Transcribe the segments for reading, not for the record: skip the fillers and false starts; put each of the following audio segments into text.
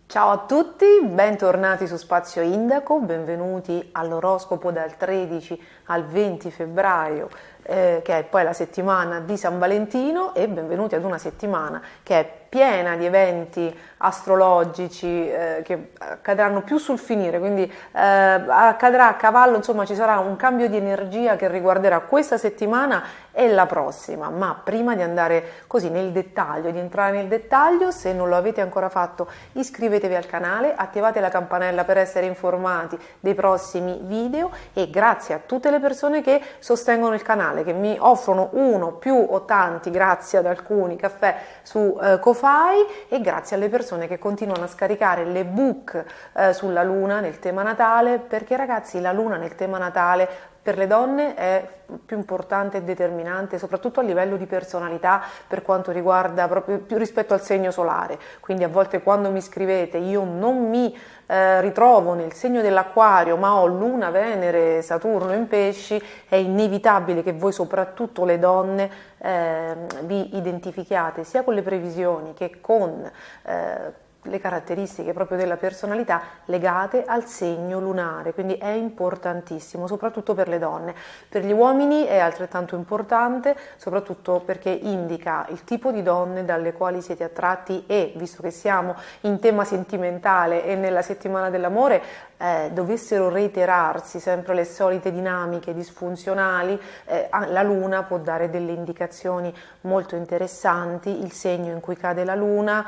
Ciao a tutti, bentornati su Spazio Indaco, benvenuti all'oroscopo dal 13 al 20 febbraio, che è poi la settimana di San Valentino, e benvenuti ad una settimana che è piena di eventi astrologici che accadranno più sul finire, quindi accadrà a cavallo, insomma ci sarà un cambio di energia che riguarderà questa settimana e la prossima. Ma prima di andare così nel dettaglio, di entrare nel dettaglio, se non lo avete ancora fatto, iscrivetevi al canale, attivate la campanella per essere informati dei prossimi video, e grazie a tutte le persone che sostengono il canale, che mi offrono uno, più o tanti, grazie ad alcuni, caffè su Ko-Fi, e grazie alle persone che continuano a scaricare l'ebook sulla luna nel tema natale, perché ragazzi la luna nel tema natale per le donne è più importante e determinante, soprattutto a livello di personalità, per quanto riguarda proprio più rispetto al segno solare. Quindi a volte quando mi scrivete io non mi ritrovo nel segno dell'Acquario, ma ho Luna, Venere, Saturno in Pesci, è inevitabile che voi, soprattutto le donne, vi identifichiate sia con le previsioni che con le caratteristiche proprio della personalità legate al segno lunare, quindi è importantissimo, soprattutto per le donne. Per gli uomini è altrettanto importante, soprattutto perché indica il tipo di donne dalle quali siete attratti, e visto che siamo in tema sentimentale e nella settimana dell'amore, dovessero reiterarsi sempre le solite dinamiche disfunzionali, la luna può dare delle indicazioni molto interessanti. Il segno in cui cade la luna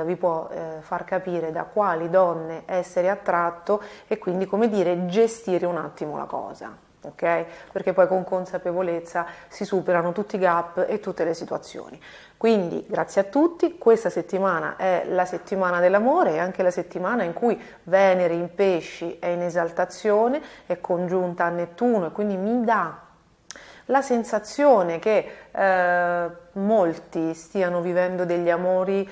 vi può far capire da quali donne essere attratto, e quindi, come dire, gestire un attimo la cosa, ok? Perché poi con consapevolezza si superano tutti i gap e tutte le situazioni. Quindi grazie a tutti, questa settimana è la settimana dell'amore, è anche la settimana in cui Venere in Pesci è in esaltazione, è congiunta a Nettuno, e quindi mi dà la sensazione che molti stiano vivendo degli amori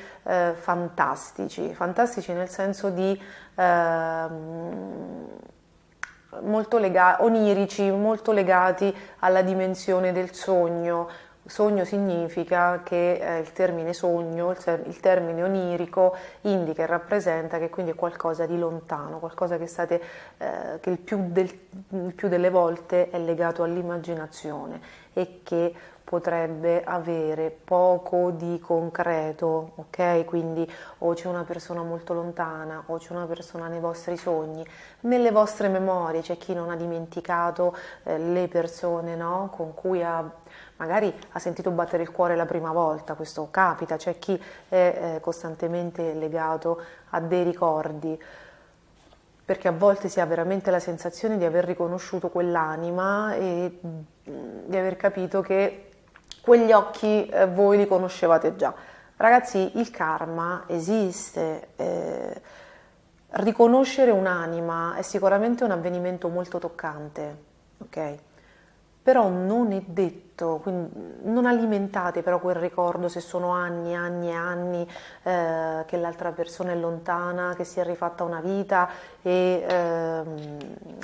fantastici, fantastici nel senso di molto onirici, molto legati alla dimensione del sogno. Sogno significa che il termine sogno, il termine onirico, indica e rappresenta che quindi è qualcosa di lontano, qualcosa che che il più delle volte è legato all'immaginazione, e che potrebbe avere poco di concreto, ok? Quindi o c'è una persona molto lontana, o c'è una persona nei vostri sogni, nelle vostre memorie. C'è chi non ha dimenticato le persone, no? Con cui magari ha sentito battere il cuore la prima volta, questo capita. C'è chi è costantemente legato a dei ricordi, perché a volte si ha veramente la sensazione di aver riconosciuto quell'anima e di aver capito che quegli occhi voi li conoscevate già. Ragazzi, il karma esiste. Riconoscere un'anima è sicuramente un avvenimento molto toccante, ok? Però non è detto, quindi non alimentate però quel ricordo se sono anni, anni e anni che l'altra persona è lontana, che si è rifatta una vita e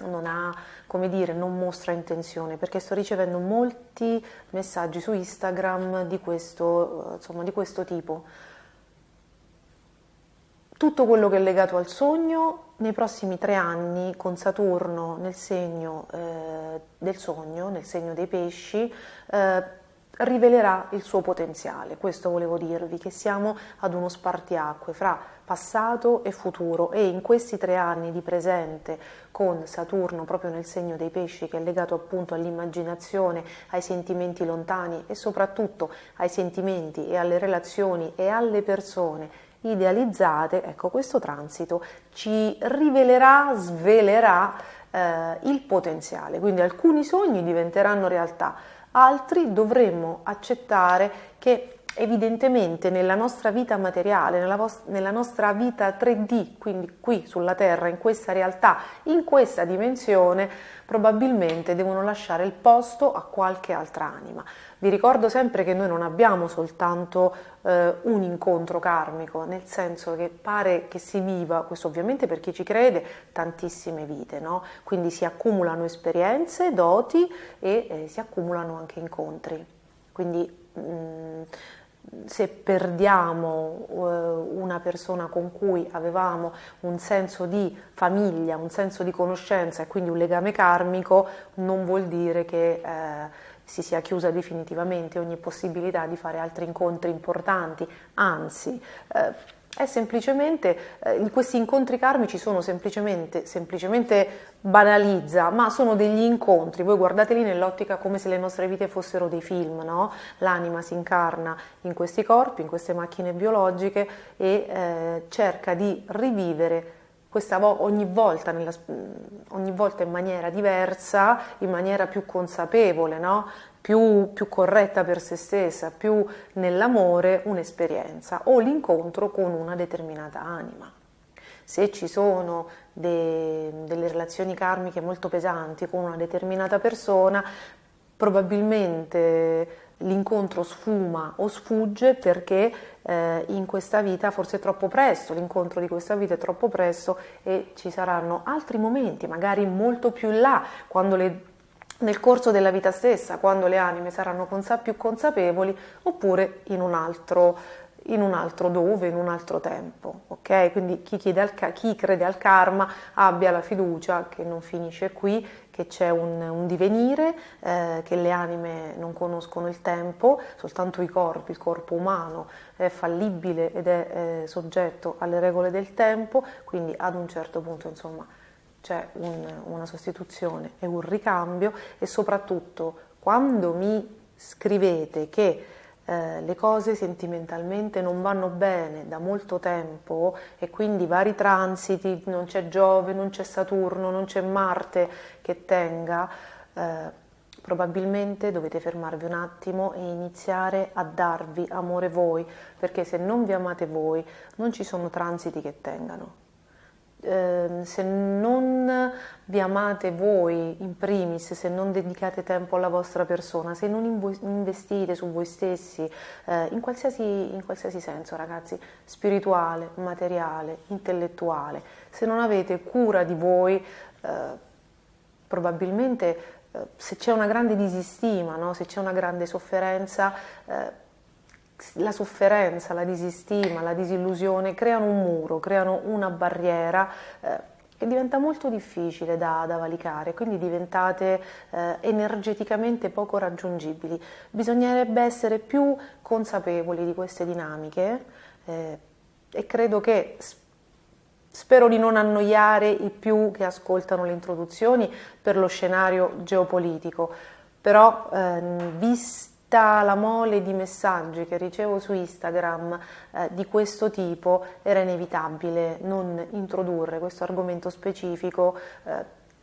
non ha, come dire, non mostra intenzione, perché sto ricevendo molti messaggi su Instagram di questo, insomma, di questo tipo. Tutto quello che è legato al sogno nei prossimi 3 anni, con Saturno nel segno del sogno, nel segno dei pesci, rivelerà il suo potenziale. Questo volevo dirvi, che siamo ad uno spartiacque fra passato e futuro, e in questi 3 anni di presente, con Saturno proprio nel segno dei pesci, che è legato appunto all'immaginazione, ai sentimenti lontani e soprattutto ai sentimenti e alle relazioni e alle persone idealizzate, ecco, questo transito ci rivelerà, svelerà il potenziale. Quindi alcuni sogni diventeranno realtà, altri dovremmo accettare che evidentemente nella nostra vita materiale, nella nostra vita 3D, quindi qui sulla Terra, in questa realtà, in questa dimensione, probabilmente devono lasciare il posto a qualche altra anima. Vi ricordo sempre che noi non abbiamo soltanto un incontro karmico, nel senso che pare che si viva, questo ovviamente per chi ci crede, tantissime vite, no? Quindi si accumulano esperienze, doti, e si accumulano anche incontri. Quindi se perdiamo una persona con cui avevamo un senso di famiglia, un senso di conoscenza e quindi un legame karmico, non vuol dire che si sia chiusa definitivamente ogni possibilità di fare altri incontri importanti, anzi è semplicemente, questi incontri karmici sono semplicemente banalizza, ma sono degli incontri, voi guardateli nell'ottica come se le nostre vite fossero dei film, no? L'anima si incarna in questi corpi, in queste macchine biologiche e cerca di rivivere ogni volta in maniera diversa, in maniera più consapevole, no? più corretta per se stessa, più nell'amore, un'esperienza o l'incontro con una determinata anima. Se ci sono delle relazioni karmiche molto pesanti con una determinata persona, probabilmente l'incontro sfuma o sfugge perché in questa vita forse è troppo presto, l'incontro di questa vita è troppo presto e ci saranno altri momenti, magari molto più in là, nel corso della vita stessa, quando le anime saranno più consapevoli, oppure in un altro dove, in un altro tempo, ok? Quindi chi crede al karma abbia la fiducia che non finisce qui, che c'è un divenire, che le anime non conoscono il tempo, soltanto il corpo umano è fallibile ed è soggetto alle regole del tempo, quindi ad un certo punto, insomma, c'è una sostituzione e un ricambio e soprattutto quando mi scrivete che le cose sentimentalmente non vanno bene da molto tempo e quindi vari transiti, non c'è Giove, non c'è Saturno, non c'è Marte che tenga, probabilmente dovete fermarvi un attimo e iniziare a darvi amore voi, perché se non vi amate voi non ci sono transiti che tengano. Se non vi amate voi in primis, se non dedicate tempo alla vostra persona, se non investite su voi stessi, in qualsiasi senso, ragazzi, spirituale, materiale, intellettuale, se non avete cura di voi, probabilmente se c'è una grande disistima, no? Se c'è una grande sofferenza, la sofferenza, la disistima, la disillusione creano un muro, creano una barriera che diventa molto difficile da valicare, quindi diventate energeticamente poco raggiungibili. Bisognerebbe essere più consapevoli di queste dinamiche e credo che spero di non annoiare i più che ascoltano le introduzioni per lo scenario geopolitico, però vista la mole di messaggi che ricevo su Instagram di questo tipo, era inevitabile non introdurre questo argomento specifico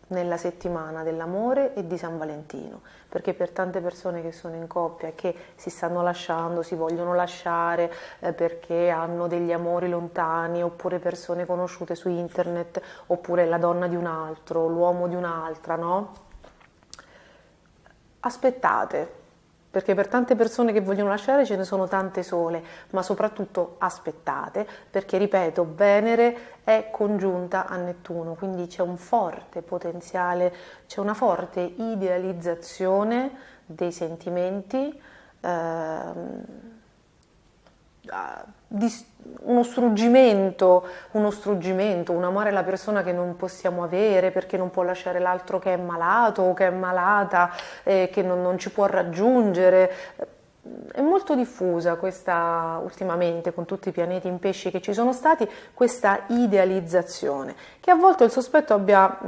nella settimana dell'amore e di San Valentino, perché per tante persone che sono in coppia, che si stanno lasciando, si vogliono lasciare perché hanno degli amori lontani, oppure persone conosciute su internet, oppure la donna di un altro, l'uomo di un'altra, no? Aspettate, perché per tante persone che vogliono lasciare ce ne sono tante sole, ma soprattutto aspettate, perché ripeto, Venere è congiunta a Nettuno, quindi c'è un forte potenziale, c'è una forte idealizzazione dei sentimenti, uno struggimento, un amore alla persona che non possiamo avere perché non può lasciare l'altro che è malato o che è malata, che non ci può raggiungere. È molto diffusa questa, ultimamente, con tutti i pianeti in pesci che ci sono stati, questa idealizzazione, che a volte ho il sospetto sia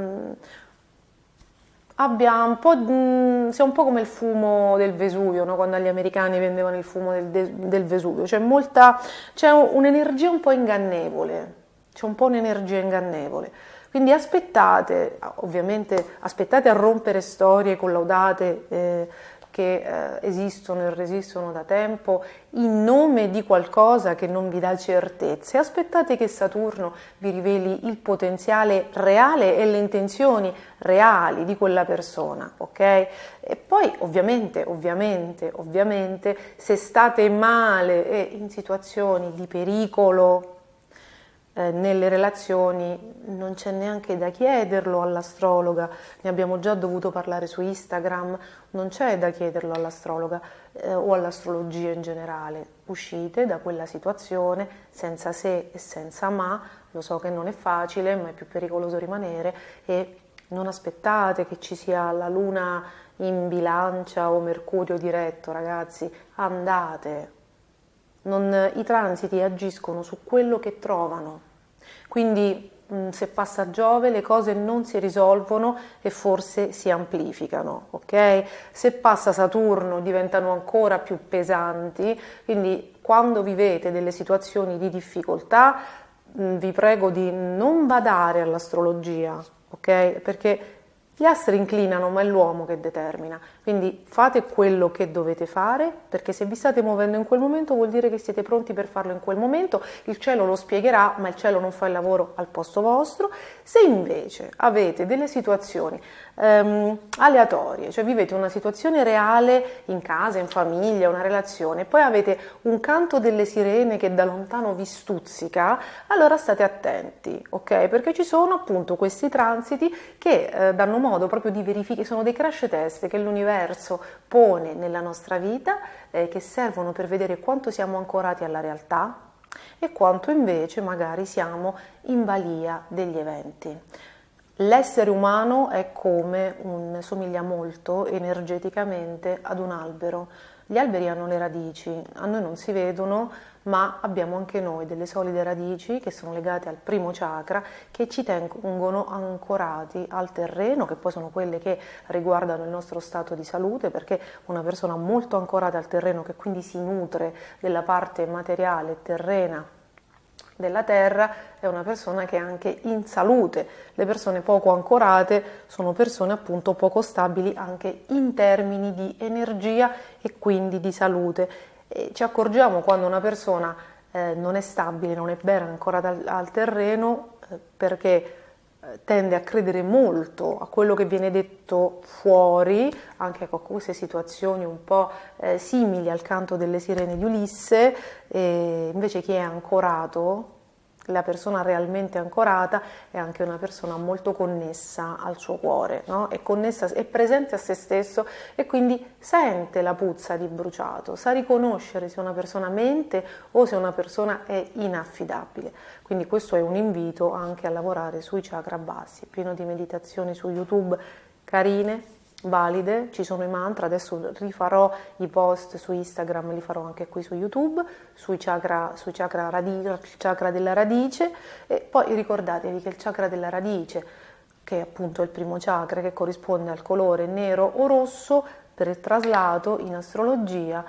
un po' come il fumo del Vesuvio, no? Quando agli americani vendevano il fumo del Vesuvio, c'è un'energia un po' ingannevole, c'è un po' un'energia ingannevole. Quindi aspettate, ovviamente aspettate a rompere storie collaudate che esistono e resistono da tempo in nome di qualcosa che non vi dà certezze. Aspettate che Saturno vi riveli il potenziale reale e le intenzioni reali di quella persona, ok? E poi ovviamente, se state male e in situazioni di pericolo nelle relazioni, non c'è neanche da chiederlo all'astrologa, ne abbiamo già dovuto parlare su Instagram, non c'è da chiederlo all'astrologa, o all'astrologia in generale. Uscite da quella situazione senza se e senza ma, lo so che non è facile, ma è più pericoloso rimanere, e non aspettate che ci sia la luna in bilancia o Mercurio diretto, ragazzi, andate. I transiti agiscono su quello che trovano, quindi se passa Giove le cose non si risolvono e forse si amplificano, ok? Se passa Saturno diventano ancora più pesanti, quindi quando vivete delle situazioni di difficoltà vi prego di non badare all'astrologia, ok? Perché gli astri inclinano, ma è l'uomo che determina. Quindi fate quello che dovete fare, perché se vi state muovendo in quel momento vuol dire che siete pronti per farlo in quel momento. Il cielo lo spiegherà, ma il cielo non fa il lavoro al posto vostro. Se invece avete delle situazioni aleatorie, cioè vivete una situazione reale in casa, in famiglia, una relazione, poi avete un canto delle sirene che da lontano vi stuzzica, allora state attenti, ok? Perché ci sono appunto questi transiti che danno modo proprio di verificare, sono dei crash test che l'universo pone nella nostra vita, che servono per vedere quanto siamo ancorati alla realtà e quanto invece magari siamo in balia degli eventi. L'essere umano è somiglia molto energeticamente ad un albero. Gli alberi hanno le radici, a noi non si vedono, ma abbiamo anche noi delle solide radici che sono legate al primo chakra, che ci tengono ancorati al terreno, che poi sono quelle che riguardano il nostro stato di salute, perché una persona molto ancorata al terreno, che quindi si nutre della parte materiale terrena della terra, è una persona che è anche in salute. Le persone poco ancorate sono persone appunto poco stabili anche in termini di energia e quindi di salute. E ci accorgiamo quando una persona non è stabile, non è bene ancorata al terreno, perché tende a credere molto a quello che viene detto fuori, anche con queste situazioni un po' simili al canto delle sirene di Ulisse, e invece chi è ancorato, la persona realmente ancorata, è anche una persona molto connessa al suo cuore, no? È connessa, è presente a se stesso e quindi sente la puzza di bruciato, sa riconoscere se una persona mente o se una persona è inaffidabile. Quindi questo è un invito anche a lavorare sui chakra bassi, pieno di meditazioni su YouTube carine, valide, ci sono i mantra, adesso rifarò i post su Instagram, li farò anche qui su YouTube, sui chakra il chakra della radice, e poi ricordatevi che il chakra della radice, che è appunto il primo chakra, che corrisponde al colore nero o rosso, per il traslato in astrologia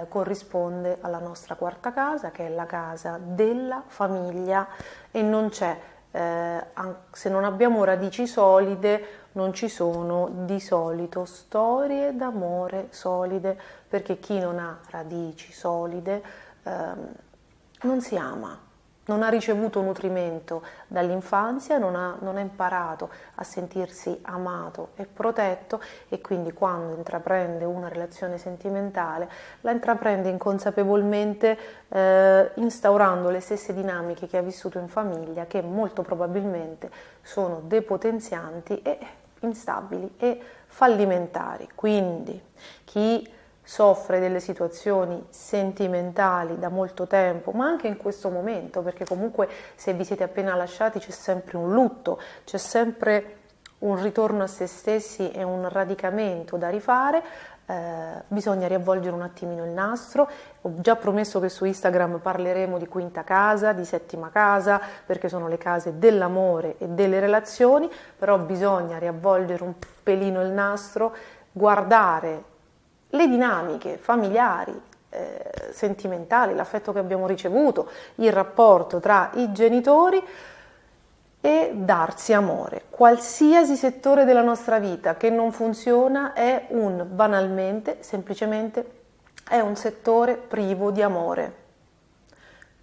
corrisponde alla nostra quarta casa, che è la casa della famiglia, e non c'è, se non abbiamo radici solide, non ci sono di solito storie d'amore solide, perché chi non ha radici solide non si ama, non ha ricevuto nutrimento dall'infanzia, non ha imparato a sentirsi amato e protetto, e quindi quando intraprende una relazione sentimentale la intraprende inconsapevolmente, instaurando le stesse dinamiche che ha vissuto in famiglia, che molto probabilmente sono depotenzianti e instabili e fallimentari. Quindi chi soffre delle situazioni sentimentali da molto tempo, ma anche in questo momento, perché comunque se vi siete appena lasciati c'è sempre un lutto, c'è sempre un ritorno a se stessi e un radicamento da rifare, bisogna riavvolgere un attimino il nastro. Ho già promesso che su Instagram parleremo di quinta casa, di settima casa, perché sono le case dell'amore e delle relazioni, però bisogna riavvolgere un pelino il nastro, guardare le dinamiche familiari, sentimentali, l'affetto che abbiamo ricevuto, il rapporto tra i genitori, e darsi amore. Qualsiasi settore della nostra vita che non funziona è banalmente, semplicemente, è un settore privo di amore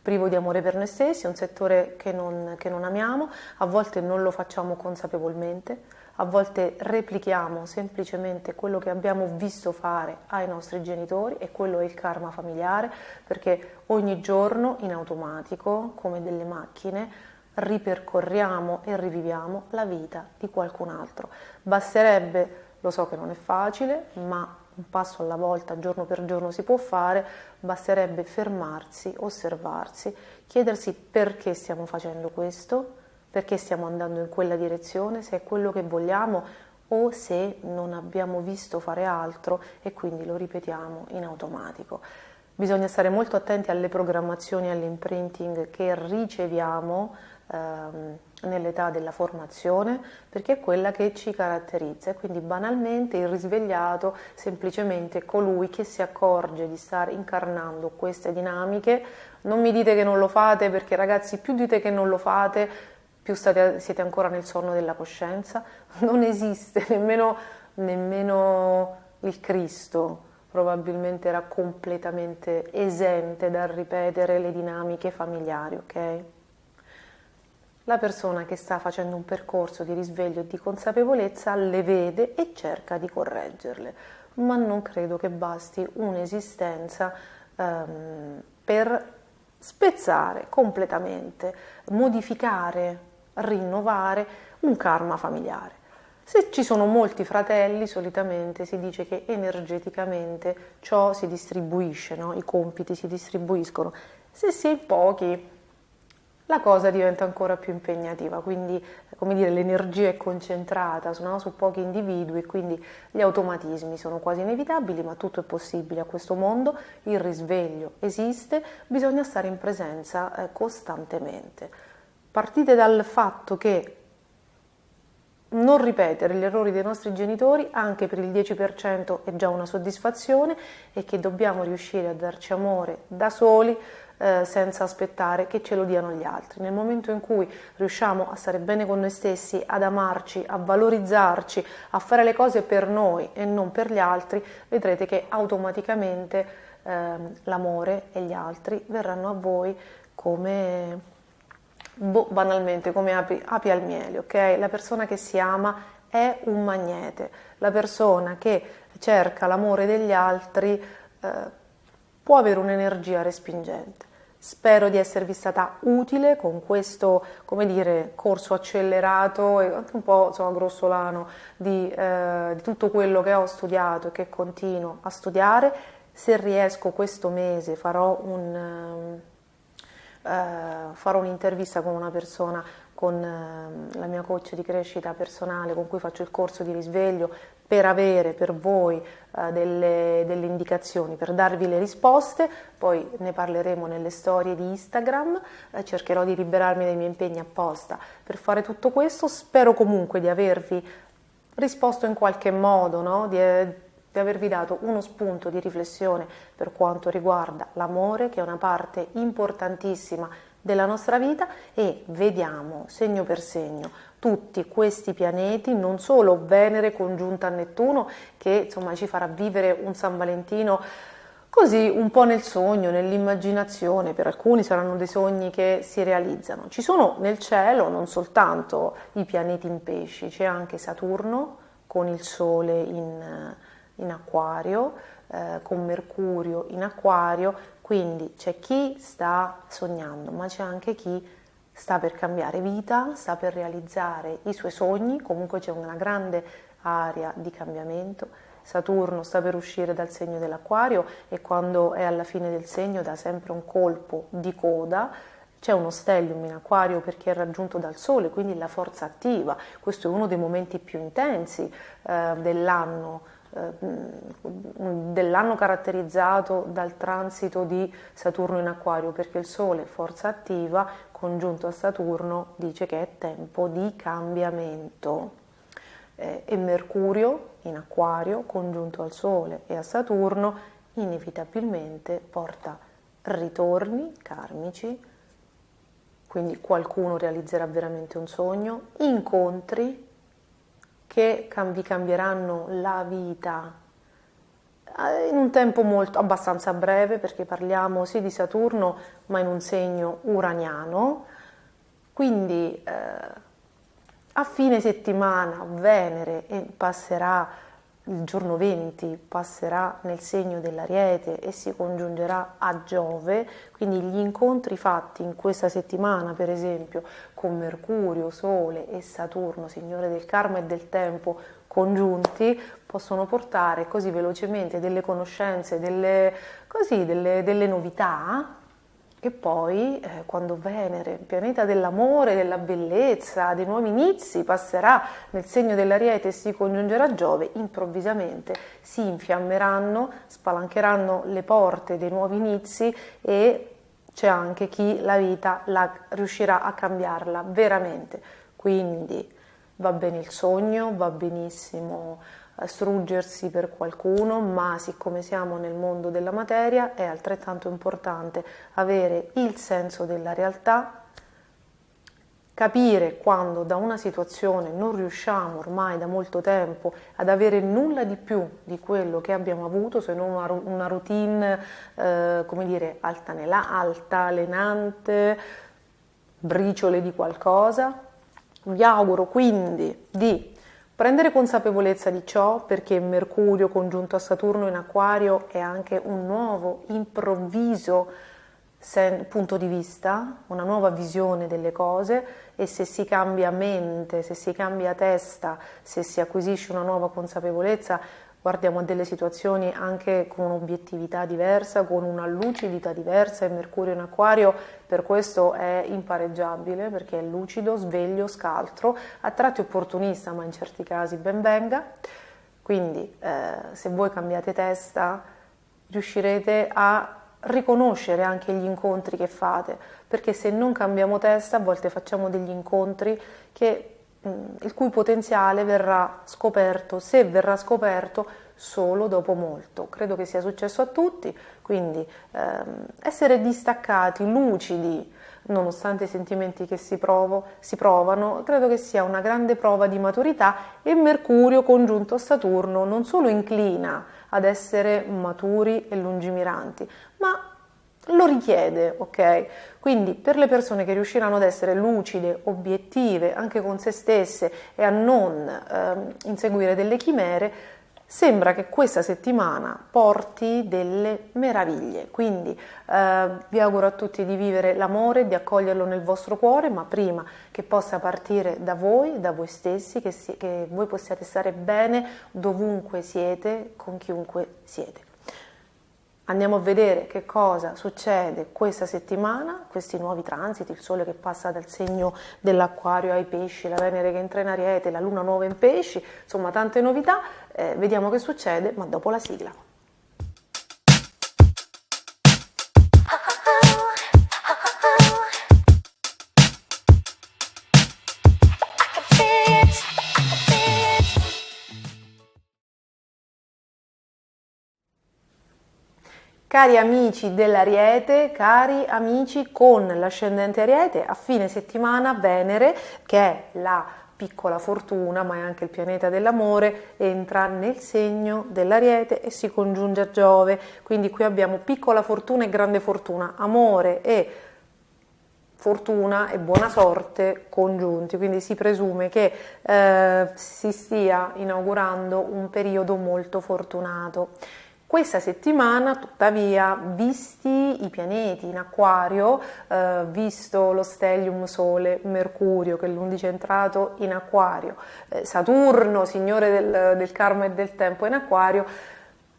per noi stessi, è un settore che non amiamo, a volte non lo facciamo consapevolmente, a volte replichiamo semplicemente quello che abbiamo visto fare ai nostri genitori, e quello è il karma familiare, perché ogni giorno in automatico, come delle macchine, ripercorriamo e riviviamo la vita di qualcun altro. Basterebbe Lo so che non è facile, ma un passo alla volta, giorno per giorno si può fare, basterebbe fermarsi, osservarsi, chiedersi perché stiamo facendo questo, perché stiamo andando in quella direzione, se è quello che vogliamo o se non abbiamo visto fare altro e quindi lo ripetiamo in automatico. Bisogna stare molto attenti alle programmazioni e all'imprinting che riceviamo nell'età della formazione, perché è quella che ci caratterizza, e quindi banalmente il risvegliato semplicemente colui che si accorge di stare incarnando queste dinamiche. Non mi dite che non lo fate, perché ragazzi, più dite che non lo fate, più siete ancora nel sonno della coscienza. Non esiste nemmeno il Cristo probabilmente era completamente esente dal ripetere le dinamiche familiari, ok? La persona che sta facendo un percorso di risveglio e di consapevolezza le vede e cerca di correggerle, ma non credo che basti un'esistenza per spezzare completamente, modificare, rinnovare un karma familiare. Se ci sono molti fratelli, solitamente si dice che energeticamente ciò si distribuisce, no? I compiti si distribuiscono. Se si è in pochi, la cosa diventa ancora più impegnativa, quindi come dire, l'energia è concentrata su pochi individui e quindi gli automatismi sono quasi inevitabili, ma tutto è possibile a questo mondo, il risveglio esiste, bisogna stare in presenza costantemente. Partite dal fatto che non ripetere gli errori dei nostri genitori anche per il 10% è già una soddisfazione, e che dobbiamo riuscire a darci amore da soli senza aspettare che ce lo diano gli altri. Nel momento in cui riusciamo a stare bene con noi stessi, ad amarci, a valorizzarci, a fare le cose per noi e non per gli altri, vedrete che automaticamente l'amore e gli altri verranno a voi come banalmente come api al miele, ok? La persona che si ama è un magnete, la persona che cerca l'amore degli altri può avere un'energia respingente. Spero di esservi stata utile con questo, come dire, corso accelerato e anche un po', insomma, grossolano di tutto quello che ho studiato e che continuo a studiare. Se riesco questo mese farò un'intervista con una persona, con la mia coach di crescita personale con cui faccio il corso di risveglio, per avere per voi delle indicazioni, per darvi le risposte. Poi ne parleremo nelle storie di Instagram, cercherò di liberarmi dai miei impegni apposta per fare tutto questo. Spero comunque di avervi risposto in qualche modo, no? Di avervi dato uno spunto di riflessione per quanto riguarda l'amore, che è una parte importantissima della nostra vita, e vediamo segno per segno tutti questi pianeti, non solo Venere congiunta a Nettuno, che insomma ci farà vivere un San Valentino così un po' nel sogno, nell'immaginazione. Per alcuni saranno dei sogni che si realizzano. Ci sono nel cielo non soltanto i pianeti in pesci, c'è anche Saturno con il Sole in Acquario, con Mercurio in Acquario, quindi c'è chi sta sognando, ma c'è anche chi sta per cambiare vita, sta per realizzare i suoi sogni. Comunque c'è una grande area di cambiamento. Saturno sta per uscire dal segno dell'Acquario e quando è alla fine del segno dà sempre un colpo di coda. C'è uno stellium in Acquario perché è raggiunto dal Sole, quindi la forza attiva. Questo è uno dei momenti più intensi dell'anno caratterizzato dal transito di Saturno in Acquario, perché il Sole, forza attiva, congiunto a Saturno, dice che è tempo di cambiamento. E Mercurio in Acquario, congiunto al Sole e a Saturno, inevitabilmente porta ritorni karmici, quindi qualcuno realizzerà veramente un sogno, incontri che vi cambieranno la vita in un tempo abbastanza breve, perché parliamo sì di Saturno, ma in un segno uraniano. Quindi a fine settimana Venere passerà il giorno 20, passerà nel segno dell'Ariete e si congiungerà a Giove, quindi gli incontri fatti in questa settimana, per esempio, con Mercurio, Sole e Saturno, signore del karma e del tempo, congiunti possono portare così velocemente delle conoscenze, delle novità, che poi quando Venere, il pianeta dell'amore, della bellezza, dei nuovi inizi, passerà nel segno dell'Ariete e si congiungerà a Giove, improvvisamente si infiammeranno, spalancheranno le porte dei nuovi inizi e c'è anche chi la vita riuscirà a cambiarla veramente. Quindi va bene il sogno, va benissimo struggersi per qualcuno, ma siccome siamo nel mondo della materia è altrettanto importante avere il senso della realtà, capire quando da una situazione non riusciamo ormai da molto tempo ad avere nulla di più di quello che abbiamo avuto, se non una routine, come dire, altalenante, briciole di qualcosa. Vi auguro quindi di prendere consapevolezza di ciò, perché Mercurio congiunto a Saturno in Acquario è anche un nuovo, improvviso punto di vista, una nuova visione delle cose, e se si cambia mente, se si cambia testa, se si acquisisce una nuova consapevolezza, guardiamo a delle situazioni anche con un'obiettività diversa, con una lucidità diversa, e Mercurio in Acquario per questo è impareggiabile, perché è lucido, sveglio, scaltro, a tratti opportunista, ma in certi casi ben venga. Quindi se voi cambiate testa riuscirete a riconoscere anche gli incontri che fate, perché se non cambiamo testa a volte facciamo degli incontri il cui potenziale verrà scoperto, se verrà scoperto, solo dopo molto. Credo che sia successo a tutti, quindi essere distaccati, lucidi, nonostante i sentimenti che si provano, credo che sia una grande prova di maturità, e Mercurio congiunto a Saturno non solo inclina ad essere maturi e lungimiranti, ma lo richiede, ok? Quindi per le persone che riusciranno ad essere lucide, obiettive, anche con se stesse, e a non inseguire delle chimere, sembra che questa settimana porti delle meraviglie. Quindi vi auguro a tutti di vivere l'amore, di accoglierlo nel vostro cuore, ma prima che possa partire da voi stessi, che voi possiate stare bene dovunque siete, con chiunque siete. Andiamo a vedere che cosa succede questa settimana, questi nuovi transiti, il Sole che passa dal segno dell'Acquario ai Pesci, la Venere che entra in Ariete, la Luna nuova in Pesci, insomma tante novità, vediamo che succede, ma dopo la sigla. Cari amici dell'Ariete, cari amici con l'ascendente Ariete, a fine settimana Venere, che è la piccola fortuna, ma è anche il pianeta dell'amore, entra nel segno dell'Ariete e si congiunge a Giove. Quindi qui abbiamo piccola fortuna e grande fortuna, amore e fortuna e buona sorte congiunti, quindi si presume che si stia inaugurando un periodo molto fortunato. Questa settimana, tuttavia, visti i pianeti in Acquario, visto lo stellium Sole, Mercurio, che è l'11 è entrato in Acquario, Saturno, signore del karma e del tempo in Acquario,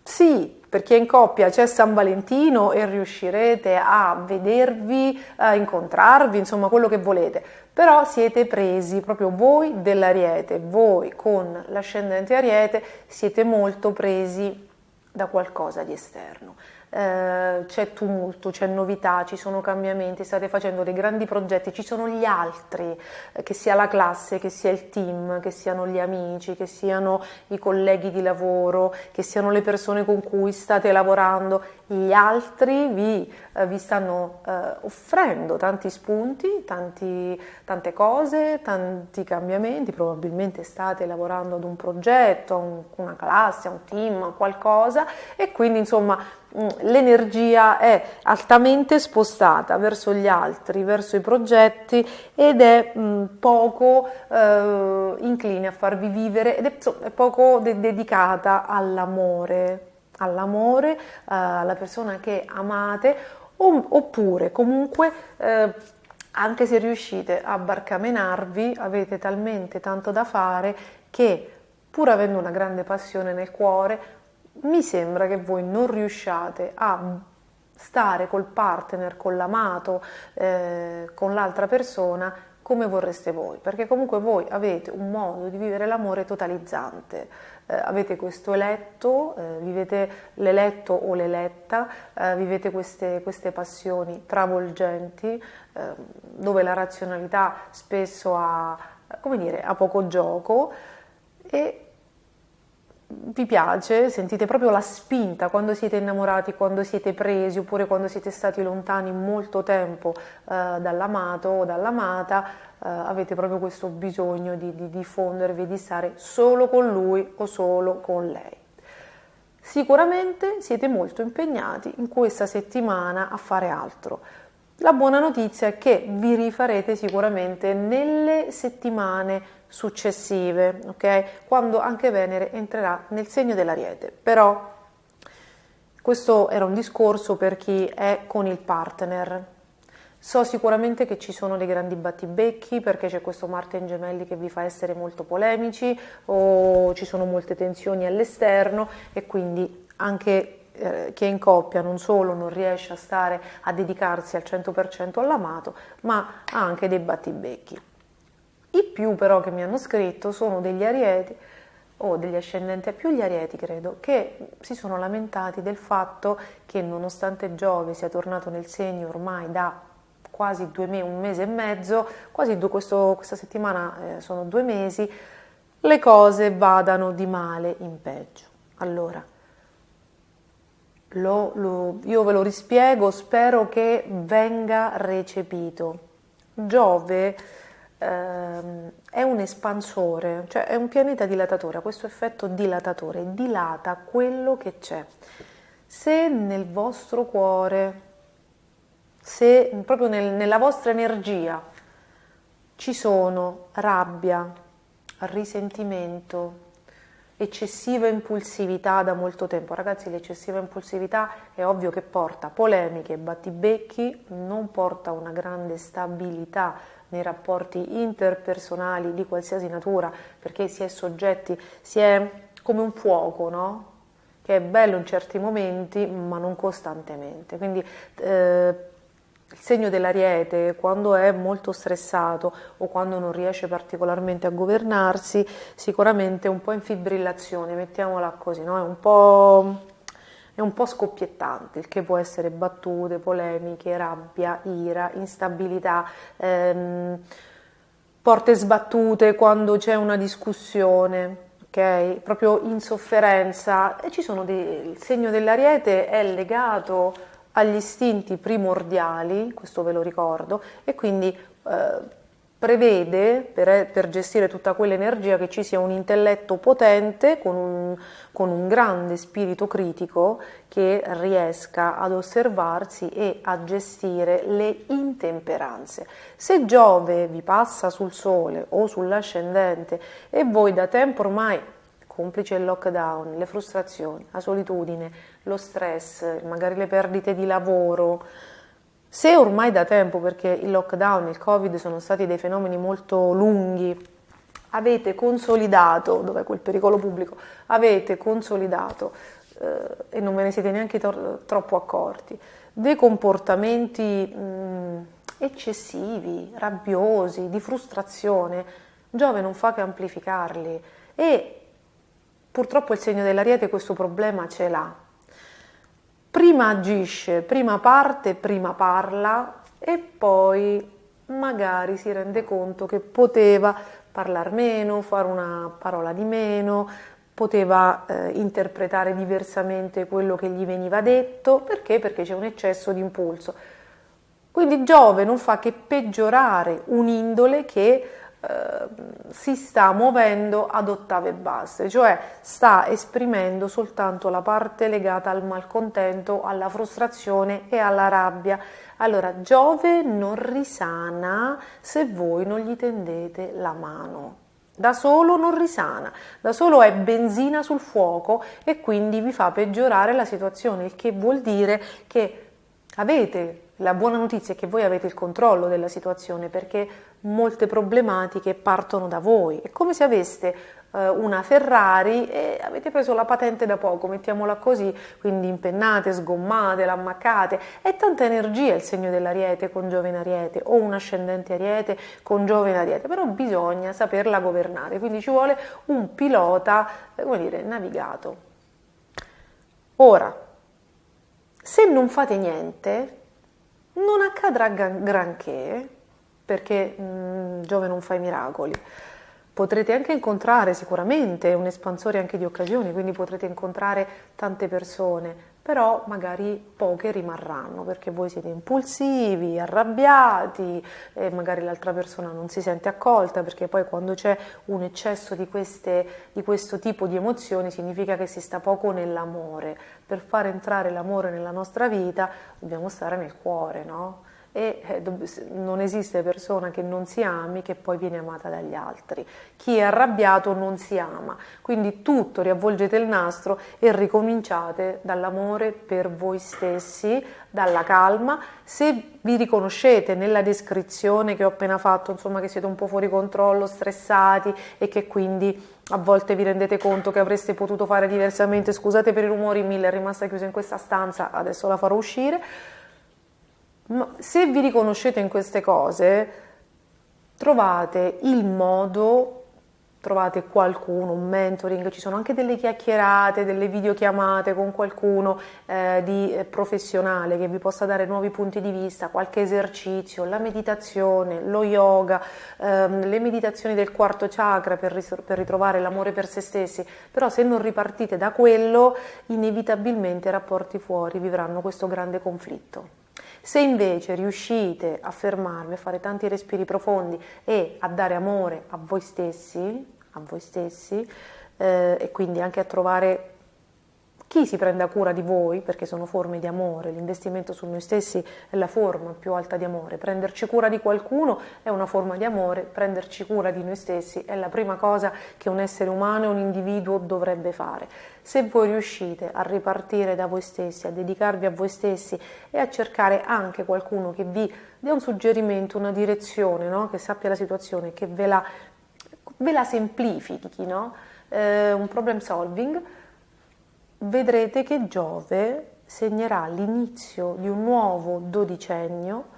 sì, per chi è in coppia c'è San Valentino e riuscirete a vedervi, a incontrarvi, insomma quello che volete, però siete presi, proprio voi dell'Ariete, voi con l'ascendente Ariete siete molto presi da qualcosa di esterno. C'è tumulto, c'è novità, ci sono cambiamenti, state facendo dei grandi progetti, ci sono gli altri, che sia la classe, che sia il team, che siano gli amici, che siano i colleghi di lavoro, che siano le persone con cui state lavorando. Gli altri vi stanno offrendo tanti spunti, tante cose, tanti cambiamenti, probabilmente state lavorando ad un progetto, a una classe, a un team, a qualcosa, e quindi insomma l'energia è altamente spostata verso gli altri, verso i progetti, ed è poco incline a farvi vivere, ed è poco dedicata all'amore, alla persona che amate, oppure comunque anche se riuscite a barcamenarvi avete talmente tanto da fare che pur avendo una grande passione nel cuore, mi sembra che voi non riusciate a stare col partner, con l'amato, con l'altra persona come vorreste voi, perché comunque voi avete un modo di vivere l'amore totalizzante, avete questo eletto, vivete l'eletto o l'eletta, vivete queste passioni travolgenti, dove la razionalità spesso ha, come dire, ha poco gioco, e vi piace, sentite proprio la spinta quando siete innamorati, quando siete presi, oppure quando siete stati lontani molto tempo dall'amato o dall'amata, avete proprio questo bisogno di fondervi, di stare solo con lui o solo con lei. Sicuramente siete molto impegnati in questa settimana a fare altro. La buona notizia è che vi rifarete sicuramente nelle settimane successive, ok? Quando anche Venere entrerà nel segno dell'Ariete. Però questo era un discorso per chi è con il partner. So sicuramente che ci sono dei grandi battibecchi perché c'è questo Marte in Gemelli che vi fa essere molto polemici, o ci sono molte tensioni all'esterno, e quindi anche chi è in coppia non solo non riesce a stare a dedicarsi al 100% all'amato, ma ha anche dei battibecchi. I più però che mi hanno scritto sono degli arieti o degli ascendenti a più gli arieti, credo, che si sono lamentati del fatto che nonostante Giove sia tornato nel segno ormai da quasi 2 mesi, un mese e mezzo, questa settimana sono 2 mesi, le cose vadano di male in peggio. Allora, io ve lo rispiego, spero che venga recepito. Giove è un espansore, cioè è un pianeta dilatatore, ha questo effetto dilatatore, dilata quello che c'è. Se nel vostro cuore, se proprio nella vostra energia ci sono rabbia, risentimento, eccessiva impulsività da molto tempo. Ragazzi, l'eccessiva impulsività è ovvio che porta polemiche, battibecchi, non porta una grande stabilità nei rapporti interpersonali di qualsiasi natura, perché si è soggetti, si è come un fuoco, no? Che è bello in certi momenti, ma non costantemente. Quindi il segno dell'Ariete, quando è molto stressato o quando non riesce particolarmente a governarsi, sicuramente è un po' in fibrillazione, mettiamola così, no? È un po' scoppiettante, il che può essere battute, polemiche, rabbia, ira, instabilità, porte sbattute quando c'è una discussione, ok? Proprio insofferenza. E il segno dell'Ariete è legato agli istinti primordiali, questo ve lo ricordo, e quindi prevede per gestire tutta quell'energia che ci sia un intelletto potente con un grande spirito critico che riesca ad osservarsi e a gestire le intemperanze. Se Giove vi passa sul Sole o sull'ascendente e voi da tempo ormai, complice il lockdown, le frustrazioni, la solitudine, lo stress, magari le perdite di lavoro, se ormai da tempo, perché il lockdown, il Covid sono stati dei fenomeni molto lunghi, avete consolidato, dov'è quel pericolo pubblico, avete consolidato e non ve ne siete neanche troppo accorti, dei comportamenti eccessivi, rabbiosi, di frustrazione, Giove non fa che amplificarli, e purtroppo il segno dell'Ariete questo problema ce l'ha. Prima agisce, prima parte, prima parla, e poi magari si rende conto che poteva parlare meno, fare una parola di meno, poteva interpretare diversamente quello che gli veniva detto. Perché? Perché c'è un eccesso di impulso. Quindi Giove non fa che peggiorare un'indole che si sta muovendo ad ottave basse, cioè sta esprimendo soltanto la parte legata al malcontento, alla frustrazione e alla rabbia. Allora Giove non risana se voi non gli tendete la mano. Da solo non risana, da solo è benzina sul fuoco e quindi vi fa peggiorare la situazione, il che vuol dire che avete La buona notizia è che voi avete il controllo della situazione, perché molte problematiche partono da voi. È come se aveste una Ferrari e avete preso la patente da poco, mettiamola così, quindi impennate, sgommate, l'ammaccate. È tanta energia il segno dell'Ariete con Giove in Ariete, o un ascendente Ariete con Giove in Ariete, però bisogna saperla governare, quindi ci vuole un pilota, come dire, navigato. Ora, se non fate niente, non accadrà granché, perché Giove non fa i miracoli. Potrete anche incontrare sicuramente un espansore anche di occasioni, quindi potrete incontrare tante persone, però magari poche rimarranno perché voi siete impulsivi, arrabbiati, e magari l'altra persona non si sente accolta, perché poi quando c'è un eccesso di questo tipo di emozioni significa che si sta poco nell'amore. Per far entrare l'amore nella nostra vita dobbiamo stare nel cuore, no? E non esiste persona che non si ami che poi viene amata dagli altri. Chi è arrabbiato non si ama, quindi tutto riavvolgete il nastro e ricominciate dall'amore per voi stessi, dalla calma. Se vi riconoscete nella descrizione che ho appena fatto, insomma, che siete un po' fuori controllo, stressati e che quindi a volte vi rendete conto che avreste potuto fare diversamente, scusate per i rumori, Mille è rimasta chiusa in questa stanza, adesso la farò uscire. Ma se vi riconoscete in queste cose, trovate il modo, trovate qualcuno, un mentoring, ci sono anche delle chiacchierate, delle videochiamate con qualcuno di professionale che vi possa dare nuovi punti di vista, qualche esercizio, la meditazione, lo yoga, le meditazioni del quarto chakra per ritrovare l'amore per se stessi, però se non ripartite da quello, inevitabilmente i rapporti fuori vivranno questo grande conflitto. Se invece riuscite a fermarvi, a fare tanti respiri profondi e a dare amore a voi stessi e quindi anche a trovare chi si prenda cura di voi, perché sono forme di amore, l'investimento su noi stessi è la forma più alta di amore, prenderci cura di qualcuno è una forma di amore, prenderci cura di noi stessi è la prima cosa che un essere umano e un individuo dovrebbe fare. Se voi riuscite a ripartire da voi stessi, a dedicarvi a voi stessi e a cercare anche qualcuno che vi dia un suggerimento, una direzione, no? Che sappia la situazione, che ve la semplifichi, no? Un problem solving, vedrete che Giove segnerà l'inizio di un nuovo dodicennio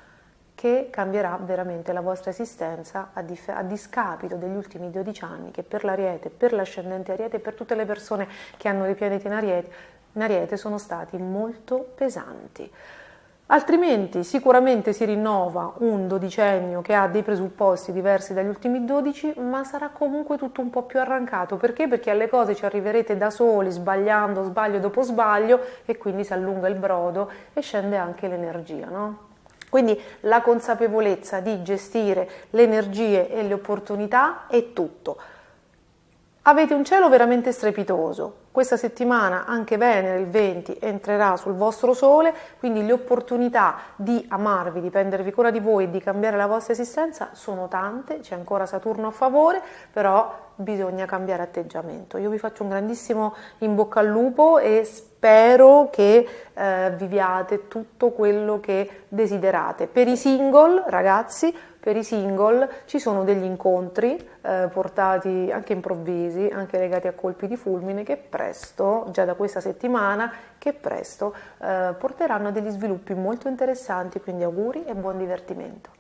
che cambierà veramente la vostra esistenza a discapito degli ultimi 12 anni che per l'Ariete, per l'ascendente Ariete e per tutte le persone che hanno dei pianeti in Ariete sono stati molto pesanti. Altrimenti sicuramente si rinnova un dodicennio che ha dei presupposti diversi dagli ultimi 12, ma sarà comunque tutto un po' più arrancato. Perché? Perché alle cose ci arriverete da soli, sbagliando, sbaglio dopo sbaglio, e quindi si allunga il brodo e scende anche l'energia, no? Quindi la consapevolezza di gestire le energie e le opportunità è tutto. Avete un cielo veramente strepitoso. Questa settimana anche Venere, il 20, entrerà sul vostro Sole, quindi le opportunità di amarvi, di prendervi cura di voi e di cambiare la vostra esistenza sono tante, c'è ancora Saturno a favore, però bisogna cambiare atteggiamento. Io vi faccio un grandissimo in bocca al lupo e spero che viviate tutto quello che desiderate. Per i single, ragazzi, per i single ci sono degli incontri portati anche improvvisi, anche legati a colpi di fulmine, che presto, già da questa settimana, che presto porteranno a degli sviluppi molto interessanti, quindi auguri e buon divertimento.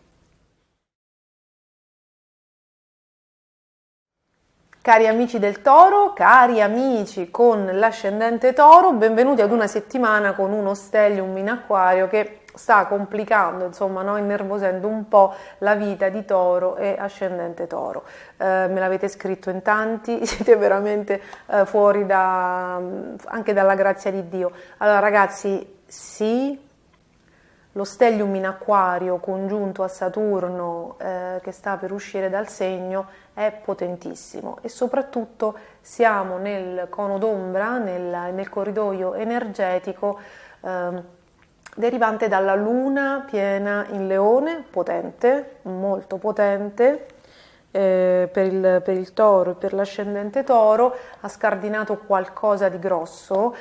Cari amici del Toro, cari amici con l'ascendente Toro, benvenuti ad una settimana con uno stellium in Acquario che sta complicando, insomma, no? Innervosendo un po' la vita di Toro e ascendente Toro. Me l'avete scritto in tanti, siete veramente fuori anche dalla grazia di Dio. Allora ragazzi, sì, lo stellium in Acquario congiunto a Saturno che sta per uscire dal segno è potentissimo e soprattutto siamo nel cono d'ombra, nel corridoio energetico derivante dalla luna piena in Leone, potente, molto potente, per il toro e per l'ascendente toro, ha scardinato qualcosa di grosso,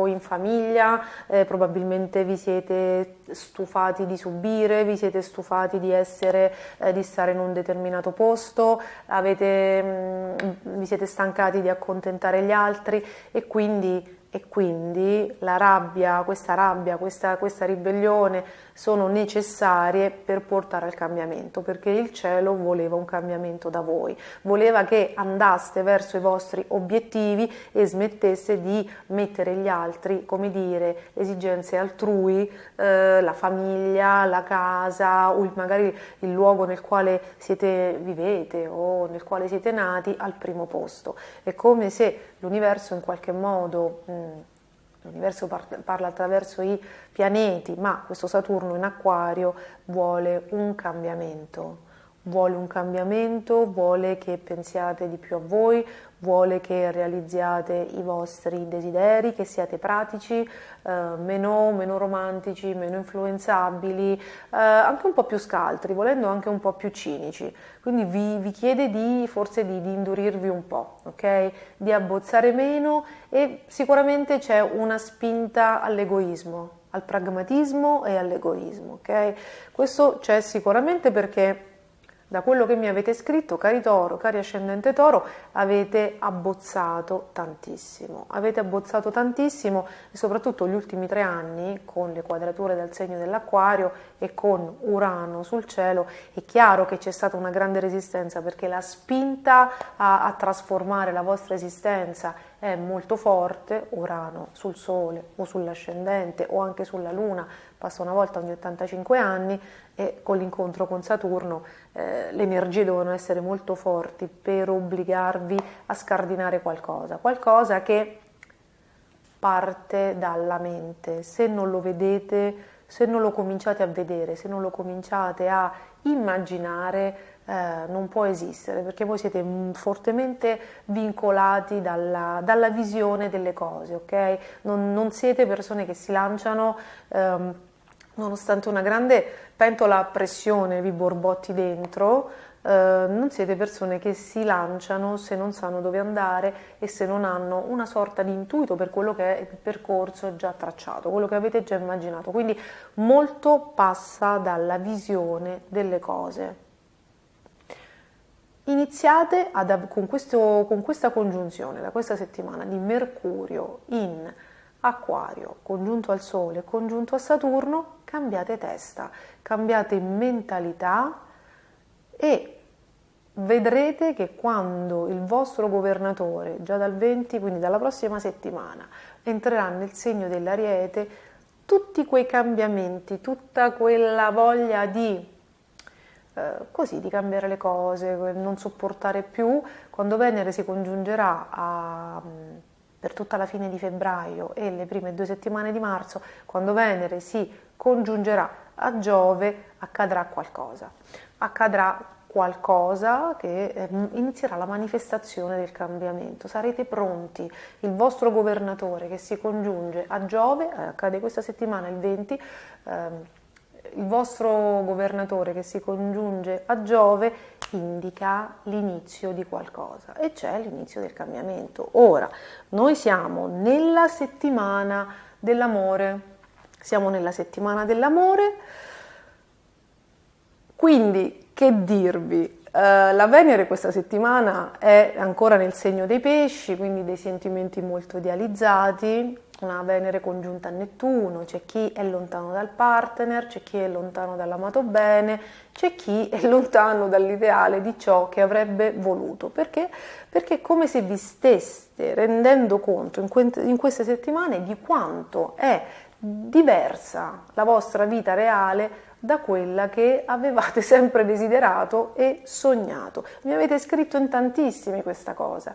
in famiglia, probabilmente vi siete stufati di subire, vi siete stufati di di stare in un determinato posto, vi siete stancati di accontentare gli altri e quindi la rabbia, questa ribellione sono necessarie per portare al cambiamento, perché il cielo voleva un cambiamento da voi, voleva che andaste verso i vostri obiettivi e smetteste di mettere gli altri, come dire, le esigenze altrui, la famiglia, la casa, o magari il luogo nel quale vivete o nel quale siete nati al primo posto. È come se l'universo in qualche modo, l'universo parla attraverso i pianeti, ma questo Saturno in Acquario vuole un cambiamento, vuole che pensiate di più a voi, vuole che realizziate i vostri desideri, che siate pratici, meno romantici, meno influenzabili, anche un po' più scaltri, volendo anche un po' più cinici. Quindi vi chiede forse di indurirvi un po', ok? Di abbozzare meno, e sicuramente c'è una spinta all'egoismo, al pragmatismo e all'egoismo, ok? Questo c'è sicuramente perché da quello che mi avete scritto, cari Toro, cari ascendente Toro, avete abbozzato tantissimo e soprattutto gli ultimi 3 anni, con le quadrature del segno dell'Acquario e con Urano sul cielo, è chiaro che c'è stata una grande resistenza, perché la spinta a trasformare la vostra esistenza è molto forte. Urano sul Sole o sull'ascendente o anche sulla Luna passa una volta ogni 85 anni, e con l'incontro con Saturno le energie devono essere molto forti per obbligarvi a scardinare qualcosa che parte dalla mente. Se non lo vedete, se non lo cominciate a vedere, se non lo cominciate a immaginare, non può esistere, perché voi siete fortemente vincolati dalla visione delle cose, ok? Non siete persone che si lanciano nonostante una grande pentola a pressione vi borbotti dentro, non siete persone che si lanciano se non sanno dove andare e se non hanno una sorta di intuito per quello che è il percorso già tracciato, quello che avete già immaginato. Quindi molto passa dalla visione delle cose. Iniziate con questa congiunzione da questa settimana di Mercurio in Acquario congiunto al Sole, congiunto a Saturno, cambiate testa, cambiate mentalità, e vedrete che quando il vostro governatore, già dal 20, quindi dalla prossima settimana, entrerà nel segno dell'Ariete, tutti quei cambiamenti, tutta quella voglia di cambiare le cose, non sopportare più, quando Venere si congiungerà per tutta la fine di febbraio e le prime 2 settimane di marzo, quando Venere si congiungerà a Giove, accadrà qualcosa che inizierà la manifestazione del cambiamento. Sarete pronti. Il vostro governatore che si congiunge a Giove, accade questa settimana il 20, il vostro governatore che si congiunge a Giove indica l'inizio di qualcosa, e c'è l'inizio del cambiamento. Ora, noi siamo nella settimana dell'amore, quindi che dirvi? La Venere questa settimana è ancora nel segno dei pesci, quindi dei sentimenti molto idealizzati, una Venere congiunta a Nettuno, c'è chi è lontano dal partner, c'è chi è lontano dall'amato bene, c'è chi è lontano dall'ideale di ciò che avrebbe voluto. Perché? Perché è come se vi steste rendendo conto in queste settimane di quanto è diversa la vostra vita reale da quella che avevate sempre desiderato e sognato. Mi avete scritto in tantissimi questa cosa.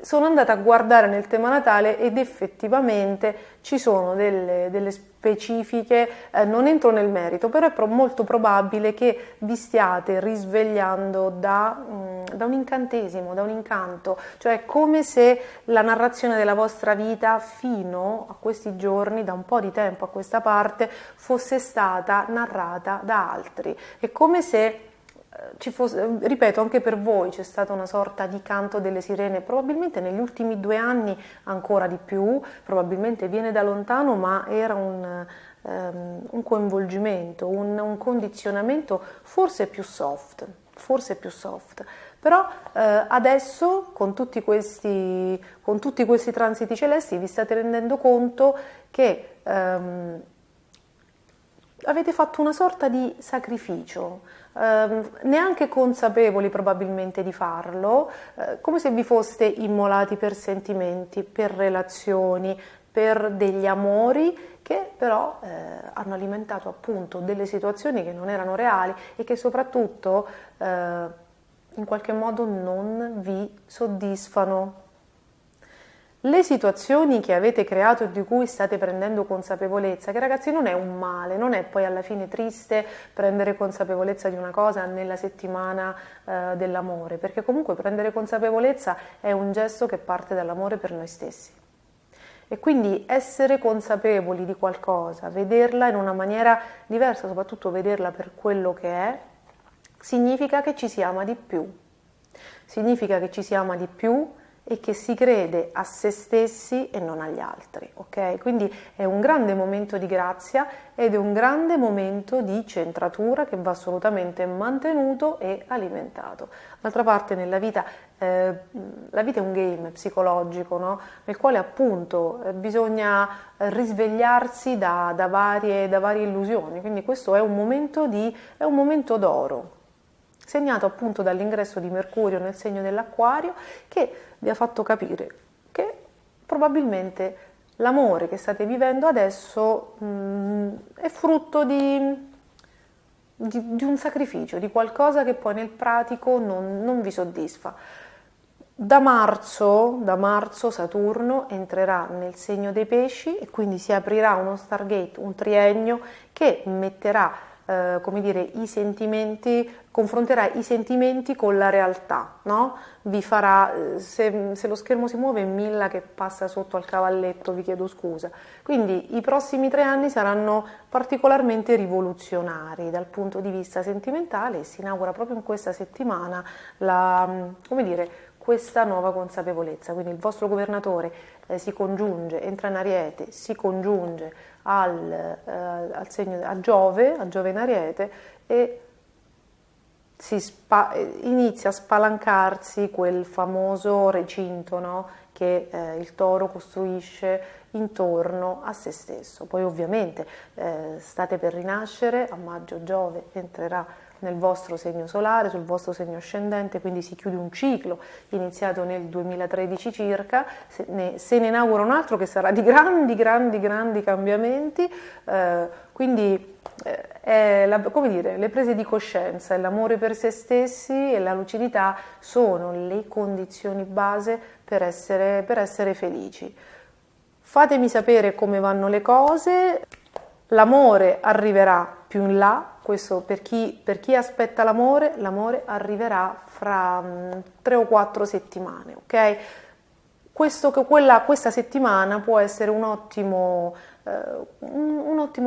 Sono andata a guardare nel tema natale ed effettivamente ci sono delle specifiche, non entro nel merito, però è molto probabile che vi stiate risvegliando da un incantesimo, da un incanto, cioè come se la narrazione della vostra vita fino a questi giorni, da un po' di tempo a questa parte, fosse stata narrata da altri. È come se ripeto, anche per voi c'è stata una sorta di canto delle sirene, probabilmente negli ultimi 2 anni ancora di più, probabilmente viene da lontano, ma era un coinvolgimento, un condizionamento forse più soft, però adesso con tutti questi transiti celesti vi state rendendo conto che avete fatto una sorta di sacrificio, neanche consapevoli probabilmente di farlo, come se vi foste immolati per sentimenti, per relazioni, per degli amori che però hanno alimentato appunto delle situazioni che non erano reali e che soprattutto in qualche modo non vi soddisfano. Le situazioni che avete creato e di cui state prendendo consapevolezza, che ragazzi non è un male, non è poi alla fine triste prendere consapevolezza di una cosa nella settimana dell'amore, perché comunque prendere consapevolezza è un gesto che parte dall'amore per noi stessi. E quindi essere consapevoli di qualcosa, vederla in una maniera diversa, soprattutto vederla per quello che è, significa che ci si ama di più. Significa che ci si ama di più e che si crede a se stessi e non agli altri, ok? Quindi è un grande momento di grazia ed è un grande momento di centratura che va assolutamente mantenuto e alimentato. D'altra parte nella vita, la vita è un game psicologico, no? Nel quale appunto bisogna risvegliarsi da varie illusioni, quindi questo è un momento d'oro, segnato appunto dall'ingresso di Mercurio nel segno dell'Acquario, che vi ha fatto capire che probabilmente l'amore che state vivendo adesso è frutto di un sacrificio, di qualcosa che poi nel pratico non vi soddisfa. Da marzo Saturno entrerà nel segno dei Pesci e quindi si aprirà uno Stargate, un triennio che metterà come dire, i sentimenti, confronterà i sentimenti con la realtà, no? Vi farà, se lo schermo si muove, Milla che passa sotto al cavalletto, vi chiedo scusa. Quindi i prossimi 3 anni saranno particolarmente rivoluzionari dal punto di vista sentimentale e si inaugura proprio in questa settimana come dire, questa nuova consapevolezza. Quindi il vostro governatore si congiunge, entra in Ariete, si congiunge al segno, a Giove in Ariete e inizia a spalancarsi quel famoso recinto, no? Che il toro costruisce intorno a se stesso. Poi ovviamente state per rinascere, a maggio Giove entrerà nel vostro segno solare, sul vostro segno ascendente, quindi si chiude un ciclo iniziato nel 2013 circa, se ne inaugura un altro che sarà di grandi cambiamenti, quindi come dire, le prese di coscienza, l'amore per se stessi e la lucidità sono le condizioni base per essere felici. Fatemi sapere come vanno le cose, l'amore arriverà più in là, questo per chi aspetta l'amore arriverà fra 3 o 4 settimane, ok? Questa settimana può essere un ottimo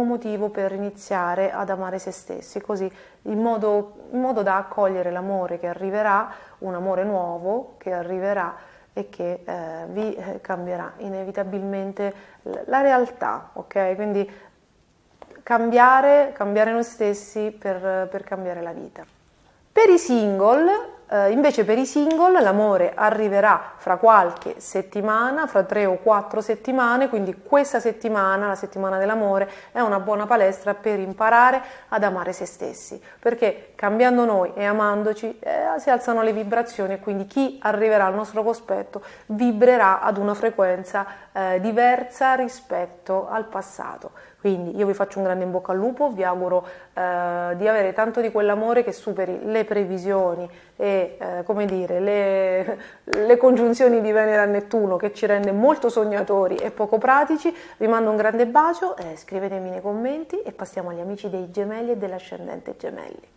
motivo per iniziare ad amare se stessi, così in modo da accogliere l'amore che arriverà, un amore nuovo che arriverà e che vi cambierà inevitabilmente la realtà, ok? Quindi cambiare noi stessi per cambiare la vita. Per i single, invece per i single l'amore arriverà fra qualche settimana, fra 3 o 4 settimane, quindi questa settimana, la settimana dell'amore, è una buona palestra per imparare ad amare se stessi, perché cambiando noi e amandoci si alzano le vibrazioni e quindi chi arriverà al nostro cospetto vibrerà ad una frequenza diversa rispetto al passato. Quindi io vi faccio un grande in bocca al lupo, vi auguro di avere tanto di quell'amore che superi le previsioni e come dire, le congiunzioni di Venere a Nettuno che ci rende molto sognatori e poco pratici. Vi mando un grande bacio, scrivetemi nei commenti e passiamo agli amici dei Gemelli e dell'ascendente Gemelli.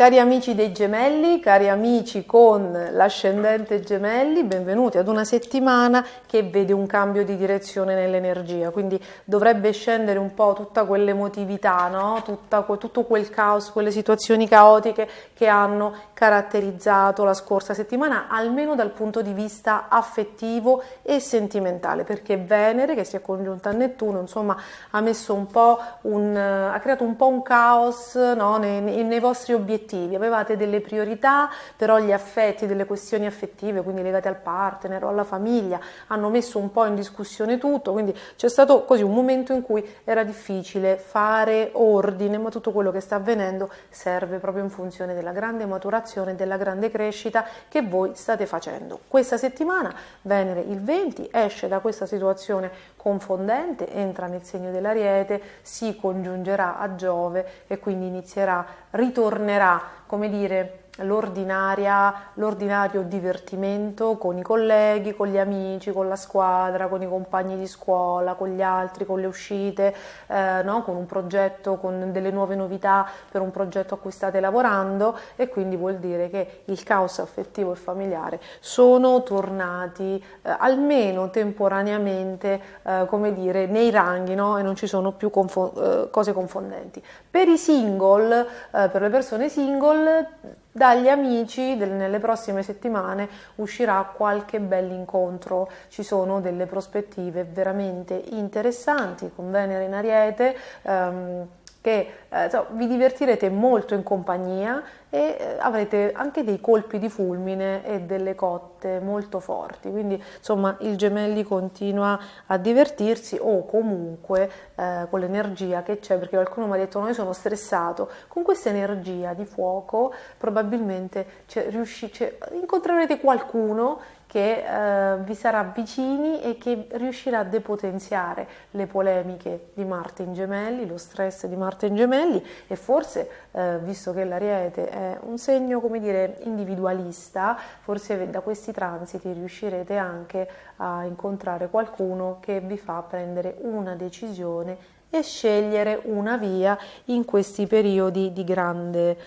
Cari amici dei Gemelli, cari amici con l'ascendente Gemelli, benvenuti ad una settimana che vede un cambio di direzione nell'energia, quindi dovrebbe scendere un po' tutta quell'emotività, no? Tutto quel caos, quelle situazioni caotiche che hanno caratterizzato la scorsa settimana, almeno dal punto di vista affettivo e sentimentale, perché Venere, che si è congiunta a Nettuno, insomma, ha creato un po' un caos, no? nei vostri obiettivi. Avevate delle priorità, però gli affetti, delle questioni affettive, quindi legate al partner o alla famiglia, hanno messo un po' in discussione tutto, quindi c'è stato così un momento in cui era difficile fare ordine, ma tutto quello che sta avvenendo serve proprio in funzione della grande maturazione, della grande crescita che voi state facendo. Questa settimana Venere il 20 esce da questa situazione confondente, entra nel segno dell'Ariete, si congiungerà a Giove e quindi ritornerà, come dire, l'ordinario divertimento con i colleghi, con gli amici, con la squadra, con i compagni di scuola, con gli altri, con le uscite, no? Con un progetto, con delle nuove novità per un progetto a cui state lavorando, e quindi vuol dire che il caos affettivo e familiare sono tornati almeno temporaneamente, come dire, nei ranghi, no? E non ci sono più cose confondenti. Per i single, per le persone single, dagli amici nelle prossime settimane uscirà qualche bell'incontro, ci sono delle prospettive veramente interessanti con Venere in Ariete, che vi divertirete molto in compagnia e avrete anche dei colpi di fulmine e delle cotte molto forti, quindi insomma il Gemelli continua a divertirsi, o comunque con l'energia che c'è, perché qualcuno mi ha detto: no, io sono stressato. Con questa energia di fuoco probabilmente incontrerete qualcuno che vi sarà vicini e che riuscirà a depotenziare le polemiche di Marte in Gemelli, lo stress di Marte in Gemelli, e forse, visto che l'Ariete è un segno, come dire, individualista, forse da questi transiti riuscirete anche a incontrare qualcuno che vi fa prendere una decisione e scegliere una via in questi periodi di grande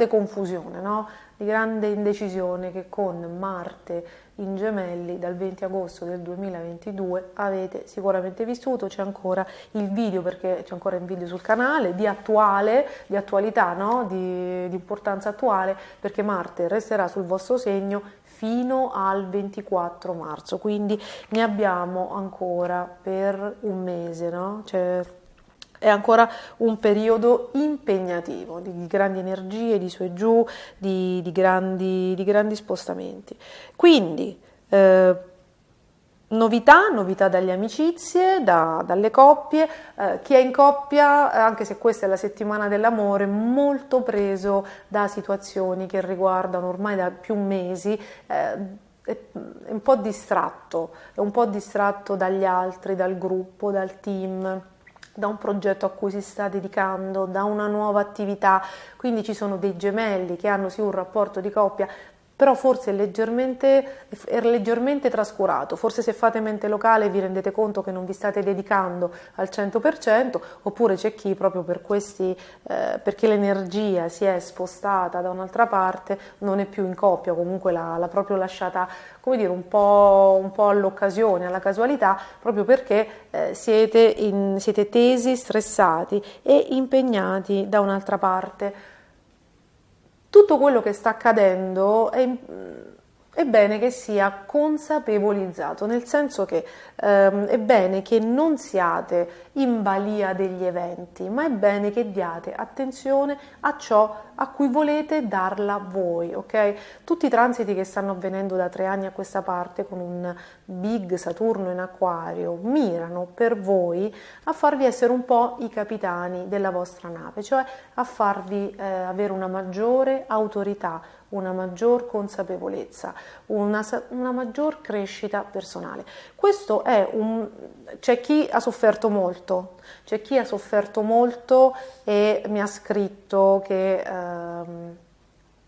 confusione, no? Di grande indecisione, che con Marte in Gemelli dal 20 agosto del 2022 avete sicuramente vissuto. C'è ancora il video, perché c'è ancora il video sul canale di attualità, no? di importanza attuale, perché Marte resterà sul vostro segno fino al 24 marzo, quindi ne abbiamo ancora per un mese, no? È ancora un periodo impegnativo, di grandi energie, di su e giù, di grandi spostamenti. Quindi novità dalle amicizie, dalle coppie, chi è in coppia, anche se questa è la settimana dell'amore, molto preso da situazioni che riguardano ormai da più mesi, è un po' distratto, dagli altri, dal gruppo, dal team, da un progetto a cui si sta dedicando, da una nuova attività. Quindi ci sono dei gemelli che hanno sì un rapporto di coppia, però forse è leggermente trascurato. Forse se fate mente locale vi rendete conto che non vi state dedicando al 100%, oppure c'è chi proprio perché l'energia si è spostata da un'altra parte, non è più in coppia, comunque l'ha proprio lasciata, come dire, un po' all'occasione, alla casualità, proprio perché siete tesi, stressati e impegnati da un'altra parte. Tutto quello che sta accadendo è bene che sia consapevolizzato, nel senso che è bene che non siate in balia degli eventi, ma è bene che diate attenzione a ciò a cui volete darla voi, ok? Tutti i transiti che stanno avvenendo da 3 anni a questa parte, con un big Saturno in Acquario, mirano per voi a farvi essere un po' i capitani della vostra nave, cioè a farvi avere una maggiore autorità, una maggior consapevolezza, una maggior crescita personale. Questo c'è chi ha sofferto molto, e mi ha scritto che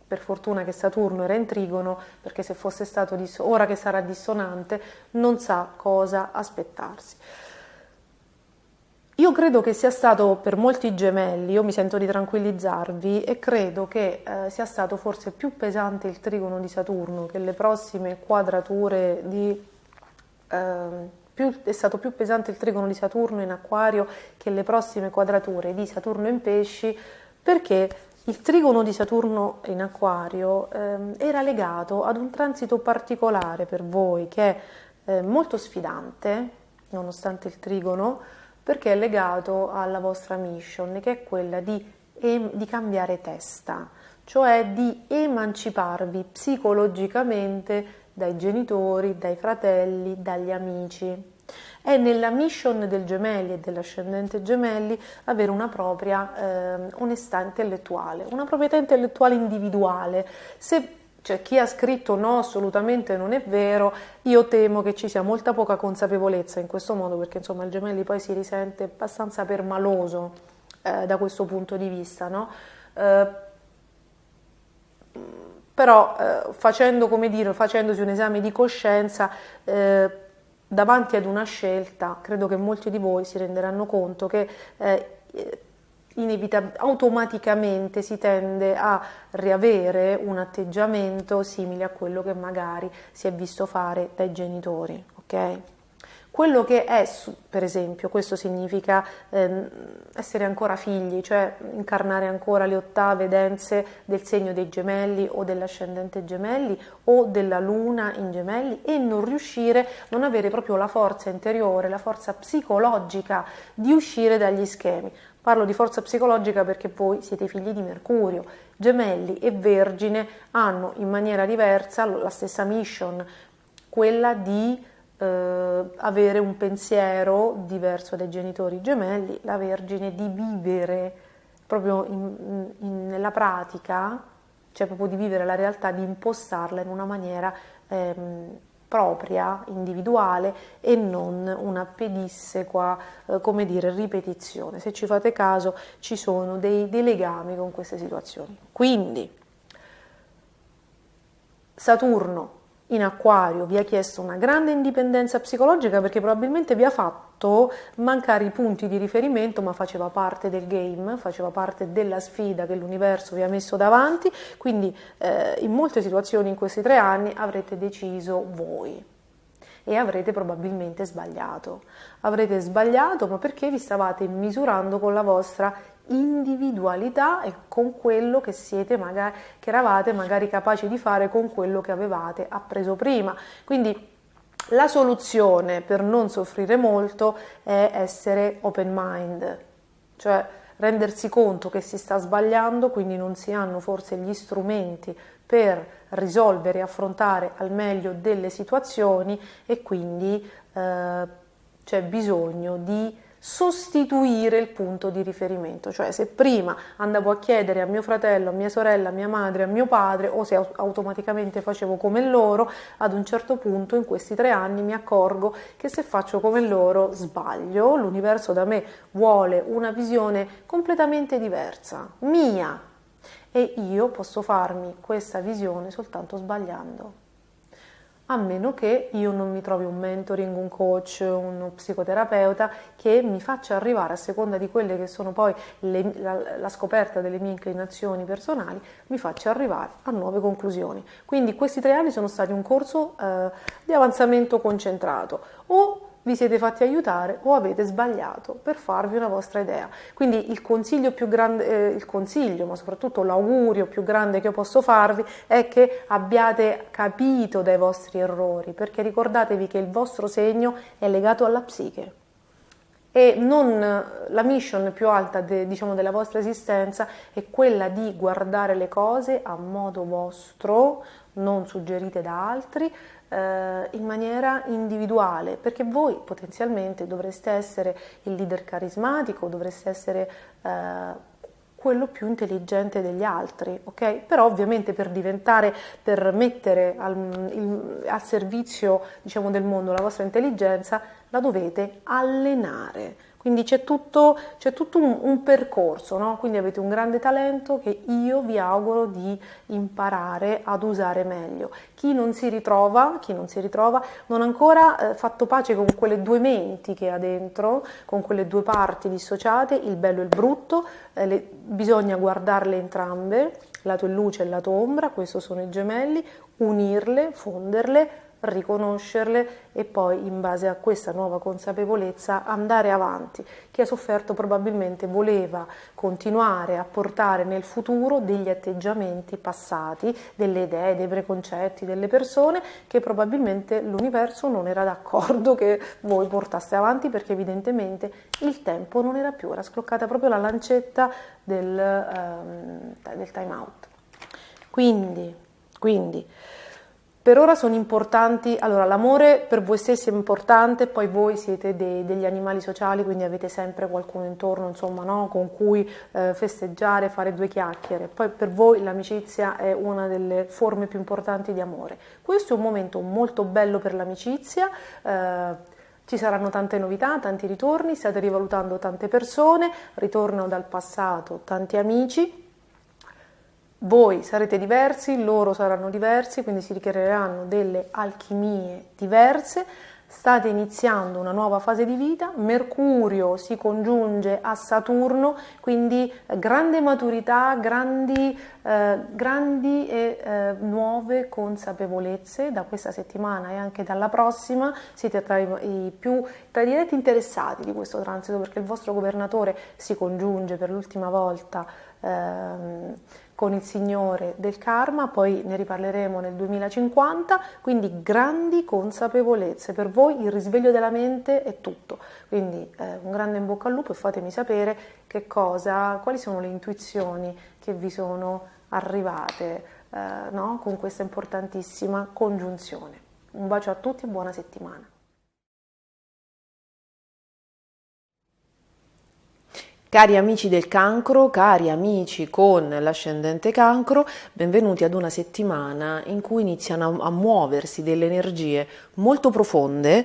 per fortuna che Saturno era in trigono, perché se fosse stato ora che sarà dissonante non sa cosa aspettarsi. Io credo che sia stato per molti gemelli, io mi sento di tranquillizzarvi e credo che sia stato forse più pesante il trigono di Saturno che le prossime quadrature di... è stato più pesante il trigono di Saturno in Acquario che le prossime quadrature di Saturno in Pesci, perché il trigono di Saturno in Acquario era legato ad un transito particolare per voi che è molto sfidante, nonostante il trigono, perché è legato alla vostra mission, che è quella di cambiare testa, cioè di emanciparvi psicologicamente dai genitori, dai fratelli, dagli amici. È nella mission del Gemelli e dell'ascendente Gemelli avere una propria onestà intellettuale, una proprietà intellettuale individuale. Se cioè, chi ha scritto no, assolutamente non è vero, io temo che ci sia molta poca consapevolezza in questo modo, perché insomma il Gemelli poi si risente abbastanza permaloso da questo punto di vista, no? Però facendo, come dire, facendosi un esame di coscienza davanti ad una scelta, credo che molti di voi si renderanno conto che automaticamente si tende a riavere un atteggiamento simile a quello che magari si è visto fare dai genitori, ok? Quello che è, per esempio, questo significa essere ancora figli, cioè incarnare ancora le ottave dense del segno dei gemelli o dell'ascendente gemelli o della luna in gemelli e non riuscire, non avere proprio la forza interiore, la forza psicologica di uscire dagli schemi. Parlo di forza psicologica perché voi siete figli di Mercurio. Gemelli e Vergine hanno in maniera diversa la stessa mission, quella di avere un pensiero diverso dai genitori gemelli, la Vergine di vivere proprio nella pratica, cioè proprio di vivere la realtà, di impostarla in una maniera propria, individuale e non una pedissequa, come dire, ripetizione. Se ci fate caso ci sono dei legami con queste situazioni. Quindi Saturno in Acquario vi ha chiesto una grande indipendenza psicologica perché probabilmente vi ha fatto mancare i punti di riferimento, ma faceva parte del game, faceva parte della sfida che l'universo vi ha messo davanti, quindi in molte situazioni in questi 3 anni avrete deciso voi e avrete probabilmente sbagliato. Avrete sbagliato, ma perché vi stavate misurando con la vostra individualità e con quello che siete magari, che eravate magari capaci di fare con quello che avevate appreso prima. Quindi la soluzione per non soffrire molto è essere open mind, cioè rendersi conto che si sta sbagliando, quindi non si hanno forse gli strumenti per risolvere e affrontare al meglio delle situazioni e quindi c'è bisogno di sostituire il punto di riferimento, cioè se prima andavo a chiedere a mio fratello, a mia sorella, a mia madre, a mio padre o se automaticamente facevo come loro, ad un certo punto in questi 3 anni mi accorgo che se faccio come loro sbaglio, l'universo da me vuole una visione completamente diversa, mia, e io posso farmi questa visione soltanto sbagliando. A meno che io non mi trovi un mentoring, un coach, uno psicoterapeuta che mi faccia arrivare, a seconda di quelle che sono poi la scoperta delle mie inclinazioni personali, mi faccia arrivare a nuove conclusioni. Quindi questi 3 anni sono stati un corso di avanzamento concentrato. O vi siete fatti aiutare o avete sbagliato per farvi una vostra idea. Quindi il consiglio più grande, ma soprattutto l'augurio più grande che io posso farvi è che abbiate capito dai vostri errori, perché ricordatevi che il vostro segno è legato alla psiche e non la mission più alta diciamo, della vostra esistenza è quella di guardare le cose a modo vostro, non suggerite da altri, in maniera individuale, perché voi potenzialmente dovreste essere il leader carismatico, dovreste essere quello più intelligente degli altri, ok? Però ovviamente per mettere al servizio, diciamo, del mondo la vostra intelligenza, la dovete allenare. Quindi c'è tutto un percorso, no? Quindi avete un grande talento che io vi auguro di imparare ad usare meglio. Chi non si ritrova, non ha ancora fatto pace con quelle due menti che ha dentro, con quelle due parti dissociate, il bello e il brutto, bisogna guardarle entrambe, lato luce e lato ombra, questo sono i gemelli, unirle, fonderle, riconoscerle e poi in base a questa nuova consapevolezza andare avanti. Chi ha sofferto probabilmente voleva continuare a portare nel futuro degli atteggiamenti passati, delle idee, dei preconcetti, delle persone che probabilmente l'universo non era d'accordo che voi portaste avanti, perché evidentemente il tempo non era più, era sbloccata proprio la lancetta del time out. Quindi per ora sono importanti, allora l'amore per voi stessi è importante, poi voi siete degli animali sociali, quindi avete sempre qualcuno intorno, insomma, no? Con cui festeggiare, fare due chiacchiere. Poi per voi l'amicizia è una delle forme più importanti di amore. Questo è un momento molto bello per l'amicizia, ci saranno tante novità, tanti ritorni, state rivalutando tante persone, ritornano dal passato tanti amici. Voi sarete diversi, loro saranno diversi, quindi si ricreeranno delle alchimie diverse. State iniziando una nuova fase di vita, Mercurio si congiunge a Saturno, quindi grande maturità, grandi e nuove consapevolezze da questa settimana e anche dalla prossima. Siete tra i diretti interessati di questo transito, perché il vostro governatore si congiunge per l'ultima volta con il Signore del Karma, poi ne riparleremo nel 2050, quindi grandi consapevolezze. Per voi il risveglio della mente è tutto, quindi un grande in bocca al lupo e fatemi sapere quali sono le intuizioni che vi sono arrivate no? Con questa importantissima congiunzione. Un bacio a tutti e buona settimana. Cari amici del cancro, cari amici con l'ascendente cancro, benvenuti ad una settimana in cui iniziano a muoversi delle energie molto profonde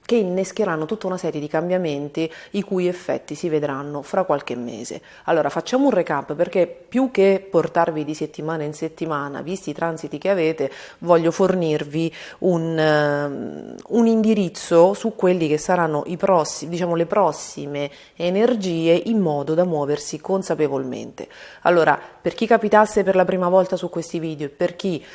che innescheranno tutta una serie di cambiamenti i cui effetti si vedranno fra qualche mese. Allora facciamo un recap, perché più che portarvi di settimana in settimana, visti i transiti che avete, voglio fornirvi un indirizzo su quelli che saranno le prossime energie, in modo da muoversi consapevolmente. Allora, per chi capitasse per la prima volta su questi video e per chi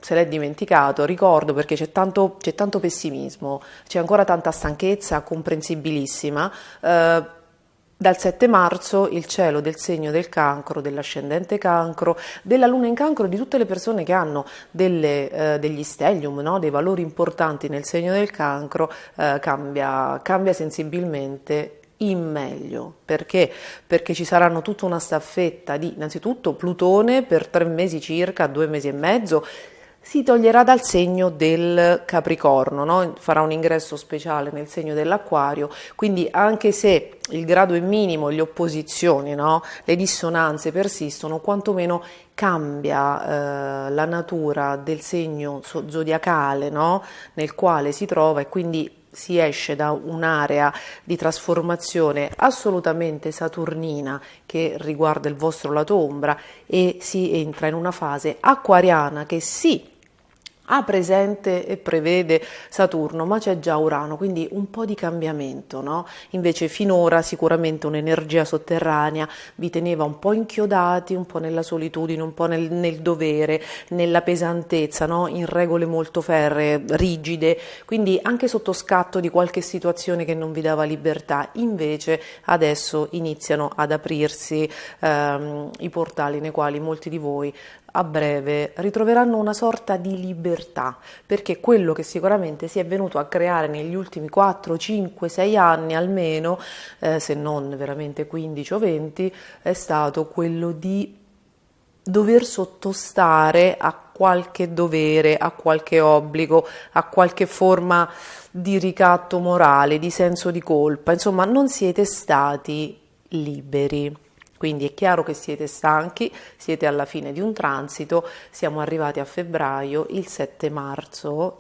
se l'è dimenticato, ricordo, perché c'è tanto pessimismo, c'è ancora tanta stanchezza comprensibilissima. Dal 7 marzo il cielo del segno del cancro, dell'ascendente cancro, della luna in cancro, di tutte le persone che hanno degli stellium, no? Dei valori importanti nel segno del cancro, cambia sensibilmente in meglio. Perché? Perché ci saranno tutta una staffetta di, innanzitutto, Plutone per 3 mesi circa, 2 mesi e mezzo, si toglierà dal segno del Capricorno, no? Farà un ingresso speciale nel segno dell'Acquario, quindi anche se il grado è minimo, le opposizioni, no? Le dissonanze persistono, quantomeno cambia la natura del segno zodiacale, no? Nel quale si trova, e quindi si esce da un'area di trasformazione assolutamente saturnina che riguarda il vostro lato ombra e si entra in una fase acquariana che sì, ha presente e prevede Saturno, ma c'è già Urano, quindi un po' di cambiamento, no? Invece finora sicuramente un'energia sotterranea vi teneva un po' inchiodati, un po' nella solitudine, un po' nel dovere, nella pesantezza, no? In regole molto ferree, rigide, quindi anche sotto scatto di qualche situazione che non vi dava libertà. Invece adesso iniziano ad aprirsi i portali nei quali molti di voi a breve ritroveranno una sorta di libertà, perché quello che sicuramente si è venuto a creare negli ultimi 4, 5, 6 anni almeno, se non veramente 15 o 20, è stato quello di dover sottostare a qualche dovere, a qualche obbligo, a qualche forma di ricatto morale, di senso di colpa. Insomma, non siete stati liberi. Quindi è chiaro che siete stanchi, siete alla fine di un transito, siamo arrivati a febbraio, il 7 marzo,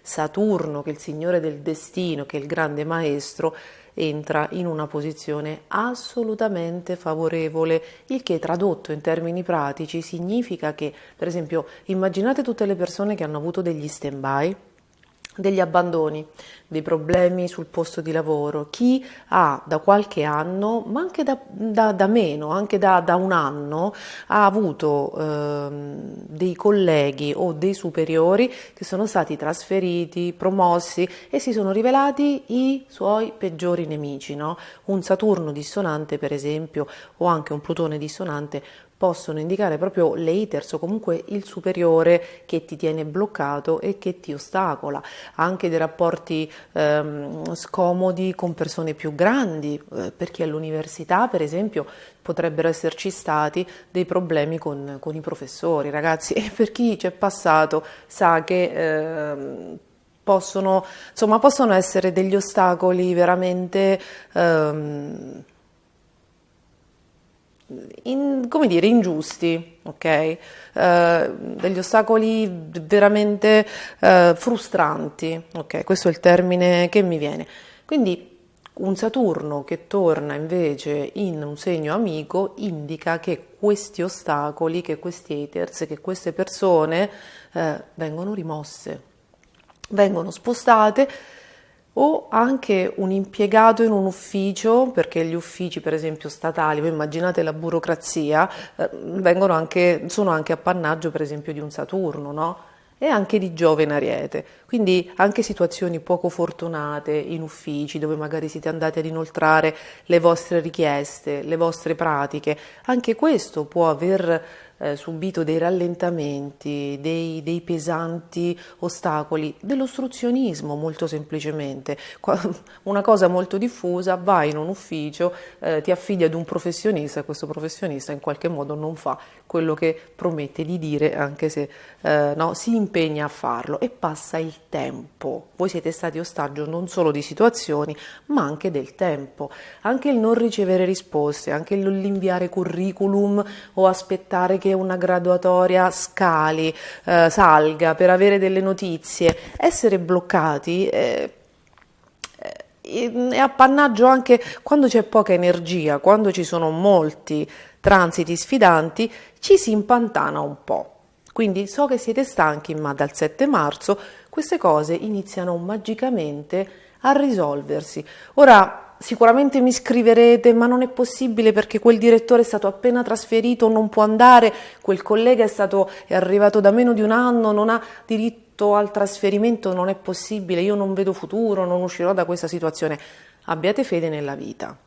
Saturno, che è il signore del destino, che è il grande maestro, entra in una posizione assolutamente favorevole, il che tradotto in termini pratici significa che, per esempio, immaginate tutte le persone che hanno avuto degli stand-by, degli abbandoni, dei problemi sul posto di lavoro, chi ha da qualche anno, ma anche da meno, anche da un anno, ha avuto dei colleghi o dei superiori che sono stati trasferiti, promossi e si sono rivelati i suoi peggiori nemici, no? Un Saturno dissonante, per esempio, o anche un Plutone dissonante possono indicare proprio l'haters o comunque il superiore che ti tiene bloccato e che ti ostacola. Anche dei rapporti scomodi con persone più grandi, perché all'università, per esempio, potrebbero esserci stati dei problemi con i professori, ragazzi, e per chi c'è passato sa che possono essere degli ostacoli veramente come dire, ingiusti, ok? Degli ostacoli veramente frustranti, ok? Questo è il termine che mi viene. Quindi un Saturno che torna invece in un segno amico indica che questi ostacoli, che questi haters, che queste persone vengono rimosse, vengono spostate, o anche un impiegato in un ufficio, perché gli uffici per esempio statali, voi immaginate la burocrazia, sono anche appannaggio per esempio di un Saturno, no? E anche di Giove in Ariete, quindi anche situazioni poco fortunate in uffici dove magari siete andati ad inoltrare le vostre richieste, le vostre pratiche, anche questo può aver subito dei rallentamenti, dei pesanti ostacoli, dell'ostruzionismo molto semplicemente. Una cosa molto diffusa, vai in un ufficio, ti affidi ad un professionista e questo professionista in qualche modo non fa quello che promette di dire, anche se no, si impegna a farlo e passa il tempo. Voi siete stati ostaggio non solo di situazioni, ma anche del tempo. Anche il non ricevere risposte, anche l'inviare curriculum o aspettare che una graduatoria salga per avere delle notizie, essere bloccati è appannaggio anche quando c'è poca energia, quando ci sono molti transiti sfidanti, ci si impantana un po'. Quindi so che siete stanchi, ma dal 7 marzo queste cose iniziano magicamente a risolversi. Ora, sicuramente mi scriverete, ma non è possibile perché quel direttore è stato appena trasferito, non può andare, quel collega è arrivato da meno di un anno, non ha diritto al trasferimento, non è possibile, io non vedo futuro, non uscirò da questa situazione. Abbiate fede nella vita.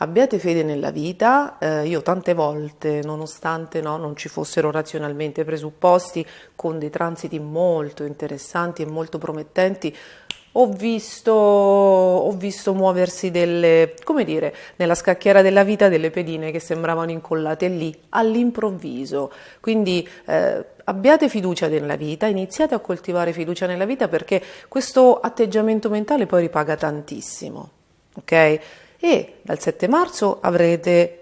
Abbiate fede nella vita, io tante volte, nonostante non ci fossero razionalmente presupposti, con dei transiti molto interessanti e molto promettenti, ho visto muoversi nella scacchiera della vita delle pedine che sembravano incollate lì all'improvviso. Quindi abbiate fiducia nella vita, iniziate a coltivare fiducia nella vita perché questo atteggiamento mentale poi ripaga tantissimo, ok? E dal 7 marzo avrete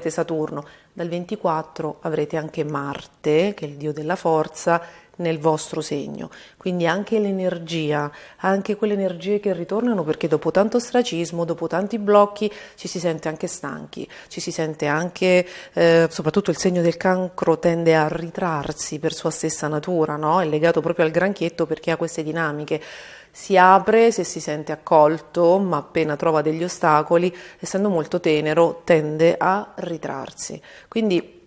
Saturno, dal 24 avrete anche Marte, che è il dio della forza, nel vostro segno. Quindi anche l'energia, anche quelle energie che ritornano perché dopo tanto ostracismo, dopo tanti blocchi, ci si sente anche stanchi, ci si sente anche, soprattutto il segno del cancro tende a ritrarsi per sua stessa natura, no? È legato proprio al granchietto perché ha queste dinamiche. Si apre se si sente accolto, ma appena trova degli ostacoli, essendo molto tenero, tende a ritrarsi. Quindi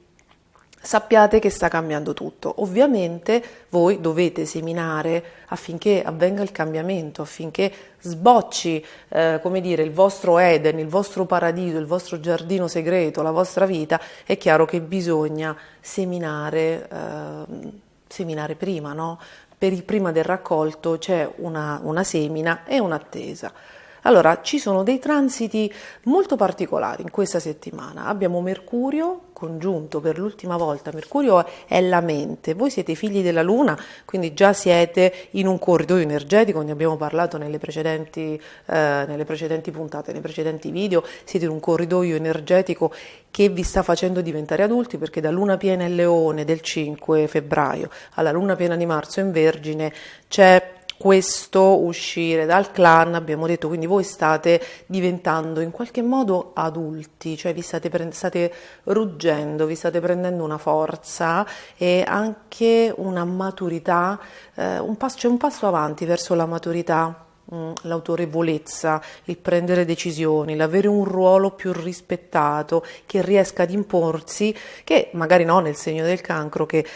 sappiate che sta cambiando tutto. Ovviamente voi dovete seminare affinché avvenga il cambiamento, affinché sbocci, il vostro Eden, il vostro paradiso, il vostro giardino segreto, la vostra vita. È chiaro che bisogna seminare prima, no? Prima del raccolto c'è una semina e un'attesa. Allora, ci sono dei transiti molto particolari in questa settimana. Abbiamo Mercurio congiunto per l'ultima volta. Mercurio è la mente. Voi siete figli della Luna, quindi già siete in un corridoio energetico, ne abbiamo parlato nelle precedenti puntate, nei precedenti video. Siete in un corridoio energetico che vi sta facendo diventare adulti, perché da Luna piena in Leone del 5 febbraio alla Luna piena di Marzo in Vergine c'è questo uscire dal clan, abbiamo detto, quindi voi state diventando in qualche modo adulti, cioè vi state ruggendo, vi state prendendo una forza e anche una maturità, c'è un passo avanti verso la maturità, l'autorevolezza, il prendere decisioni, l'avere un ruolo più rispettato, che riesca ad imporsi, che magari no nel segno del Cancro, che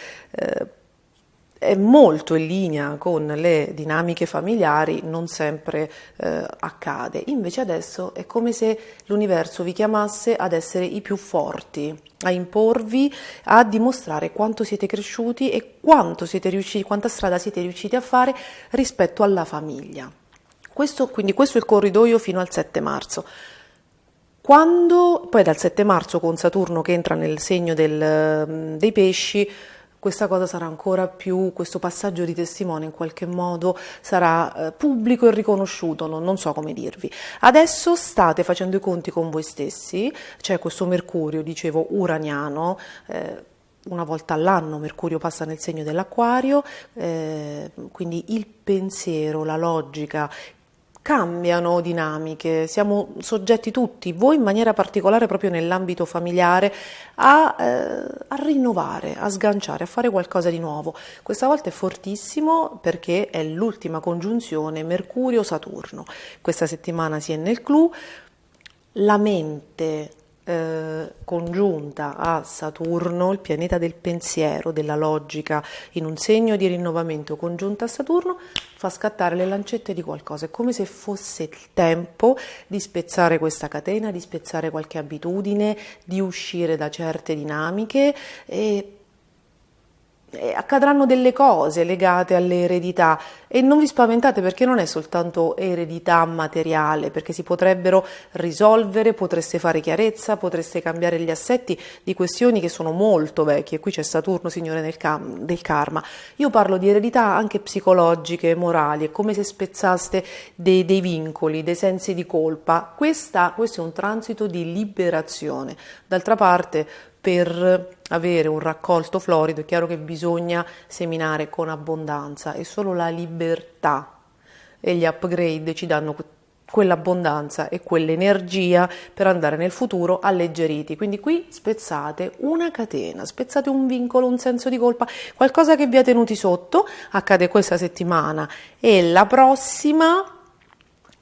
è molto in linea con le dinamiche familiari, non sempre accade. Invece adesso è come se l'universo vi chiamasse ad essere i più forti, a imporvi, a dimostrare quanto siete cresciuti e quanta strada siete riusciti a fare rispetto alla famiglia. Quindi questo è il corridoio fino al 7 marzo. Poi dal 7 marzo con Saturno che entra nel segno dei pesci, questa cosa sarà ancora più, questo passaggio di testimone in qualche modo sarà pubblico e riconosciuto, non so come dirvi. Adesso state facendo i conti con voi stessi, c'è questo Mercurio, dicevo, uraniano, una volta all'anno Mercurio passa nel segno dell'Acquario, quindi il pensiero, la logica, cambiano dinamiche, siamo soggetti tutti, voi in maniera particolare proprio nell'ambito familiare, a rinnovare, a sganciare, a fare qualcosa di nuovo. Questa volta è fortissimo perché è l'ultima congiunzione Mercurio-Saturno. Questa settimana si è nel clou, la mente congiunta a Saturno, il pianeta del pensiero, della logica, in un segno di rinnovamento congiunta a Saturno, fa scattare le lancette di qualcosa. È come se fosse il tempo di spezzare questa catena, di spezzare qualche abitudine, di uscire da certe dinamiche e accadranno delle cose legate alle eredità e non vi spaventate perché non è soltanto eredità materiale, perché si potrebbero risolvere, potreste fare chiarezza, potreste cambiare gli assetti di questioni che sono molto vecchie. Qui c'è Saturno, signore del karma. Io parlo di eredità anche psicologiche, morali, è come se spezzaste dei vincoli, dei sensi di colpa. Questo è un transito di liberazione. D'altra parte, per avere un raccolto florido è chiaro che bisogna seminare con abbondanza e solo la libertà e gli upgrade ci danno quell'abbondanza e quell'energia per andare nel futuro alleggeriti. Quindi qui spezzate una catena, spezzate un vincolo, un senso di colpa, qualcosa che vi ha tenuti sotto. Accade questa settimana e la prossima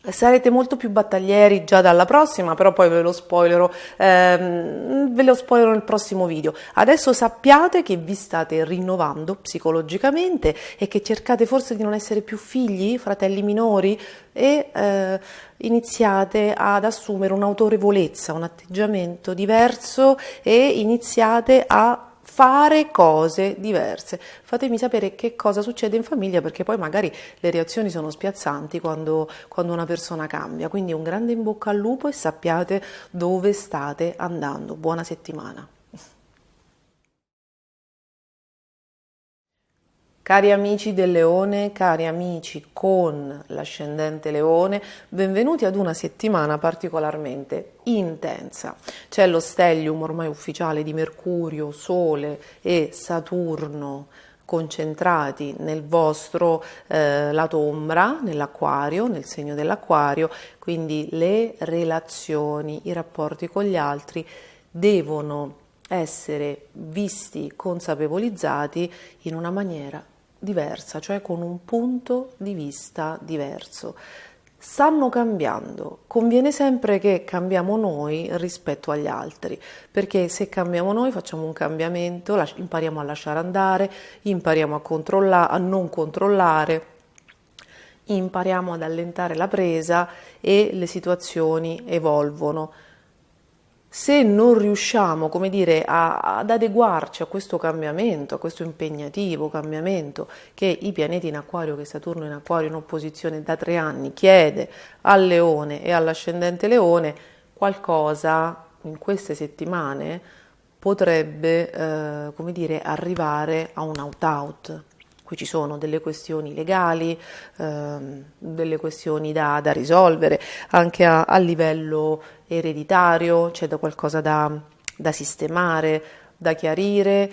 sarete molto più battaglieri già dalla prossima, però poi ve lo spoilerò nel prossimo video. Adesso sappiate che vi state rinnovando psicologicamente e che cercate forse di non essere più figli, fratelli minori, e iniziate ad assumere un'autorevolezza, un atteggiamento diverso e iniziate a fare cose diverse. Fatemi sapere che cosa succede in famiglia, perché poi magari le reazioni sono spiazzanti quando una persona cambia. Quindi un grande in bocca al lupo e sappiate dove state andando. Buona settimana. Cari amici del Leone, cari amici con l'ascendente Leone, benvenuti ad una settimana particolarmente intensa. C'è lo stellium ormai ufficiale di Mercurio, Sole e Saturno concentrati nel vostro lato ombra, nell'Acquario, nel segno dell'Acquario, quindi le relazioni, i rapporti con gli altri devono essere visti, consapevolizzati in una maniera diversa, cioè con un punto di vista diverso. Stanno cambiando, conviene sempre che cambiamo noi rispetto agli altri, perché se cambiamo noi facciamo un cambiamento, impariamo a lasciare andare, impariamo a non controllare, impariamo ad allentare la presa e le situazioni evolvono. Se non riusciamo, come dire, ad adeguarci a questo cambiamento, a questo impegnativo cambiamento che i pianeti in Acquario, che Saturno in Acquario in opposizione da 3 anni chiede al Leone e all'ascendente Leone, qualcosa in queste settimane potrebbe, come dire, arrivare a un out-out. Qui ci sono delle questioni legali, delle questioni da risolvere, anche a livello ereditario, c'è da qualcosa da sistemare, da chiarire,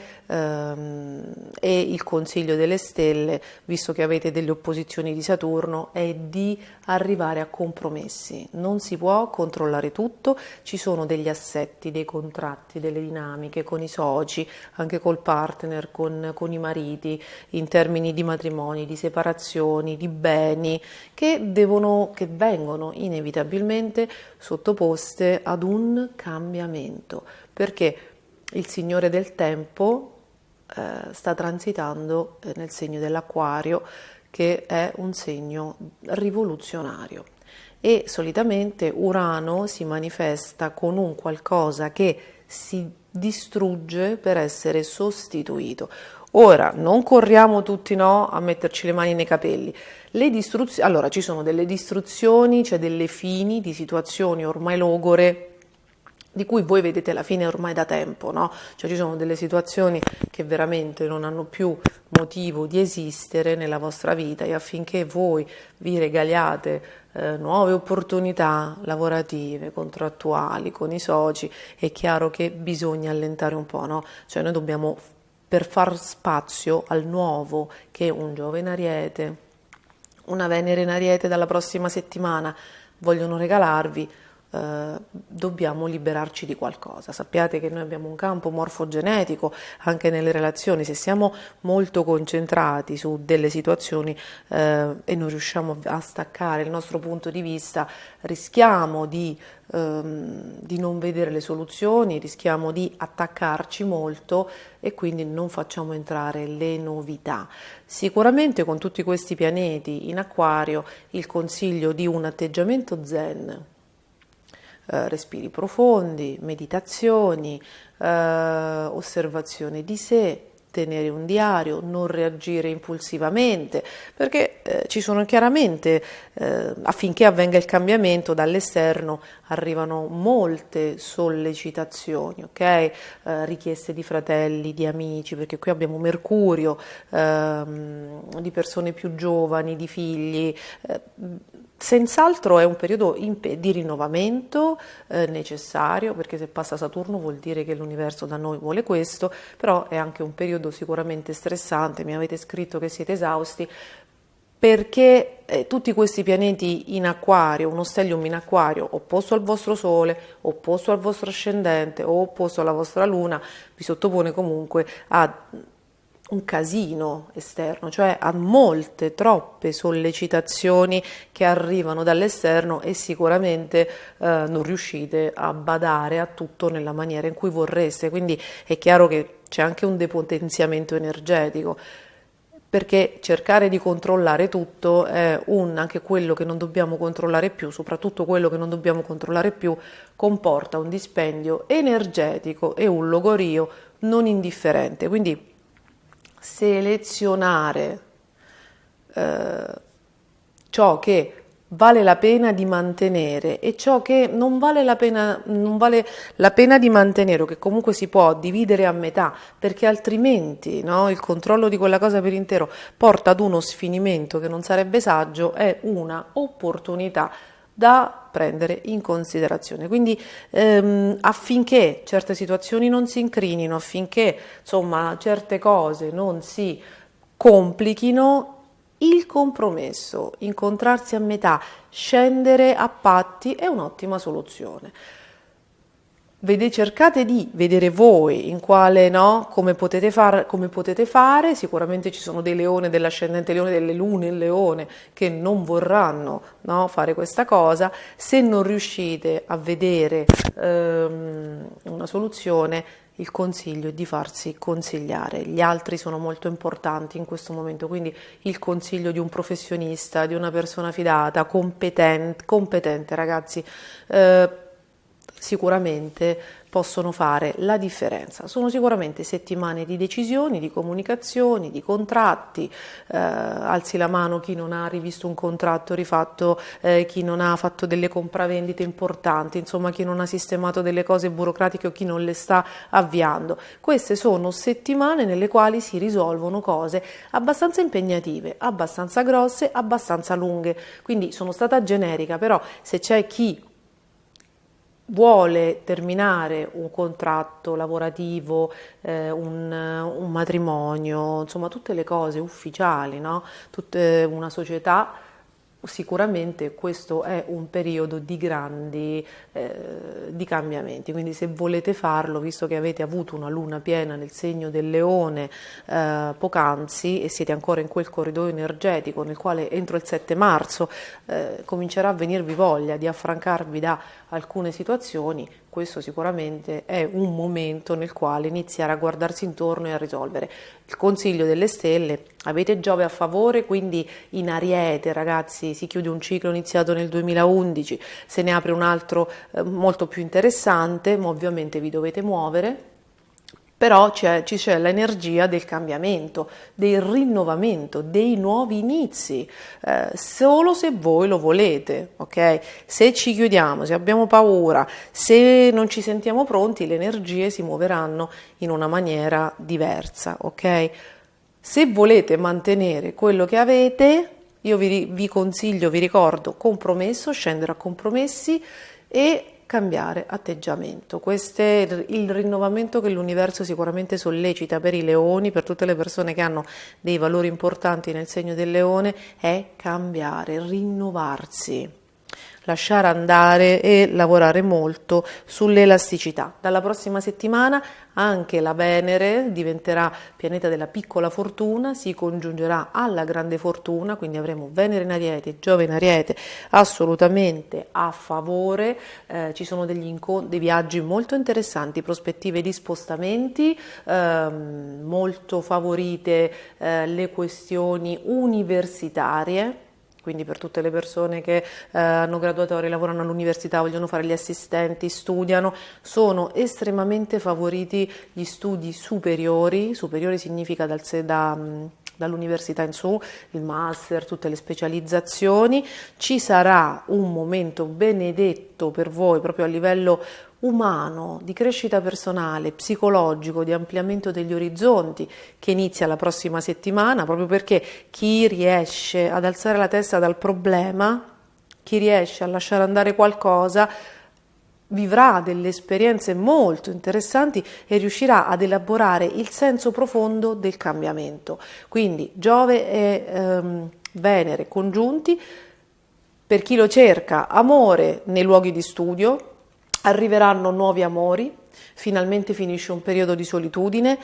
e il consiglio delle stelle, visto che avete delle opposizioni di Saturno, è di arrivare a compromessi. Non si può controllare tutto, ci sono degli assetti, dei contratti, delle dinamiche con i soci, anche col partner, con i mariti, in termini di matrimoni, di separazioni, di beni, che vengono inevitabilmente sottoposte ad un cambiamento, perché il Signore del Tempo sta transitando nel segno dell'Acquario, che è un segno rivoluzionario, e solitamente Urano si manifesta con un qualcosa che si distrugge per essere sostituito. Ora, non corriamo tutti a metterci le mani nei capelli. Allora, ci sono delle distruzioni, c'è delle fini di situazioni ormai logore, di cui voi vedete la fine ormai da tempo, no? Cioè ci sono delle situazioni che veramente non hanno più motivo di esistere nella vostra vita, e affinché voi vi regaliate nuove opportunità lavorative, contrattuali, con i soci, è chiaro che bisogna allentare un po', no? Cioè noi dobbiamo, per far spazio al nuovo che un Giove in Ariete, una Venere in Ariete dalla prossima settimana vogliono regalarvi, dobbiamo liberarci di qualcosa. Sappiate che noi abbiamo un campo morfogenetico anche nelle relazioni. Se siamo molto concentrati su delle situazioni e non riusciamo a staccare il nostro punto di vista, rischiamo di non vedere le soluzioni, rischiamo di attaccarci molto e quindi non facciamo entrare le novità. Sicuramente con tutti questi pianeti in Acquario il consiglio di un atteggiamento zen, respiri profondi, meditazioni, osservazione di sé, tenere un diario, non reagire impulsivamente, perché ci sono chiaramente, affinché avvenga il cambiamento dall'esterno, arrivano molte sollecitazioni, ok? Richieste di fratelli, di amici, perché qui abbiamo Mercurio, di persone più giovani, di figli. Senz'altro è un periodo di rinnovamento necessario, perché se passa Saturno vuol dire che l'universo da noi vuole questo, però è anche un periodo sicuramente stressante. Mi avete scritto che siete esausti, perché tutti questi pianeti in Acquario, uno stellium in Acquario opposto al vostro Sole, opposto al vostro ascendente o opposto alla vostra Luna, vi sottopone comunque a un casino esterno, cioè a molte, troppe sollecitazioni che arrivano dall'esterno, e sicuramente non riuscite a badare a tutto nella maniera in cui vorreste. Quindi è chiaro che c'è anche un depotenziamento energetico, perché cercare di controllare tutto è anche quello che non dobbiamo controllare più, soprattutto quello che non dobbiamo controllare più, comporta un dispendio energetico e un logorio non indifferente. Quindi selezionare ciò che vale la pena di mantenere e ciò che non vale la pena di mantenere, o che comunque si può dividere a metà, perché altrimenti, no, il controllo di quella cosa per intero porta ad uno sfinimento che non sarebbe saggio. È una opportunità da prendere in considerazione. Quindi affinché certe situazioni non si incrinino, affinché insomma certe cose non si complichino, il compromesso, incontrarsi a metà, scendere a patti è un'ottima soluzione. Cercate di vedere voi in quale, no, come potete fare. Sicuramente ci sono dei leoni, dell'ascendente leone, delle lune in leone che non vorranno, no, fare questa cosa. Se non riuscite a vedere una soluzione, il consiglio è di farsi consigliare. Gli altri sono molto importanti in questo momento, quindi il consiglio di un professionista, di una persona fidata, competente, ragazzi. sicuramente possono fare la differenza. Sono sicuramente settimane di decisioni, di comunicazioni, di contratti. Alzi la mano chi non ha rivisto un contratto rifatto, chi non ha fatto delle compravendite importanti, insomma chi non ha sistemato delle cose burocratiche o chi non le sta avviando. Queste sono settimane nelle quali si risolvono cose abbastanza impegnative, abbastanza grosse, abbastanza lunghe. Quindi sono stata generica, però se c'è chi vuole terminare un contratto lavorativo, un matrimonio, insomma tutte le cose ufficiali, no? Una società, sicuramente questo è un periodo di grandi di cambiamenti, quindi se volete farlo, visto che avete avuto una luna piena nel segno del leone poc'anzi e siete ancora in quel corridoio energetico nel quale entro il 7 marzo comincerà a venirvi voglia di affrancarvi da alcune situazioni, questo sicuramente è un momento nel quale iniziare a guardarsi intorno e a risolvere. Il consiglio delle stelle: avete Giove a favore, quindi in Ariete, ragazzi, si chiude un ciclo iniziato nel 2011, se ne apre un altro molto più interessante, ma ovviamente vi dovete muovere. Però ci c'è l'energia del cambiamento, del rinnovamento, dei nuovi inizi, solo se voi lo volete, ok? Se ci chiudiamo, se abbiamo paura, se non ci sentiamo pronti, le energie si muoveranno in una maniera diversa, ok? Se volete mantenere quello che avete, io vi consiglio, vi ricordo, compromesso, scendere a compromessi e cambiare atteggiamento. Questo è il rinnovamento che l'universo sicuramente sollecita per i leoni, per tutte le persone che hanno dei valori importanti nel segno del leone, è cambiare, rinnovarsi, lasciare andare e lavorare molto sull'elasticità. Dalla prossima settimana anche la Venere diventerà pianeta della piccola fortuna, si congiungerà alla grande fortuna, quindi avremo Venere in Ariete, Giove in Ariete assolutamente a favore. Ci sono dei viaggi molto interessanti, prospettive di spostamenti, molto favorite le questioni universitarie. Quindi per tutte le persone che hanno graduatorie, lavorano all'università, vogliono fare gli assistenti, studiano, sono estremamente favoriti gli studi superiori. Superiori significa dall'università in su, il master, tutte le specializzazioni. Ci sarà un momento benedetto per voi proprio a livello umano, di crescita personale, psicologico, di ampliamento degli orizzonti, che inizia la prossima settimana, proprio perché chi riesce ad alzare la testa dal problema, chi riesce a lasciare andare qualcosa, vivrà delle esperienze molto interessanti e riuscirà ad elaborare il senso profondo del cambiamento. Quindi Giove e Venere congiunti, per chi lo cerca, amore nei luoghi di studio, arriveranno nuovi amori, finalmente finisce un periodo di solitudine,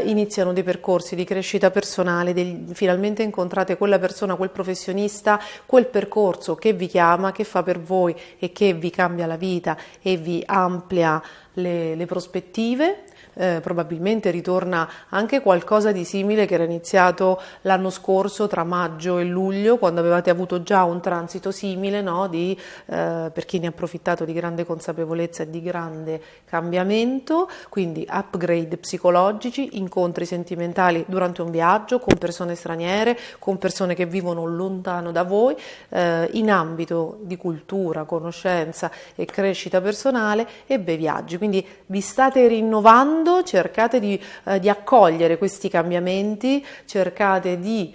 iniziano dei percorsi di crescita personale, finalmente incontrate quella persona, quel professionista, quel percorso che vi chiama, che fa per voi e che vi cambia la vita e vi amplia le prospettive. Probabilmente ritorna anche qualcosa di simile che era iniziato l'anno scorso tra maggio e luglio, quando avevate avuto già un transito simile, no? Per chi ne ha approfittato, di grande consapevolezza e di grande cambiamento, quindi upgrade psicologici, incontri sentimentali durante un viaggio con persone straniere, con persone che vivono lontano da voi, in ambito di cultura, conoscenza e crescita personale, e bei viaggi. Quindi vi state rinnovando, cercate di accogliere questi cambiamenti, cercate di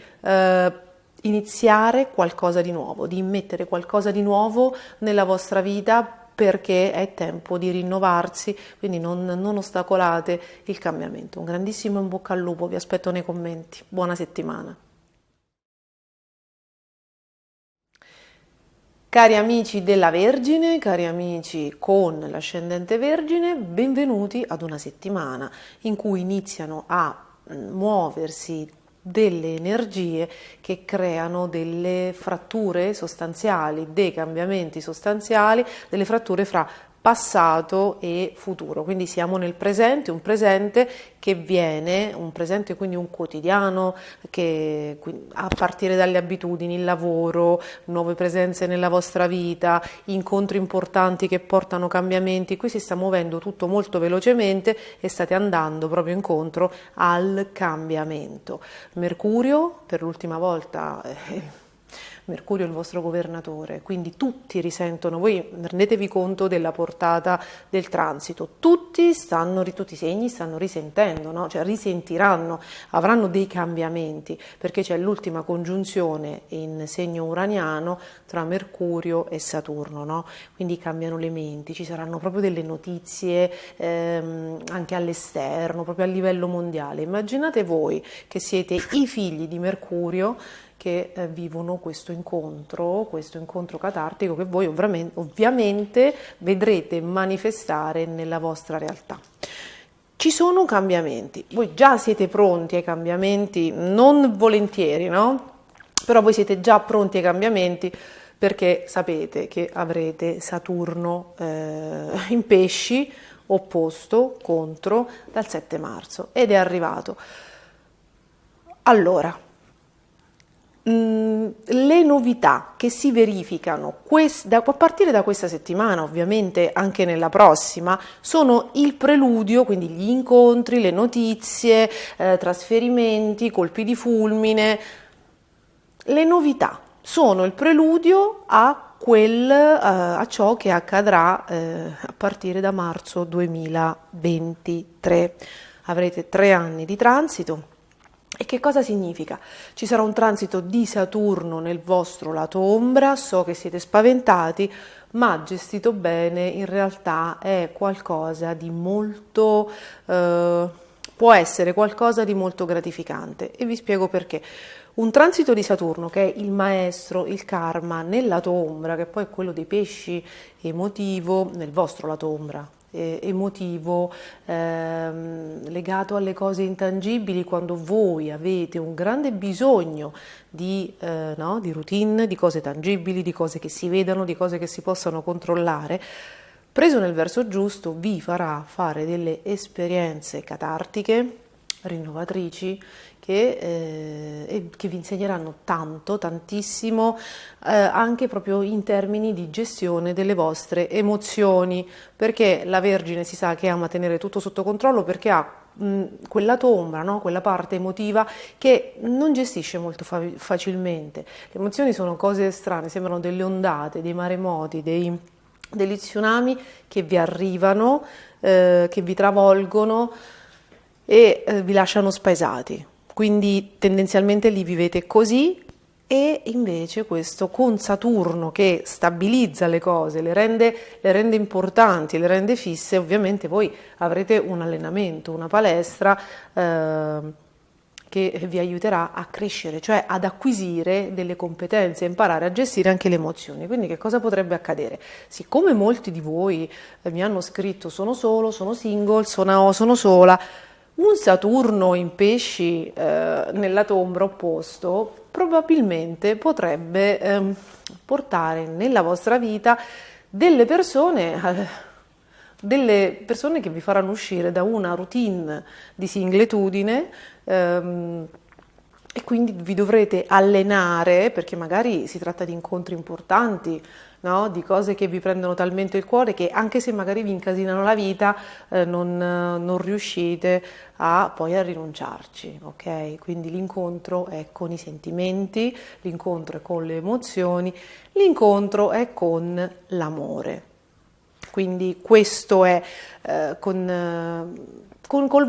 iniziare qualcosa di nuovo, di immettere qualcosa di nuovo nella vostra vita, perché è tempo di rinnovarsi, quindi non ostacolate il cambiamento. Un grandissimo in bocca al lupo, vi aspetto nei commenti. Buona settimana. Cari amici della Vergine, cari amici con l'ascendente Vergine, benvenuti ad una settimana in cui iniziano a muoversi delle energie che creano delle fratture sostanziali, dei cambiamenti sostanziali, delle fratture fra passato e futuro, quindi siamo nel presente, un presente che viene, un presente quindi un quotidiano che a partire dalle abitudini, il lavoro, nuove presenze nella vostra vita, incontri importanti che portano cambiamenti, qui si sta muovendo tutto molto velocemente e state andando proprio incontro al cambiamento. Mercurio per l'ultima volta Mercurio è il vostro governatore, quindi tutti risentono, voi rendetevi conto della portata del transito, tutti i segni stanno risentendo, no? Cioè risentiranno, avranno dei cambiamenti, perché c'è l'ultima congiunzione in segno uraniano tra Mercurio e Saturno, no? Quindi cambiano le menti, ci saranno proprio delle notizie anche all'esterno, proprio a livello mondiale. Immaginate voi che siete i figli di Mercurio che vivono questo incontro catartico che voi ovviamente vedrete manifestare nella vostra realtà. Ci sono cambiamenti, voi già siete pronti ai cambiamenti, non volentieri, no? Però voi siete già pronti ai cambiamenti perché sapete che avrete Saturno in pesci, opposto, contro, dal 7 marzo ed è arrivato. Allora, le novità che si verificano a partire da questa settimana, ovviamente anche nella prossima, sono il preludio, quindi gli incontri, le notizie, trasferimenti, colpi di fulmine. Le novità sono il preludio a ciò che accadrà a partire da marzo 2023. Avrete 3 anni di transito. E che cosa significa? Ci sarà un transito di Saturno nel vostro lato ombra, so che siete spaventati, ma gestito bene in realtà è qualcosa di molto, può essere qualcosa di molto gratificante e vi spiego perché. Un transito di Saturno che è il maestro, il karma nel lato ombra, che poi è quello dei pesci emotivo, nel vostro lato ombra, emotivo, legato alle cose intangibili, quando voi avete un grande bisogno di routine, di cose tangibili, di cose che si vedano, di cose che si possano controllare, preso nel verso giusto vi farà fare delle esperienze catartiche, rinnovatrici, che vi insegneranno tantissimo, anche proprio in termini di gestione delle vostre emozioni, perché la Vergine si sa che ama tenere tutto sotto controllo, perché ha quel lato ombra, no? Quella parte emotiva che non gestisce molto facilmente. Le emozioni sono cose strane, sembrano delle ondate, dei maremoti, degli tsunami che vi arrivano, che vi travolgono e vi lasciano spaesati. Quindi tendenzialmente li vivete così, e invece questo con Saturno che stabilizza le cose, le rende importanti, le rende fisse, ovviamente voi avrete un allenamento, una palestra che vi aiuterà a crescere, cioè ad acquisire delle competenze, a imparare a gestire anche le emozioni. Quindi che cosa potrebbe accadere? Siccome molti di voi mi hanno scritto sono solo, sono single, sono sola, un Saturno in pesci nel lato ombra opposto probabilmente potrebbe portare nella vostra vita delle persone che vi faranno uscire da una routine di singletudine, e quindi vi dovrete allenare, perché magari si tratta di incontri importanti, no? Di cose che vi prendono talmente il cuore che anche se magari vi incasinano la vita non riuscite poi a rinunciarci, ok? Quindi l'incontro è con i sentimenti, l'incontro è con le emozioni, l'incontro è con l'amore. Quindi questo è col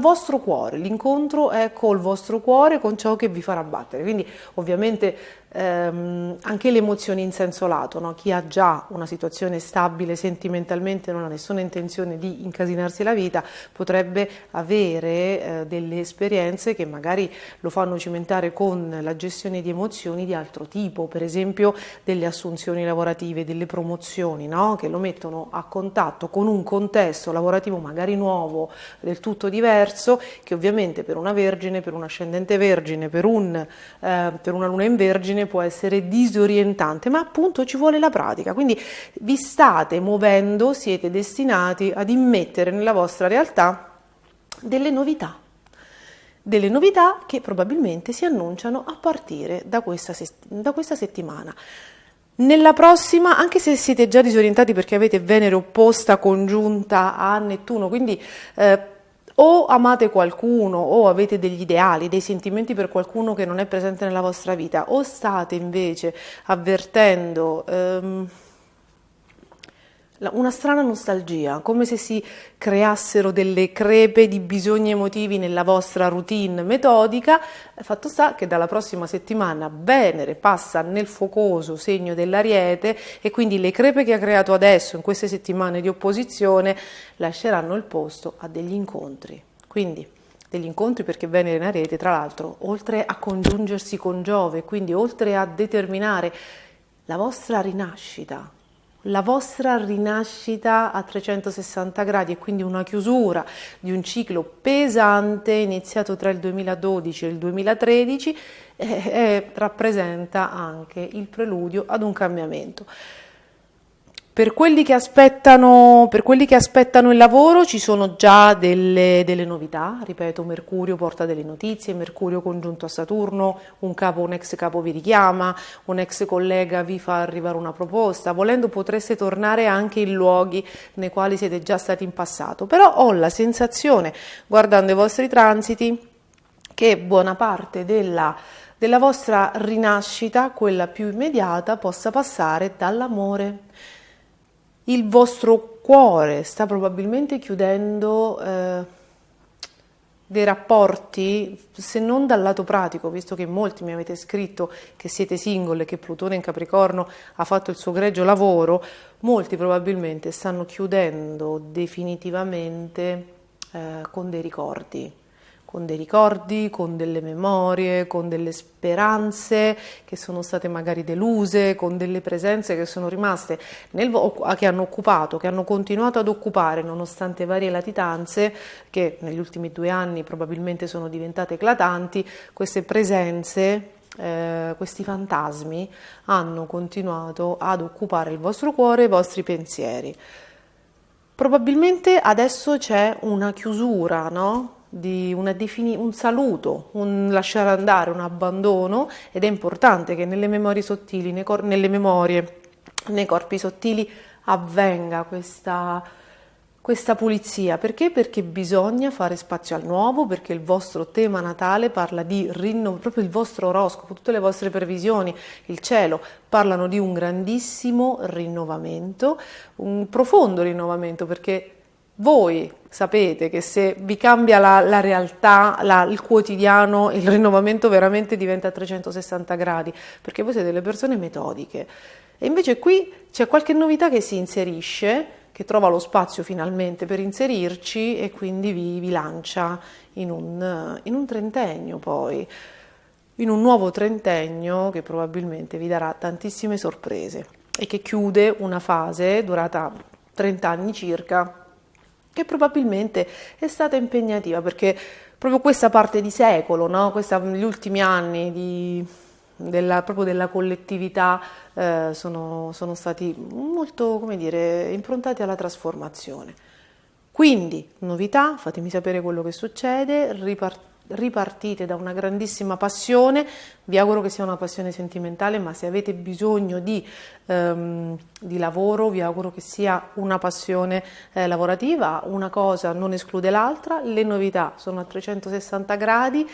vostro cuore, l'incontro è col vostro cuore, con ciò che vi farà battere. Quindi ovviamente anche le emozioni in senso lato, no? Chi ha già una situazione stabile sentimentalmente, non ha nessuna intenzione di incasinarsi la vita, potrebbe avere delle esperienze che magari lo fanno cimentare con la gestione di emozioni di altro tipo, per esempio delle assunzioni lavorative, delle promozioni, no? Che lo mettono a contatto con un contesto lavorativo magari nuovo, del tutto diverso, che ovviamente per una vergine, per un ascendente vergine, per una luna in vergine un'immagine può essere disorientante, ma appunto ci vuole la pratica, quindi vi state muovendo, siete destinati ad immettere nella vostra realtà delle novità che probabilmente si annunciano a partire da questa settimana. Nella prossima, anche se siete già disorientati perché avete Venere opposta congiunta a Nettuno, quindi o amate qualcuno o avete degli ideali, dei sentimenti per qualcuno che non è presente nella vostra vita, o state invece avvertendo una strana nostalgia, come se si creassero delle crepe di bisogni emotivi nella vostra routine metodica. Fatto sta che dalla prossima settimana Venere passa nel focoso segno dell'Ariete e quindi le crepe che ha creato adesso in queste settimane di opposizione lasceranno il posto a degli incontri. Quindi degli incontri perché Venere in Ariete, tra l'altro, oltre a congiungersi con Giove, quindi oltre a determinare la vostra rinascita a 360 gradi e quindi una chiusura di un ciclo pesante iniziato tra il 2012 e il 2013 rappresenta anche il preludio ad un cambiamento. Per quelli che aspettano il lavoro ci sono già delle novità, ripeto, Mercurio porta delle notizie, Mercurio congiunto a Saturno, un ex capo vi richiama, un ex collega vi fa arrivare una proposta, volendo potreste tornare anche in luoghi nei quali siete già stati in passato, però ho la sensazione, guardando i vostri transiti, che buona parte della vostra rinascita, quella più immediata, possa passare dall'amore. Il vostro cuore sta probabilmente chiudendo dei rapporti, se non dal lato pratico, visto che molti mi avete scritto che siete single e che Plutone in Capricorno ha fatto il suo egregio lavoro, molti probabilmente stanno chiudendo definitivamente con dei ricordi, con delle memorie, con delle speranze che sono state magari deluse, con delle presenze che sono rimaste, che hanno occupato, che hanno continuato ad occupare nonostante varie latitanze, che negli ultimi 2 anni probabilmente sono diventate eclatanti. Queste presenze, questi fantasmi hanno continuato ad occupare il vostro cuore e i vostri pensieri. Probabilmente adesso c'è una chiusura, no? Di un saluto, un lasciare andare, un abbandono, ed è importante che nelle memorie sottili, nei corpi sottili avvenga questa pulizia. Perché? Perché bisogna fare spazio al nuovo, perché il vostro tema natale parla di proprio il vostro oroscopo, tutte le vostre previsioni, il cielo, parlano di un grandissimo rinnovamento, un profondo rinnovamento, perché voi sapete che se vi cambia la realtà, il quotidiano, il rinnovamento veramente diventa a 360 gradi, perché voi siete delle persone metodiche. E invece qui c'è qualche novità che si inserisce, che trova lo spazio finalmente per inserirci e quindi vi lancia in un trentennio poi, in un nuovo trentennio che probabilmente vi darà tantissime sorprese e che chiude una fase durata 30 anni circa, che probabilmente è stata impegnativa, perché proprio questa parte di secolo, no? Gli ultimi anni proprio della collettività sono stati molto, come dire, improntati alla trasformazione. Quindi, novità, fatemi sapere quello che succede, ripartite da una grandissima passione, vi auguro che sia una passione sentimentale, ma se avete bisogno di lavoro vi auguro che sia una passione lavorativa, una cosa non esclude l'altra, le novità sono a 360 gradi,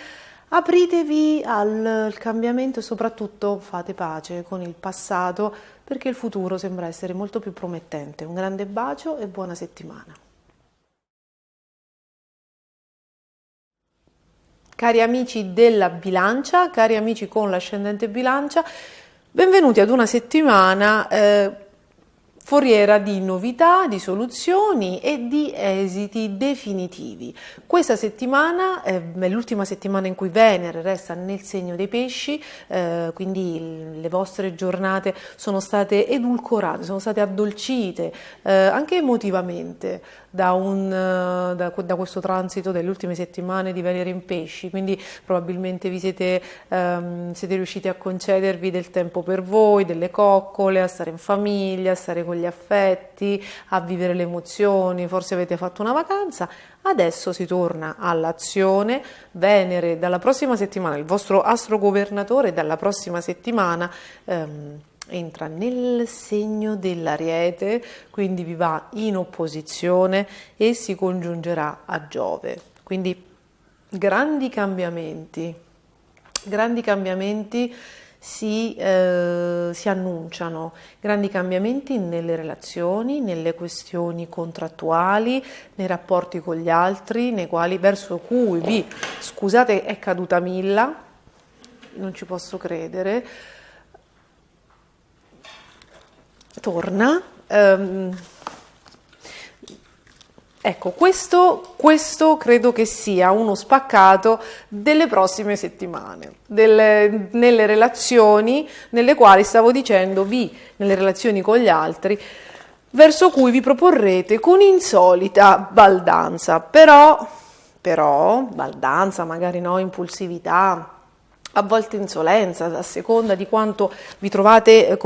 apritevi al cambiamento e soprattutto fate pace con il passato, perché il futuro sembra essere molto più promettente. Un grande bacio e buona settimana. Cari amici della Bilancia, cari amici con l'ascendente Bilancia, benvenuti ad una settimana foriera di novità, di soluzioni e di esiti definitivi. Questa settimana è l'ultima settimana in cui Venere resta nel segno dei pesci, quindi le vostre giornate sono state edulcorate, sono state addolcite anche emotivamente da questo transito delle ultime settimane di Venere in pesci, quindi probabilmente vi siete riusciti a concedervi del tempo per voi, delle coccole, a stare in famiglia, a stare con gli affetti, a vivere le emozioni, forse avete fatto una vacanza. Adesso si torna all'azione. Venere dalla prossima settimana, il vostro astrogovernatore dalla prossima settimana entra nel segno dell'Ariete, quindi vi va in opposizione e si congiungerà a Giove. Quindi grandi cambiamenti si annunciano, grandi cambiamenti nelle relazioni, nelle questioni contrattuali, nei rapporti con gli altri, verso cui scusate, è caduta Milla, non ci posso credere, torna. Ecco, questo credo che sia uno spaccato delle prossime settimane, nelle relazioni nelle quali stavo dicendo, nelle relazioni con gli altri, verso cui vi proporrete con insolita baldanza, però baldanza, magari no, impulsività, a volte insolenza, a seconda di quanto vi trovate,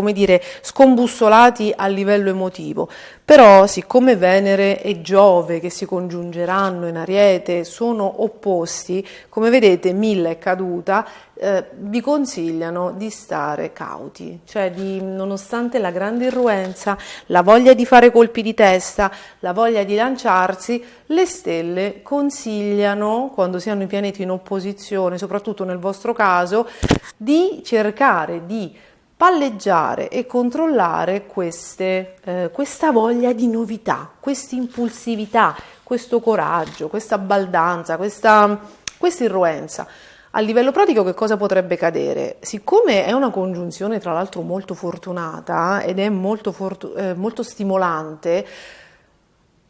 scombussolati a livello emotivo. Però, siccome Venere e Giove, che si congiungeranno in Ariete, sono opposti, come vedete Milla è caduta, vi consigliano di stare cauti, cioè nonostante la grande irruenza, la voglia di fare colpi di testa, la voglia di lanciarsi, le stelle consigliano, quando si hanno i pianeti in opposizione, soprattutto nel vostro caso, di cercare di palleggiare e controllare questa voglia di novità, questa impulsività, questo coraggio, questa baldanza, questa irruenza. A livello pratico che cosa potrebbe cadere? Siccome è una congiunzione tra l'altro molto fortunata ed è molto stimolante,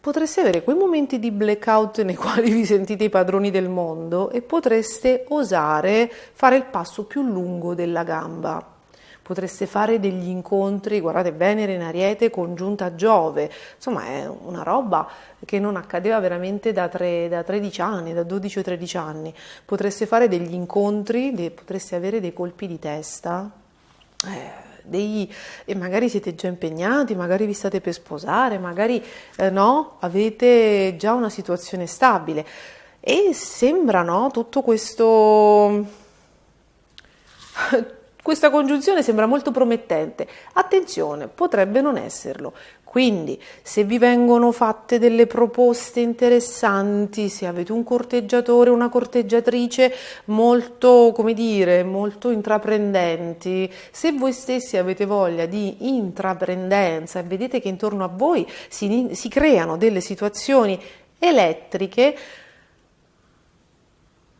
potreste avere quei momenti di blackout nei quali vi sentite i padroni del mondo e potreste osare fare il passo più lungo della gamba. Potreste fare degli incontri, guardate, Venere in Ariete congiunta a Giove, insomma è una roba che non accadeva veramente da 13 anni, da 12 o 13 anni. Potreste fare degli incontri, potreste avere dei colpi di testa, e magari siete già impegnati, magari vi state per sposare, magari avete già una situazione stabile e sembra tutto questo... Questa congiunzione sembra molto promettente. Attenzione, potrebbe non esserlo. Quindi, se vi vengono fatte delle proposte interessanti, se avete un corteggiatore, una corteggiatrice molto, molto intraprendenti, se voi stessi avete voglia di intraprendenza e vedete che intorno a voi si creano delle situazioni elettriche,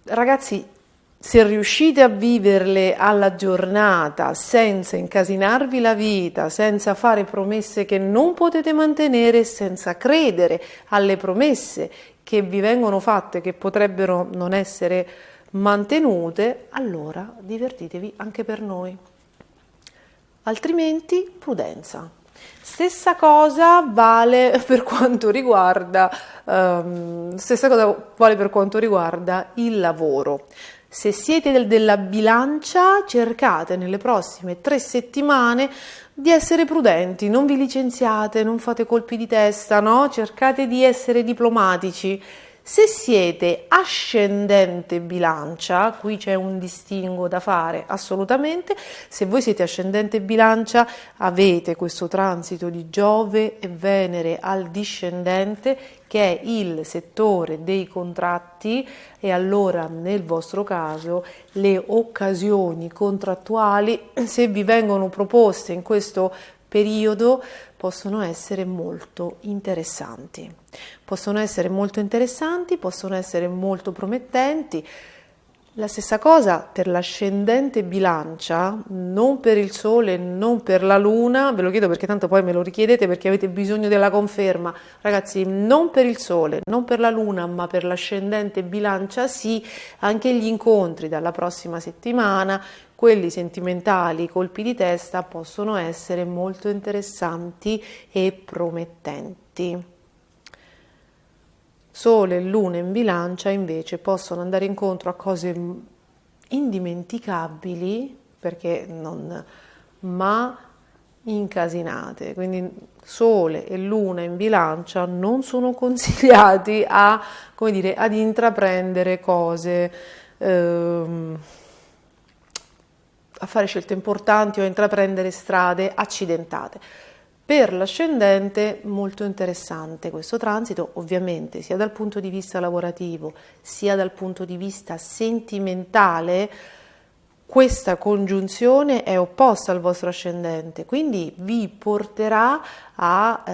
ragazzi, se riuscite a viverle alla giornata senza incasinarvi la vita, senza fare promesse che non potete mantenere, senza credere alle promesse che vi vengono fatte che potrebbero non essere mantenute, allora divertitevi anche per noi. Altrimenti prudenza. Stessa cosa vale per quanto riguarda il lavoro. Se siete della bilancia, cercate nelle prossime 3 settimane di essere prudenti, non vi licenziate, non fate colpi di testa, cercate di essere diplomatici. Se siete ascendente bilancia, qui c'è un distinguo da fare assolutamente, se voi siete ascendente bilancia avete questo transito di Giove e Venere al discendente che è il settore dei contratti e allora nel vostro caso le occasioni contrattuali, se vi vengono proposte in questo periodo, possono essere molto interessanti, possono essere molto promettenti. La stessa cosa per l'ascendente Bilancia, non per il Sole, non per la Luna, ve lo chiedo perché tanto poi me lo richiedete perché avete bisogno della conferma. Ragazzi, non per il Sole, non per la Luna, ma per l'ascendente Bilancia sì, anche gli incontri dalla prossima settimana, quelli sentimentali, colpi di testa, possono essere molto interessanti e promettenti. Sole e Luna in Bilancia invece possono andare incontro a cose indimenticabili, perché non, ma incasinate. Quindi Sole e Luna in Bilancia non sono consigliati a, come dire, ad intraprendere cose, a fare scelte importanti o a intraprendere strade accidentate. Per l'ascendente molto interessante questo transito, ovviamente sia dal punto di vista lavorativo sia dal punto di vista sentimentale. Questa congiunzione è opposta al vostro ascendente, quindi vi porterà ad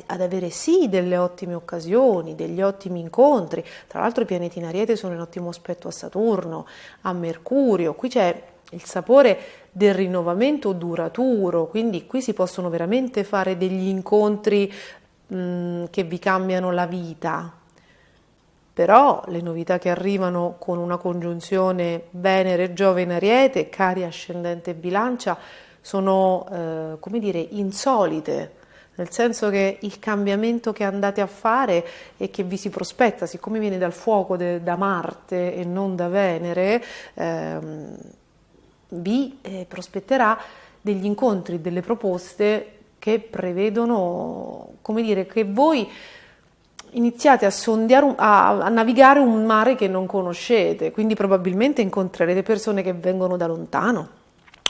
avere sì delle ottime occasioni, degli ottimi incontri. Tra l'altro i pianeti in Ariete sono in ottimo aspetto a Saturno, a Mercurio, qui c'è il sapore del rinnovamento duraturo, quindi qui si possono veramente fare degli incontri che vi cambiano la vita. Però le novità che arrivano con una congiunzione Venere-Giove-Ariete, cari ascendente Bilancia, sono, come dire, insolite, nel senso che il cambiamento che andate a fare e che vi si prospetta, siccome viene dal fuoco, da Marte e non da Venere, vi prospetterà degli incontri, delle proposte che prevedono, come dire, che voi iniziate a sondeare, a navigare un mare che non conoscete, quindi probabilmente incontrerete persone che vengono da lontano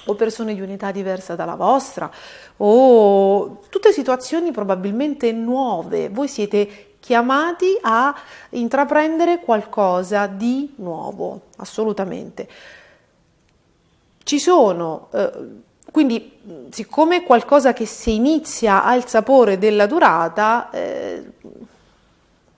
o persone di un'età diversa dalla vostra o tutte situazioni probabilmente nuove. Voi siete chiamati a intraprendere qualcosa di nuovo, assolutamente. Ci sono, quindi siccome è qualcosa che se inizia ha il sapore della durata,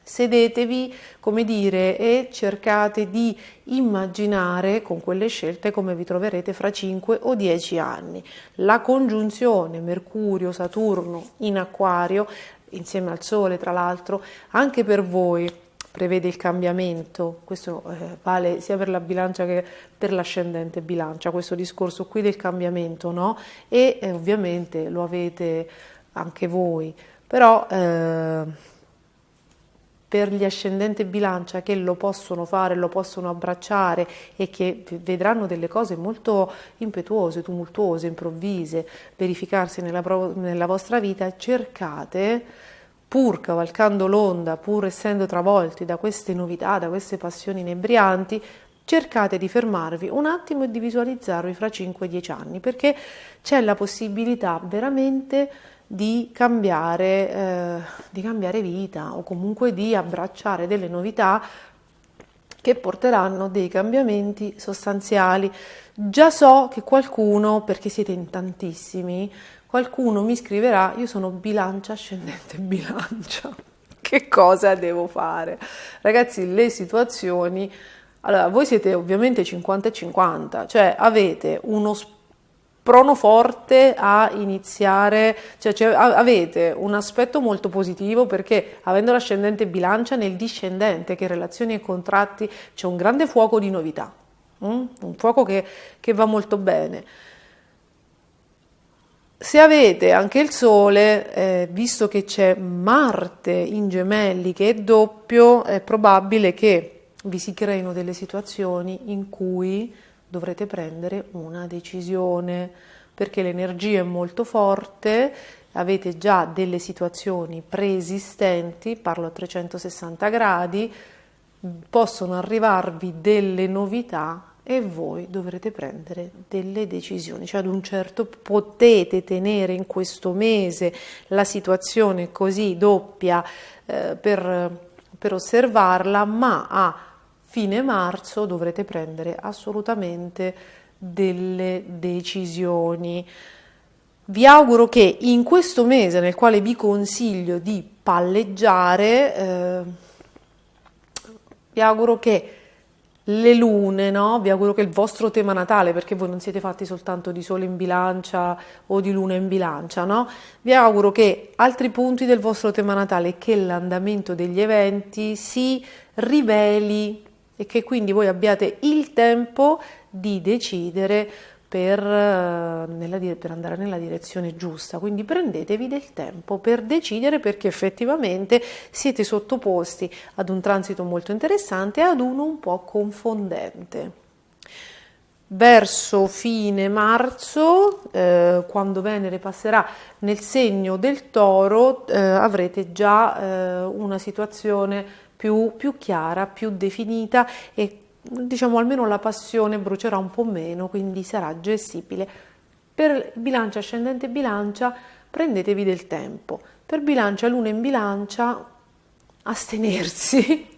sedetevi, come dire, e cercate di immaginare con quelle scelte come vi troverete fra 5 o 10 anni. La congiunzione Mercurio-Saturno in Acquario, insieme al Sole tra l'altro, anche per voi prevede il cambiamento. Questo vale sia per la Bilancia che per l'ascendente Bilancia, questo discorso qui del cambiamento, no? E ovviamente lo avete anche voi, però per gli ascendenti Bilancia che lo possono fare, lo possono abbracciare e che vedranno delle cose molto impetuose, tumultuose, improvvise verificarsi nella vostra vita, cercate, pur cavalcando l'onda, pur essendo travolti da queste novità, da queste passioni inebrianti, cercate di fermarvi un attimo e di visualizzarvi fra 5-10 anni, perché c'è la possibilità veramente di cambiare vita o comunque di abbracciare delle novità che porteranno dei cambiamenti sostanziali. Già so che qualcuno, perché siete in tantissimi, qualcuno mi scriverà: io sono Bilancia, ascendente Bilancia, che cosa devo fare? Ragazzi, le situazioni, allora voi siete ovviamente 50 e 50, cioè avete uno sprono forte a iniziare, cioè avete un aspetto molto positivo perché avendo l'ascendente Bilancia nel discendente che relazioni e contratti c'è un grande fuoco di novità, un fuoco che va molto bene. Se avete anche il Sole, visto che c'è Marte in Gemelli che è doppio, è probabile che vi si creino delle situazioni in cui dovrete prendere una decisione, perché l'energia è molto forte, avete già delle situazioni preesistenti, parlo a 360 gradi, possono arrivarvi delle novità e voi dovrete prendere delle decisioni, cioè ad un certo potete tenere in questo mese la situazione così doppia per osservarla, ma a fine marzo dovrete prendere assolutamente delle decisioni. Vi auguro che in questo mese nel quale vi consiglio di palleggiare, vi auguro che le lune, no? Vi auguro che il vostro tema natale, perché voi non siete fatti soltanto di Sole in Bilancia o di Luna in Bilancia, no? Vi auguro che altri punti del vostro tema natale, che l'andamento degli eventi si riveli e che quindi voi abbiate il tempo di decidere per andare nella direzione giusta. Quindi prendetevi del tempo per decidere, perché effettivamente siete sottoposti ad un transito molto interessante e ad uno un po' confondente. Verso fine marzo, quando Venere passerà nel segno del Toro, avrete già una situazione più chiara, più definita e diciamo almeno la passione brucerà un po' meno, quindi sarà gestibile. Per Bilancia, ascendente Bilancia, prendetevi del tempo. Per Bilancia, Luna in Bilancia, astenersi,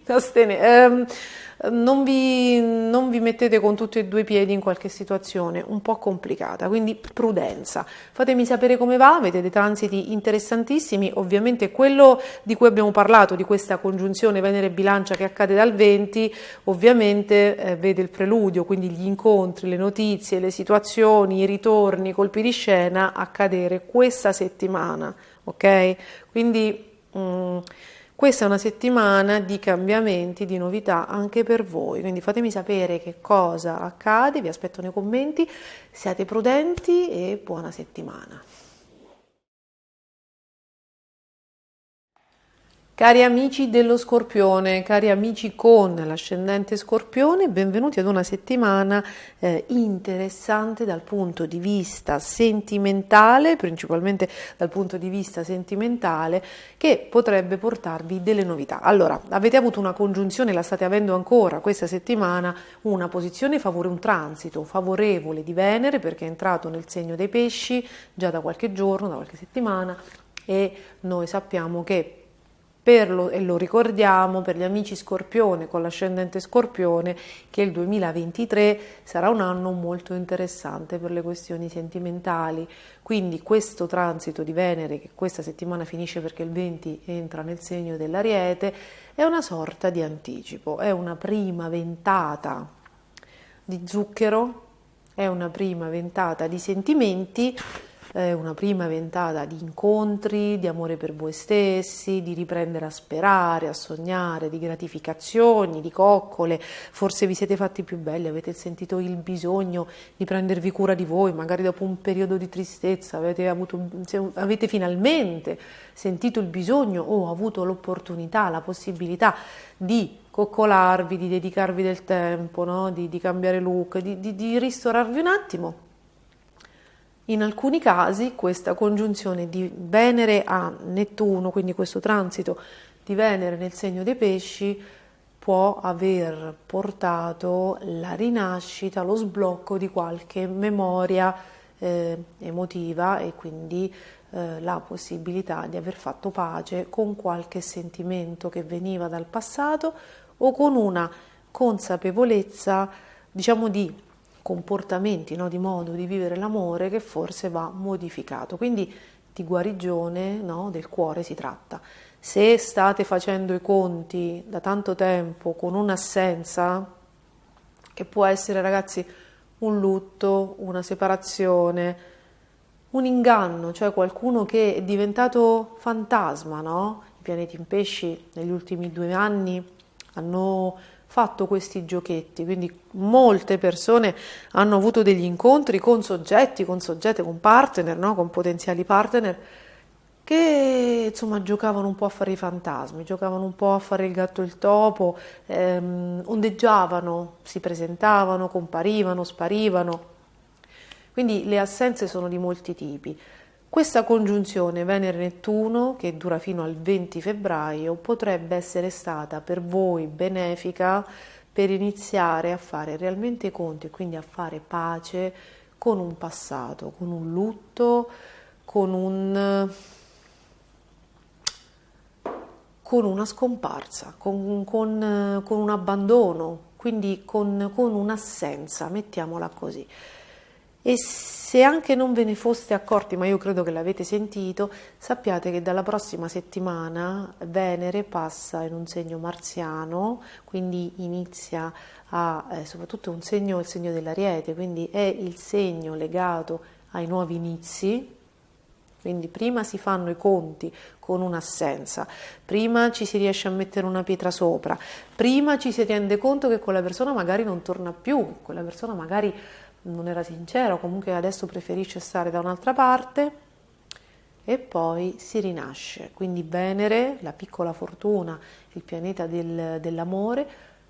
non vi mettete con tutti e due i piedi in qualche situazione un po' complicata, quindi prudenza. Fatemi sapere come va, avete dei transiti interessantissimi, ovviamente quello di cui abbiamo parlato, di questa congiunzione Venere-Bilancia che accade dal 20, ovviamente vede il preludio, quindi gli incontri, le notizie, le situazioni, i ritorni, i colpi di scena accadere questa settimana, ok? Quindi questa è una settimana di cambiamenti, di novità anche per voi, quindi fatemi sapere che cosa accade, vi aspetto nei commenti, siate prudenti e buona settimana. Cari amici dello Scorpione, cari amici con l'ascendente Scorpione, benvenuti ad una settimana interessante dal punto di vista sentimentale, principalmente dal punto di vista sentimentale, che potrebbe portarvi delle novità. Allora, avete avuto una congiunzione, la state avendo ancora questa settimana, una posizione un transito favorevole di Venere, perché è entrato nel segno dei Pesci già da qualche giorno, da qualche settimana, e noi sappiamo che e lo ricordiamo per gli amici Scorpione con l'ascendente Scorpione che il 2023 sarà un anno molto interessante per le questioni sentimentali, quindi questo transito di Venere che questa settimana finisce perché il 20 entra nel segno dell'Ariete è una sorta di anticipo, è una prima ventata di zucchero, è una prima ventata di sentimenti, una prima ventata di incontri, di amore per voi stessi, di riprendere a sperare, a sognare, di gratificazioni, di coccole, forse vi siete fatti più belli, avete sentito il bisogno di prendervi cura di voi, magari dopo un periodo di tristezza avete finalmente sentito il bisogno o avuto l'opportunità, la possibilità di coccolarvi, di dedicarvi del tempo, no? di cambiare look, di ristorarvi un attimo. In alcuni casi questa congiunzione di Venere a Nettuno, quindi questo transito di Venere nel segno dei Pesci, può aver portato la rinascita, lo sblocco di qualche memoria emotiva e quindi la possibilità di aver fatto pace con qualche sentimento che veniva dal passato o con una consapevolezza, diciamo, di comportamenti, no? Di modo di vivere l'amore che forse va modificato. Quindi di guarigione, no? Del cuore si tratta. Se state facendo i conti da tanto tempo con un'assenza, che può essere, ragazzi, un lutto, una separazione, un inganno, cioè qualcuno che è diventato fantasma, no? I pianeti in Pesci negli ultimi 2 anni hanno fatto questi giochetti, quindi molte persone hanno avuto degli incontri con soggetti, con partner, no? Con potenziali partner che insomma giocavano un po' a fare i fantasmi, giocavano un po' a fare il gatto e il topo, ondeggiavano, si presentavano, comparivano, sparivano. Quindi le assenze sono di molti tipi. Questa congiunzione Venere-Nettuno, che dura fino al 20 febbraio, potrebbe essere stata per voi benefica per iniziare a fare realmente i conti e quindi a fare pace con un passato, con un lutto, con una scomparsa, con un abbandono, quindi con un'assenza, mettiamola così. E se anche non ve ne foste accorti, ma io credo che l'avete sentito, sappiate che dalla prossima settimana Venere passa in un segno marziano, quindi inizia soprattutto un segno, il segno dell'Ariete, quindi è il segno legato ai nuovi inizi. Quindi prima si fanno i conti con un'assenza, prima ci si riesce a mettere una pietra sopra, prima ci si rende conto che quella persona magari non torna più, quella persona magari non era sincera o comunque adesso preferisce stare da un'altra parte, e poi si rinasce. Quindi Venere, la piccola fortuna, il pianeta dell'amore,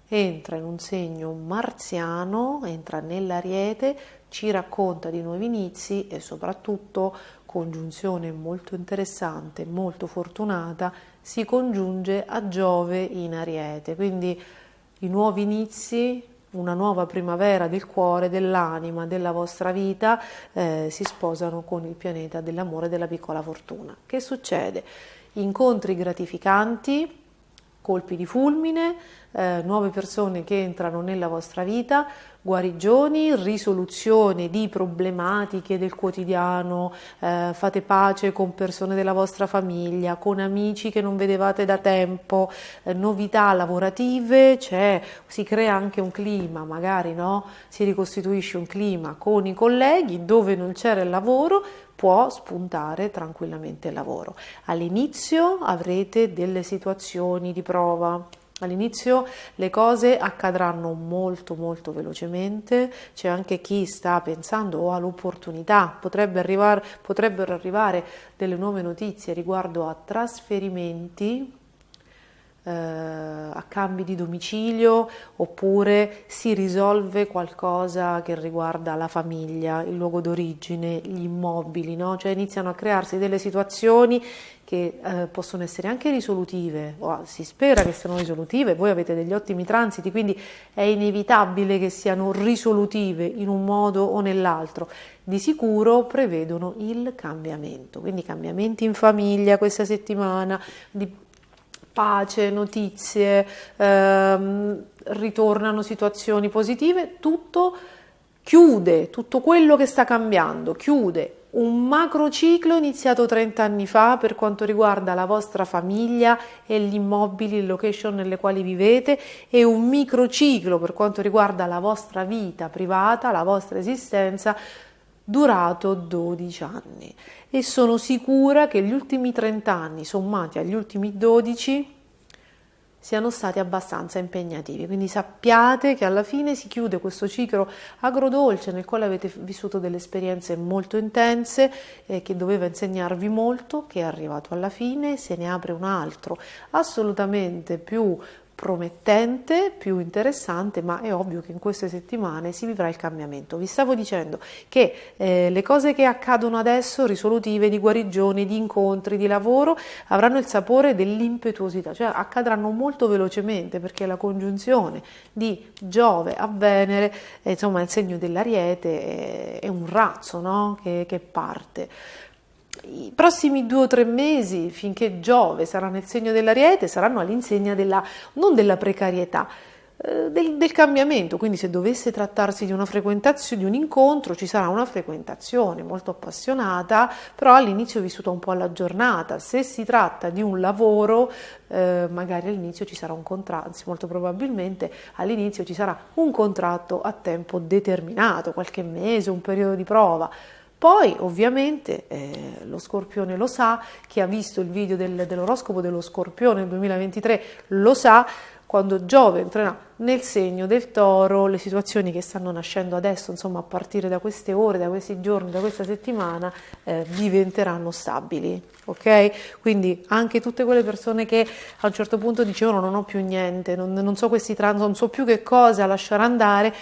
entra in un segno marziano, entra nell'Ariete, ci racconta di nuovi inizi e soprattutto, congiunzione molto interessante, molto fortunata, si congiunge a Giove in Ariete, quindi i nuovi inizi, una nuova primavera del cuore, dell'anima, della vostra vita, si sposano con il pianeta dell'amore e della piccola fortuna. Che succede? Incontri gratificanti, colpi di fulmine, nuove persone che entrano nella vostra vita, guarigioni, risoluzione di problematiche del quotidiano, fate pace con persone della vostra famiglia, con amici che non vedevate da tempo, novità lavorative, si crea anche un clima, magari no? Si ricostituisce un clima con i colleghi dove non c'era il lavoro, può spuntare tranquillamente il lavoro. All'inizio avrete delle situazioni di prova. All'inizio le cose accadranno molto molto velocemente, c'è anche chi sta pensando all'opportunità, potrebbero arrivare delle nuove notizie riguardo a trasferimenti, a cambi di domicilio, oppure si risolve qualcosa che riguarda la famiglia, il luogo d'origine, gli immobili, no? Cioè iniziano a crearsi delle situazioni che possono essere anche risolutive, si spera che siano risolutive, voi avete degli ottimi transiti, quindi è inevitabile che siano risolutive in un modo o nell'altro. Di sicuro prevedono il cambiamento, quindi cambiamenti in famiglia questa settimana, di pace, notizie, ritornano situazioni positive, tutto chiude, tutto quello che sta cambiando, chiude un macrociclo iniziato 30 anni fa per quanto riguarda la vostra famiglia e gli immobili, le location nelle quali vivete, e un microciclo per quanto riguarda la vostra vita privata, la vostra esistenza, durato 12 anni. E sono sicura che gli ultimi 30 anni sommati agli ultimi 12 siano stati abbastanza impegnativi, quindi sappiate che alla fine si chiude questo ciclo agrodolce nel quale avete vissuto delle esperienze molto intense, che doveva insegnarvi molto, che è arrivato alla fine, se ne apre un altro assolutamente più promettente, più interessante, ma è ovvio che in queste settimane si vivrà il cambiamento. Vi stavo dicendo che le cose che accadono adesso, risolutive, di guarigione, di incontri, di lavoro, avranno il sapore dell'impetuosità, cioè accadranno molto velocemente, perché la congiunzione di Giove a Venere, insomma il segno dell'Ariete, è un razzo, no? che parte. I prossimi 2 o 3 mesi, finché Giove sarà nel segno dell'Ariete, saranno all'insegna non della precarietà, del cambiamento. Quindi se dovesse trattarsi di una frequentazione, di un incontro, ci sarà una frequentazione molto appassionata, però all'inizio vissuta un po' alla giornata. Se si tratta di un lavoro, magari all'inizio ci sarà un contratto, anzi molto probabilmente all'inizio ci sarà un contratto a tempo determinato, qualche mese, un periodo di prova. Poi ovviamente lo Scorpione lo sa, chi ha visto il video dell'oroscopo dello Scorpione nel 2023 lo sa, quando Giove entrerà nel segno del Toro, le situazioni che stanno nascendo adesso, insomma a partire da queste ore, da questi giorni, da questa settimana, diventeranno stabili, ok? Quindi anche tutte quelle persone che a un certo punto dicevano non ho più niente, non so questi non so più che cosa lasciare andare,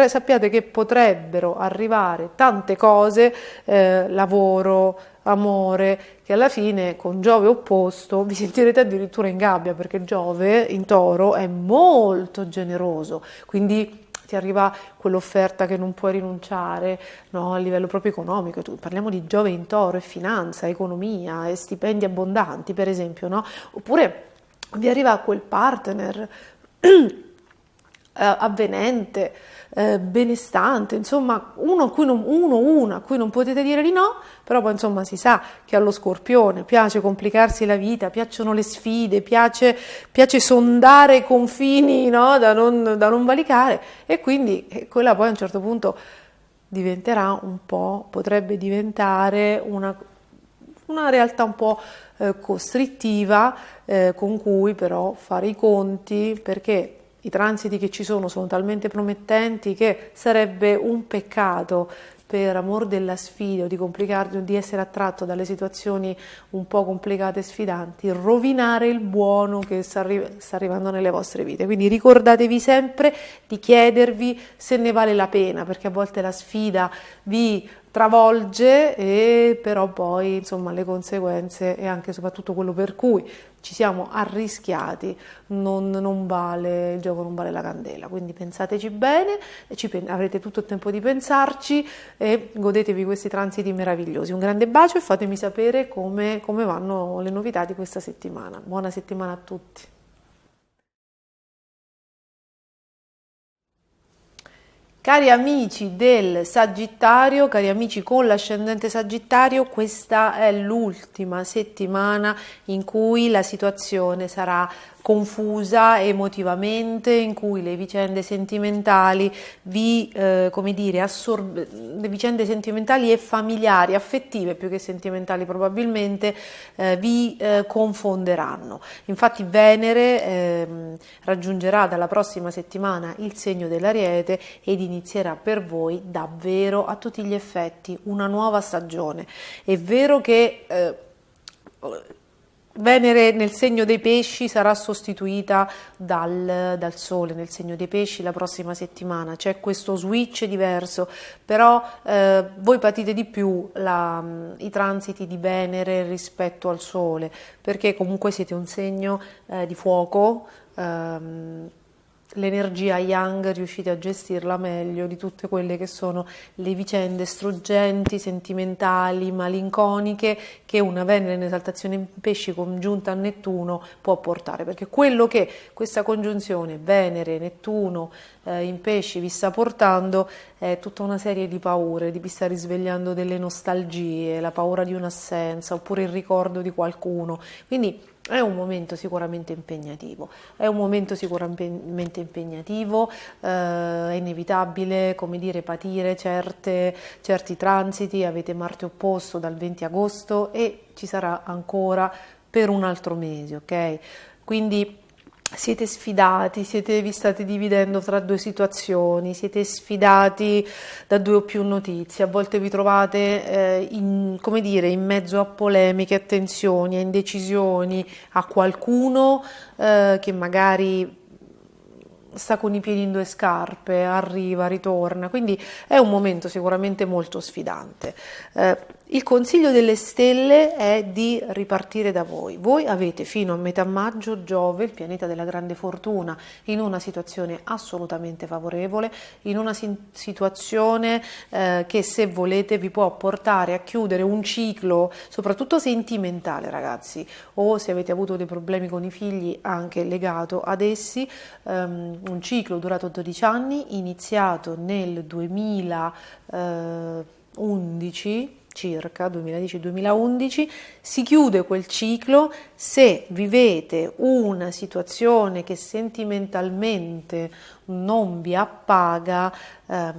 sappiate che potrebbero arrivare tante cose, lavoro, amore, che alla fine con Giove opposto vi sentirete addirittura in gabbia, perché Giove in Toro è molto generoso, quindi ti arriva quell'offerta che non puoi rinunciare, no? A livello proprio economico. Parliamo di Giove in Toro, e finanza, economia, e stipendi abbondanti, per esempio, no? Oppure vi arriva quel partner avvenente, benestante, insomma una a cui non potete dire di no, però poi insomma si sa che allo Scorpione piace complicarsi la vita, piacciono le sfide, piace sondare i confini, no? da non valicare, e quindi quella poi a un certo punto diventerà potrebbe diventare una realtà un po' costrittiva, con cui però fare i conti, perché i transiti che ci sono talmente promettenti che sarebbe un peccato, per amor della sfida o di essere attratto dalle situazioni un po' complicate e sfidanti, rovinare il buono che sta arrivando nelle vostre vite. Quindi ricordatevi sempre di chiedervi se ne vale la pena, perché a volte la sfida vi travolge, e però poi insomma le conseguenze e anche soprattutto quello per cui ci siamo arrischiati non vale, il gioco non vale la candela. Quindi pensateci bene, avrete tutto il tempo di pensarci e godetevi questi transiti meravigliosi. Un grande bacio e fatemi sapere come vanno le novità di questa settimana. Buona settimana a tutti. Cari amici del Sagittario, cari amici con l'ascendente Sagittario, questa è l'ultima settimana in cui la situazione sarà confusa emotivamente, in cui le vicende sentimentali le vicende sentimentali e familiari, affettive più che sentimentali probabilmente, vi confonderanno. Infatti Venere raggiungerà dalla prossima settimana il segno dell'Ariete ed inizierà per voi davvero a tutti gli effetti una nuova stagione. È vero che Venere nel segno dei pesci sarà sostituita dal Sole nel segno dei pesci la prossima settimana, c'è questo switch diverso, però voi patite di più i transiti di Venere rispetto al Sole, perché comunque siete un segno di fuoco, l'energia yang riuscite a gestirla meglio di tutte quelle che sono le vicende struggenti, sentimentali, malinconiche che una Venere in esaltazione in pesci congiunta a Nettuno può portare, perché quello che questa congiunzione Venere-Nettuno in pesci vi sta portando è tutta una serie di paure, vi sta risvegliando delle nostalgie, la paura di un'assenza oppure il ricordo di qualcuno, quindi è un momento sicuramente impegnativo, è inevitabile, come dire, patire certi transiti, avete Marte opposto dal 20 agosto e ci sarà ancora per un altro mese, ok? Quindi siete sfidati, vi state dividendo tra due situazioni, siete sfidati da due o più notizie, a volte vi trovate in mezzo a polemiche, a tensioni, a indecisioni, a qualcuno che magari sta con i piedi in due scarpe, arriva, ritorna, quindi è un momento sicuramente molto sfidante. Il consiglio delle stelle è di ripartire da voi. Voi avete fino a metà maggio Giove, il pianeta della grande fortuna, in una situazione assolutamente favorevole, in una situazione che se volete vi può portare a chiudere un ciclo, soprattutto sentimentale ragazzi, o se avete avuto dei problemi con i figli anche legato ad essi, un ciclo durato 12 anni, iniziato nel 2011 circa, 2010-2011, si chiude quel ciclo se vivete una situazione che sentimentalmente non vi appaga,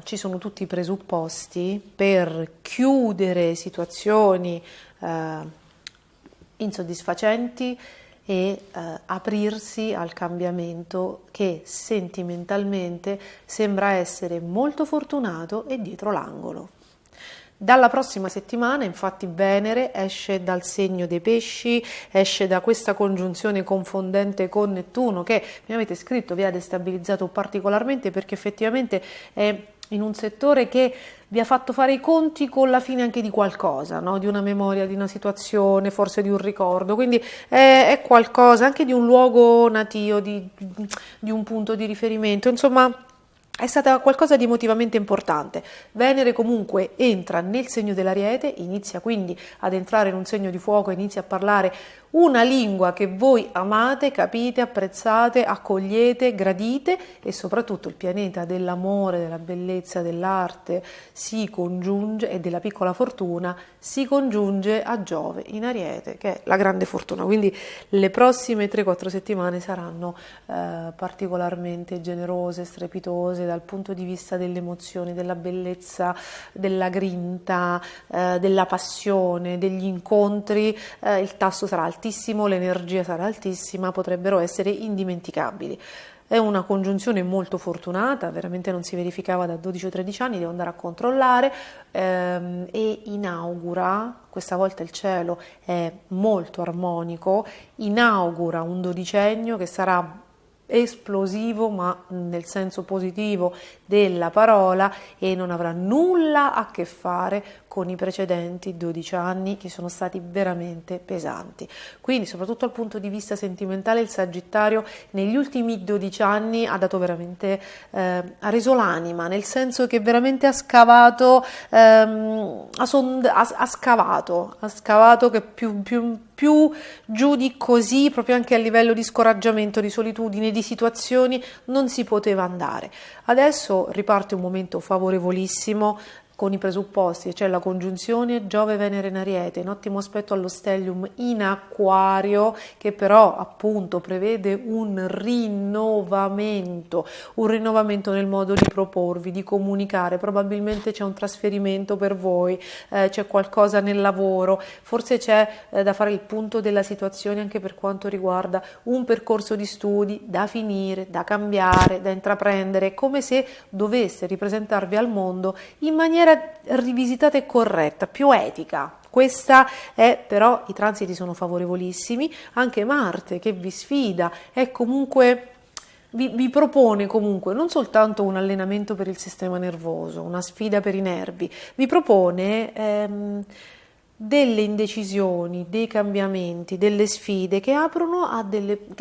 ci sono tutti i presupposti per chiudere situazioni insoddisfacenti e aprirsi al cambiamento che sentimentalmente sembra essere molto fortunato e dietro l'angolo. Dalla prossima settimana infatti Venere esce dal segno dei pesci, esce da questa congiunzione confondente con Nettuno che mi avete scritto vi ha destabilizzato particolarmente, perché effettivamente è in un settore che vi ha fatto fare i conti con la fine anche di qualcosa, no? Di una memoria, di una situazione, forse di un ricordo, quindi è qualcosa anche di un luogo natio, di un punto di riferimento, insomma è stata qualcosa di emotivamente importante. Venere comunque entra nel segno dell'Ariete, inizia quindi ad entrare in un segno di fuoco, inizia a parlare una lingua che voi amate, capite, apprezzate, accogliete, gradite, e soprattutto il pianeta dell'amore, della bellezza, dell'arte si congiunge, e della piccola fortuna si congiunge a Giove in Ariete, che è la grande fortuna. Quindi le prossime 3-4 settimane saranno particolarmente generose, strepitose dal punto di vista delle emozioni, della bellezza, della grinta, della passione, degli incontri. Il tasso sarà altissimo, l'energia sarà altissima, potrebbero essere indimenticabili. È una congiunzione molto fortunata, veramente non si verificava da 12 o 13 anni, devo andare a controllare, e inaugura, questa volta il cielo è molto armonico, inaugura un dodicennio che sarà esplosivo, ma nel senso positivo della parola, e non avrà nulla a che fare con i precedenti 12 anni che sono stati veramente pesanti. Quindi soprattutto dal punto di vista sentimentale il Sagittario negli ultimi 12 anni ha dato veramente, ha reso l'anima, nel senso che veramente ha scavato, ha scavato che più giù di così, proprio anche a livello di scoraggiamento, di solitudine, di situazioni, non si poteva andare. Adesso riparte un momento favorevolissimo con i presupposti, cioè la congiunzione Giove-Venere in Ariete, in ottimo aspetto allo stellium in Acquario, che però appunto prevede un rinnovamento nel modo di proporvi, di comunicare. Probabilmente c'è un trasferimento per voi, c'è qualcosa nel lavoro, forse c'è da fare il punto della situazione anche per quanto riguarda un percorso di studi da finire, da cambiare, da intraprendere, come se doveste ripresentarvi al mondo in maniera rivisitata e corretta, più etica. Questa è, però i transiti sono favorevolissimi, anche Marte che vi sfida, è comunque vi propone comunque non soltanto un allenamento per il sistema nervoso, una sfida per i nervi, vi propone delle indecisioni, dei cambiamenti, delle sfide che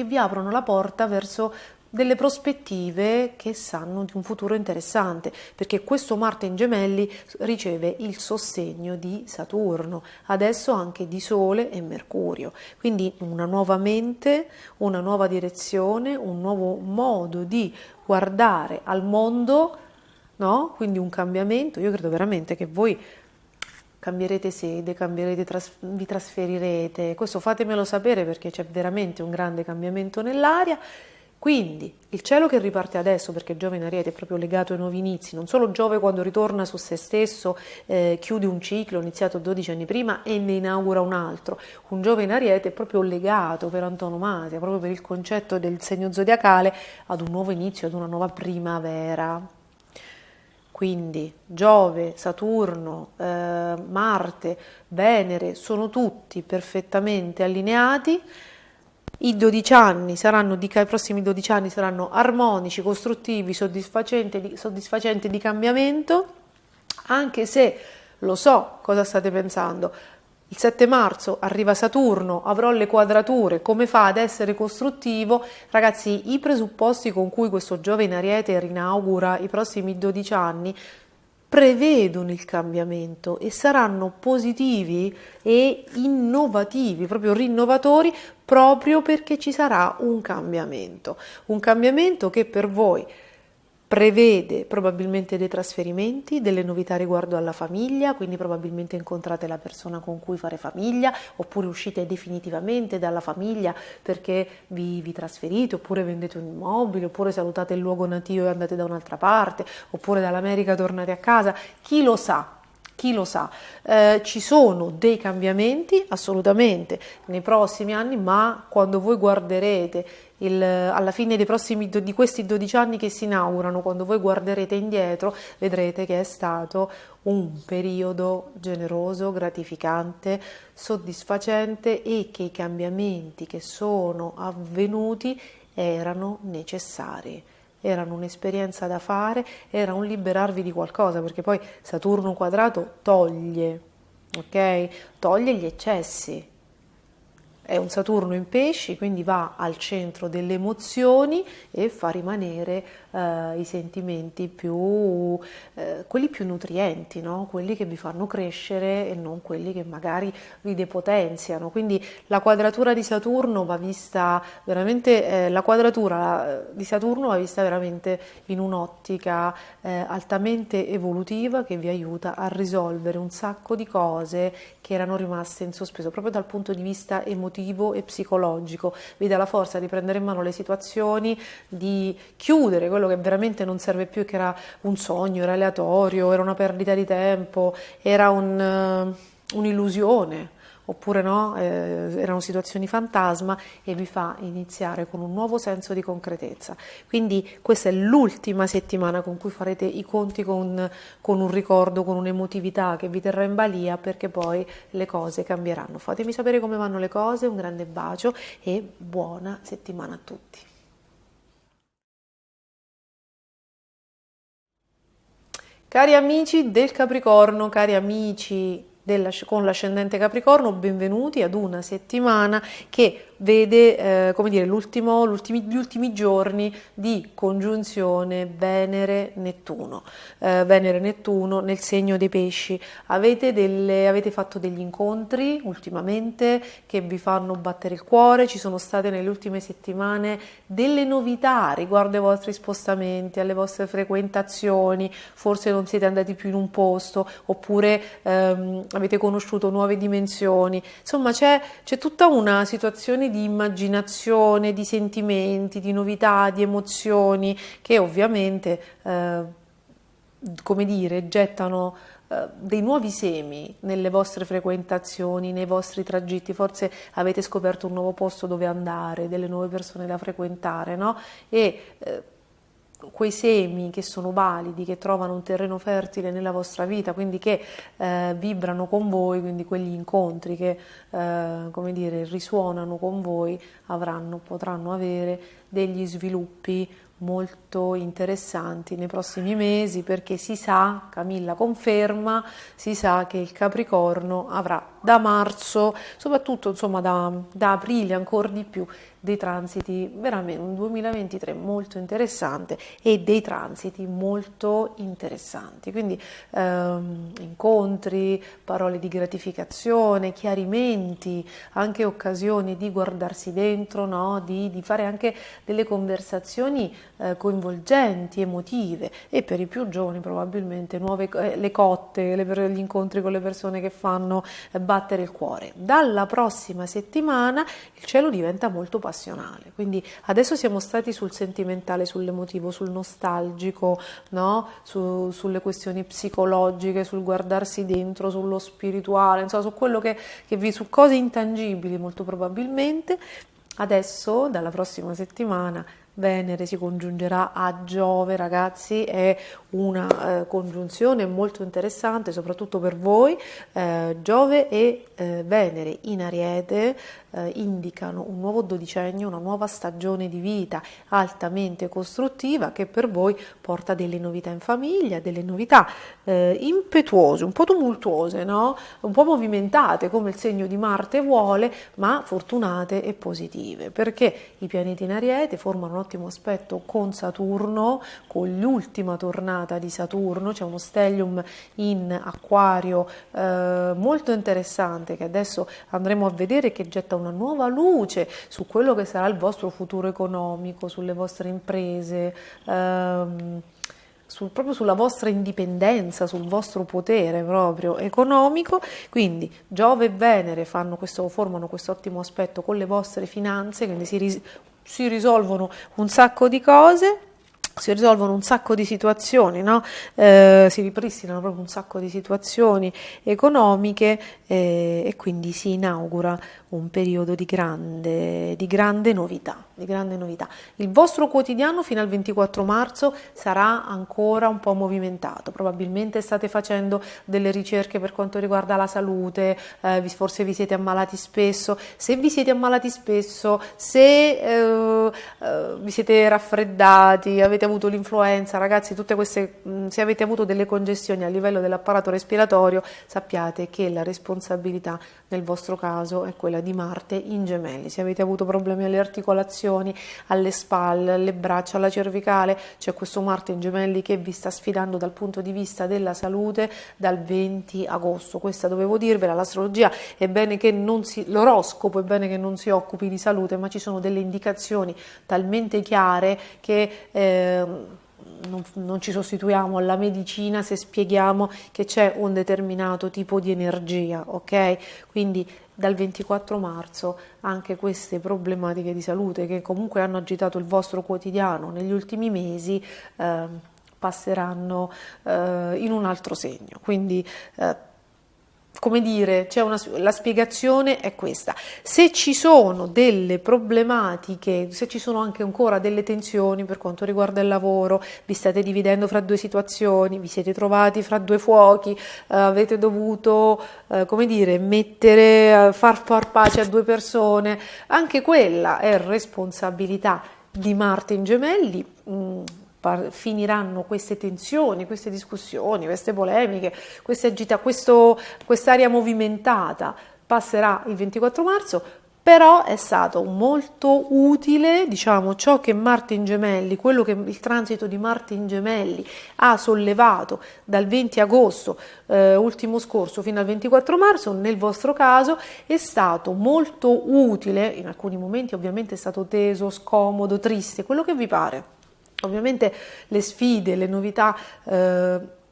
vi aprono la porta verso delle prospettive che sanno di un futuro interessante, perché questo Marte in Gemelli riceve il sostegno di Saturno, adesso anche di Sole e Mercurio, quindi una nuova mente, una nuova direzione, un nuovo modo di guardare al mondo, no? Quindi un cambiamento. Io credo veramente che voi cambierete sede, vi trasferirete, questo fatemelo sapere perché c'è veramente un grande cambiamento nell'aria. Quindi il cielo che riparte adesso, perché Giove in Ariete è proprio legato ai nuovi inizi, non solo Giove quando ritorna su se stesso chiude un ciclo iniziato 12 anni prima e ne inaugura un altro, un Giove in Ariete è proprio legato per antonomasia, proprio per il concetto del segno zodiacale, ad un nuovo inizio, ad una nuova primavera. Quindi Giove, Saturno, Marte, Venere sono tutti perfettamente allineati. I prossimi 12 anni saranno armonici, costruttivi, soddisfacenti di cambiamento, anche se lo so cosa state pensando. Il 7 marzo arriva Saturno, avrò le quadrature, come fa ad essere costruttivo? Ragazzi, i presupposti con cui questo Giove in Ariete rinaugura i prossimi 12 anni prevedono il cambiamento e saranno positivi e innovativi, proprio rinnovatori, proprio perché ci sarà un cambiamento che per voi prevede probabilmente dei trasferimenti, delle novità riguardo alla famiglia, quindi probabilmente incontrate la persona con cui fare famiglia, oppure uscite definitivamente dalla famiglia perché vi trasferite, oppure vendete un immobile, oppure salutate il luogo natio e andate da un'altra parte, oppure dall'America tornate a casa, chi lo sa. Ci sono dei cambiamenti assolutamente nei prossimi anni, ma quando voi guarderete alla fine di questi 12 anni che si inaugurano, quando voi guarderete indietro, vedrete che è stato un periodo generoso, gratificante, soddisfacente, e che i cambiamenti che sono avvenuti erano necessari. Erano un'esperienza da fare, era un liberarvi di qualcosa, perché poi Saturno quadrato toglie, ok? Toglie gli eccessi. è un Saturno in pesci, quindi va al centro delle emozioni e fa rimanere i sentimenti più, quelli più nutrienti, no? Quelli che vi fanno crescere e non quelli che magari vi depotenziano. Quindi la quadratura di Saturno va vista veramente, la quadratura di Saturno va vista veramente in un'ottica altamente evolutiva che vi aiuta a risolvere un sacco di cose che erano rimaste in sospeso, proprio dal punto di vista emotivo e psicologico. Vi dà la forza di prendere in mano le situazioni, di chiudere quello che veramente non serve più, che era un sogno, era aleatorio, era una perdita di tempo, era un'illusione, oppure no, erano situazioni fantasma, e vi fa iniziare con un nuovo senso di concretezza. Quindi questa è l'ultima settimana con cui farete i conti con un ricordo, con un'emotività che vi terrà in balia, perché poi le cose cambieranno. Fatemi sapere come vanno le cose, un grande bacio e buona settimana a tutti. Cari amici del Capricorno, cari amici con l'ascendente Capricorno, benvenuti ad una settimana che vede, come dire, gli ultimi giorni di congiunzione Venere-Nettuno. Venere-Nettuno nel segno dei pesci. Avete fatto degli incontri ultimamente che vi fanno battere il cuore. Ci sono state nelle ultime settimane delle novità riguardo ai vostri spostamenti, alle vostre frequentazioni. Forse non siete andati più in un posto, oppure avete conosciuto nuove dimensioni. Insomma, c'è tutta una situazione di immaginazione, di sentimenti, di novità, di emozioni che ovviamente, come dire, gettano dei nuovi semi nelle vostre frequentazioni, nei vostri tragitti. Forse avete scoperto un nuovo posto dove andare, delle nuove persone da frequentare, no? E quei semi che sono validi, che trovano un terreno fertile nella vostra vita, quindi che vibrano con voi, quindi quegli incontri che come dire, risuonano con voi, potranno avere degli sviluppi molto interessanti nei prossimi mesi, perché si sa, Camilla conferma, si sa che il Capricorno avrà da marzo, soprattutto insomma da aprile ancora di più, dei transiti veramente, un 2023 molto interessante e dei transiti molto interessanti, quindi incontri, parole di gratificazione, chiarimenti, anche occasioni di guardarsi dentro, no? di fare anche delle conversazioni coinvolgenti, emotive, e per i più giovani probabilmente le cotte, gli incontri con le persone che fanno battere il cuore. Dalla prossima settimana il cielo diventa molto passionale, quindi adesso siamo stati sul sentimentale, sull'emotivo, sul nostalgico, no? Sulle questioni psicologiche, sul guardarsi dentro, sullo spirituale, insomma su quello su cose intangibili molto probabilmente. Adesso dalla prossima settimana Venere si congiungerà a Giove, ragazzi, è una congiunzione molto interessante soprattutto per voi. Giove e Venere in Ariete indicano un nuovo dodicennio, una nuova stagione di vita altamente costruttiva, che per voi porta delle novità in famiglia, delle novità impetuose, un po' tumultuose, no? Un po' movimentate come il segno di Marte vuole, ma fortunate e positive, perché i pianeti in Ariete formano un ottimo aspetto con Saturno, con l'ultima tornata di Saturno. C'è uno stellium in Acquario molto interessante, che adesso andremo a vedere, che getta una nuova luce su quello che sarà il vostro futuro economico, sulle vostre imprese, proprio sulla vostra indipendenza, sul vostro potere proprio economico. Quindi Giove e Venere formano questo ottimo aspetto con le vostre finanze, quindi si risolvono un sacco di cose, si risolvono un sacco di situazioni, no? Si ripristinano proprio un sacco di situazioni economiche, e quindi si inaugura un periodo di grande novità. Il vostro quotidiano fino al 24 marzo sarà ancora un po' movimentato, probabilmente state facendo delle ricerche per quanto riguarda la salute, forse vi siete ammalati spesso. Se vi siete ammalati spesso, se vi siete raffreddati, avete avuto l'influenza, ragazzi, tutte queste, se avete avuto delle congestioni a livello dell'apparato respiratorio, sappiate che la responsabilità nel vostro caso è quella di Marte in Gemelli. Se avete avuto problemi alle articolazioni, alle spalle, alle braccia, alla cervicale, c'è questo Marte in Gemelli che vi sta sfidando dal punto di vista della salute dal 20 agosto. Questa dovevo dirvela, l'astrologia è bene che l'oroscopo è bene che non si occupi di salute, ma ci sono delle indicazioni talmente chiare che non ci sostituiamo alla medicina se spieghiamo che c'è un determinato tipo di energia, ok? Quindi dal 24 marzo anche queste problematiche di salute che comunque hanno agitato il vostro quotidiano negli ultimi mesi passeranno in un altro segno. Quindi come dire, la spiegazione è questa. Se ci sono delle problematiche, se ci sono anche ancora delle tensioni per quanto riguarda il lavoro, vi state dividendo fra due situazioni, vi siete trovati fra due fuochi, avete dovuto, come dire, far pace a due persone, anche quella è responsabilità di Marte in Gemelli. Finiranno queste tensioni, queste discussioni, queste polemiche, quest'area movimentata passerà il 24 marzo, però è stato molto utile, diciamo, ciò che Marte in Gemelli, il transito di Marte in Gemelli ha sollevato dal 20 agosto ultimo scorso fino al 24 marzo, nel vostro caso è stato molto utile, in alcuni momenti ovviamente è stato teso, scomodo, triste, quello che vi pare. Ovviamente le sfide, le novità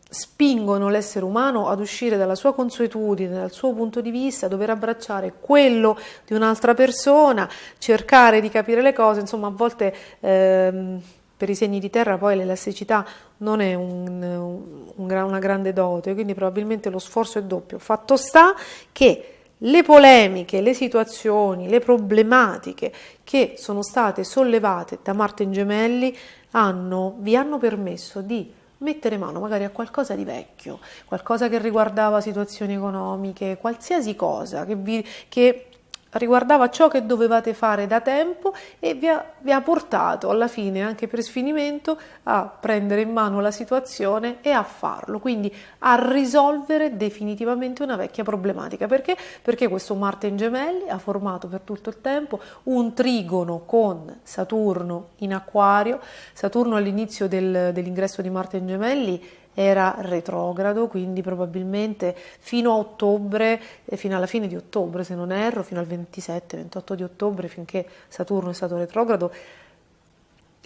spingono l'essere umano ad uscire dalla sua consuetudine, dal suo punto di vista, dover abbracciare quello di un'altra persona, cercare di capire le cose, insomma a volte per i segni di terra poi l'elasticità non è una grande dote, quindi probabilmente lo sforzo è doppio. Fatto sta che le polemiche, le situazioni, le problematiche che sono state sollevate da Marte in Gemelli vi hanno permesso di mettere mano magari a qualcosa di vecchio, qualcosa che riguardava situazioni economiche, qualsiasi cosa che riguardava ciò che dovevate fare da tempo e vi ha portato alla fine, anche per sfinimento, a prendere in mano la situazione e a farlo, quindi a risolvere definitivamente una vecchia problematica. Perché? Perché questo Marte in Gemelli ha formato per tutto il tempo un trigono con Saturno in Acquario. Saturno all'inizio dell'ingresso di Marte in Gemelli era retrogrado, quindi probabilmente fino a ottobre, fino alla fine di ottobre se non erro, fino al 27-28 di ottobre, finché Saturno è stato retrogrado,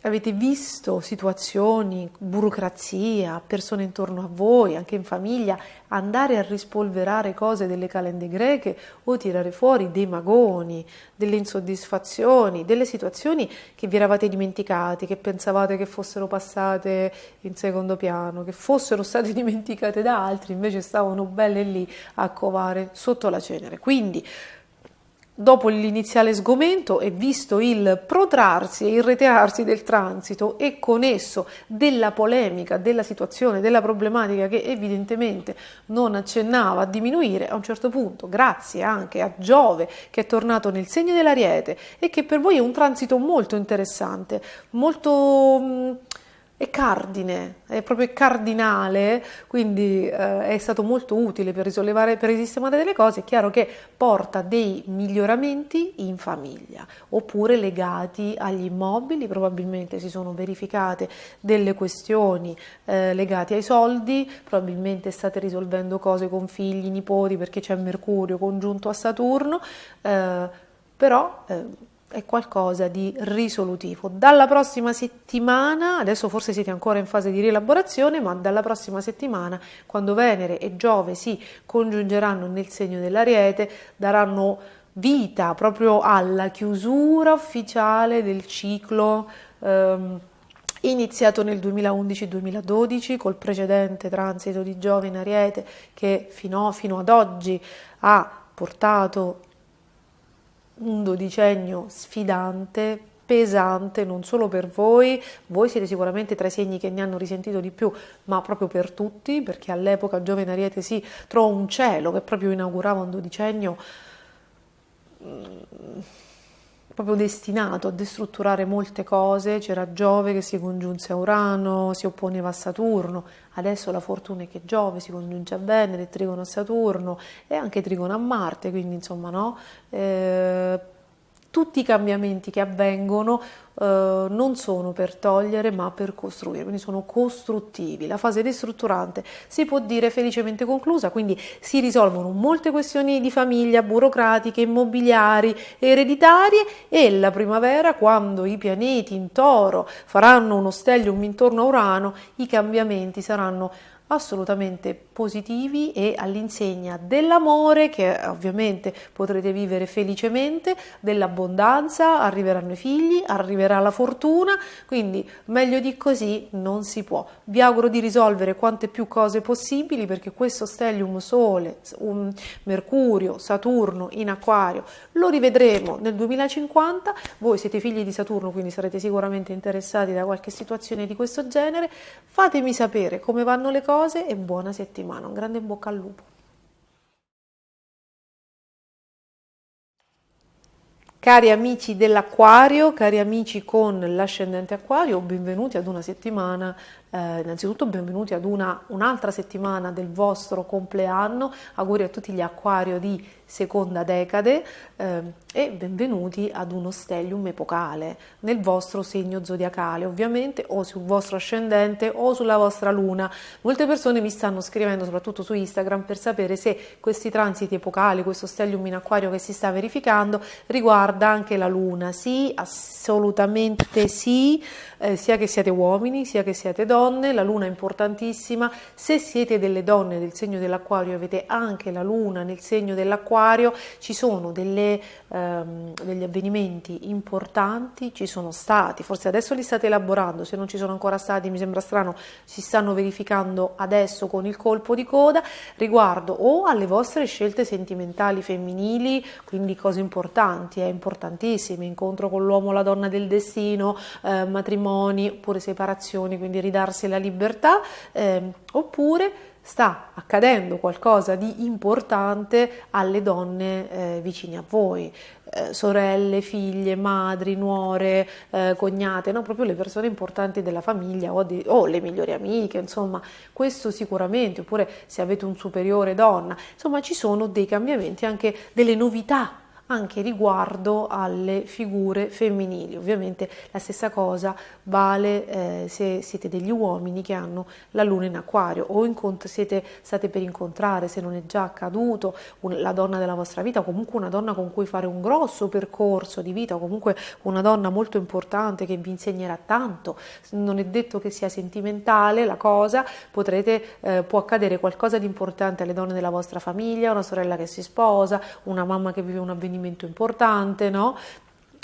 avete visto situazioni, burocrazia, persone intorno a voi, anche in famiglia, andare a rispolverare cose delle calende greche o tirare fuori dei magoni, delle insoddisfazioni, delle situazioni che vi eravate dimenticati, che pensavate che fossero passate in secondo piano, che fossero state dimenticate da altri, invece stavano belle lì a covare sotto la cenere. Quindi dopo l'iniziale sgomento e visto il protrarsi e il reiterarsi del transito e con esso della polemica, della situazione, della problematica che evidentemente non accennava a diminuire, a un certo punto, grazie anche a Giove che è tornato nel segno dell'Ariete e che per voi è un transito molto interessante, molto è cardine, è proprio cardinale, quindi è stato molto utile per risollevare, per risistemare delle cose. È chiaro che porta dei miglioramenti in famiglia, oppure legati agli immobili, probabilmente si sono verificate delle questioni legate ai soldi, probabilmente state risolvendo cose con figli, nipoti, perché c'è Mercurio congiunto a Saturno, però è qualcosa di risolutivo. Dalla prossima settimana, adesso forse siete ancora in fase di rielaborazione, ma dalla prossima settimana, quando Venere e Giove si congiungeranno nel segno dell'Ariete, daranno vita proprio alla chiusura ufficiale del ciclo iniziato nel 2011-2012 col precedente transito di Giove in Ariete che fino ad oggi ha portato un dodicennio sfidante, pesante, non solo per voi siete sicuramente tra i segni che ne hanno risentito di più, ma proprio per tutti, perché all'epoca Giove in Ariete si trovò un cielo che proprio inaugurava un dodicennio proprio destinato a destrutturare molte cose. C'era Giove che si congiunse a Urano, si opponeva a Saturno, adesso la fortuna è che Giove si congiunge a Venere, trigono a Saturno e anche trigono a Marte, quindi insomma no? Tutti i cambiamenti che avvengono non sono per togliere ma per costruire, quindi sono costruttivi. La fase destrutturante si può dire felicemente conclusa, quindi si risolvono molte questioni di famiglia, burocratiche, immobiliari, ereditarie, e la primavera, quando i pianeti in Toro faranno uno stellium intorno a Urano, i cambiamenti saranno assolutamente positivi e all'insegna dell'amore, che ovviamente potrete vivere felicemente, dell'abbondanza, arriveranno i figli, arriverà la fortuna, quindi meglio di così non si può. Vi auguro di risolvere quante più cose possibili, perché questo stellium Sole, Mercurio, Saturno in Acquario lo rivedremo nel 2050. Voi siete figli di Saturno, quindi sarete sicuramente interessati da qualche situazione di questo genere. Fatemi sapere come vanno le cose e buona settimana, un grande in bocca al lupo. Cari amici dell'Acquario, cari amici con l'ascendente Acquario, benvenuti ad una settimana, innanzitutto benvenuti ad un'altra settimana del vostro compleanno, auguri a tutti gli Acquario di seconda decade e benvenuti ad uno stellium epocale nel vostro segno zodiacale, ovviamente, o sul vostro ascendente o sulla vostra luna. Molte persone mi stanno scrivendo, soprattutto su Instagram, per sapere se questi transiti epocali, questo stellium in Acquario che si sta verificando, riguarda anche la luna. Sì, assolutamente sì, sia che siate uomini sia che siate donne, la luna è importantissima. Se siete delle donne del segno dell'Acquario e avete anche la luna nel segno dell'Acquario, ci sono degli avvenimenti importanti, ci sono stati, forse adesso li state elaborando, se non ci sono ancora stati mi sembra strano, si stanno verificando adesso con il colpo di coda, riguardo o alle vostre scelte sentimentali femminili, quindi cose importanti, importantissime, incontro con l'uomo o la donna del destino, matrimoni oppure separazioni, quindi ridarsi la libertà, oppure sta accadendo qualcosa di importante alle donne vicine a voi, sorelle, figlie, madri, nuore, cognate, no? Proprio le persone importanti della famiglia o le migliori amiche, insomma, questo sicuramente, oppure se avete un superiore donna, insomma ci sono dei cambiamenti, anche delle novità anche riguardo alle figure femminili. Ovviamente la stessa cosa vale se siete degli uomini che hanno la luna in Acquario o state per incontrare, se non è già accaduto, la donna della vostra vita, o comunque una donna con cui fare un grosso percorso di vita, o comunque una donna molto importante che vi insegnerà tanto. Non è detto che sia sentimentale la cosa, può accadere qualcosa di importante alle donne della vostra famiglia, una sorella che si sposa, una mamma che vive un avvenimento importante, no?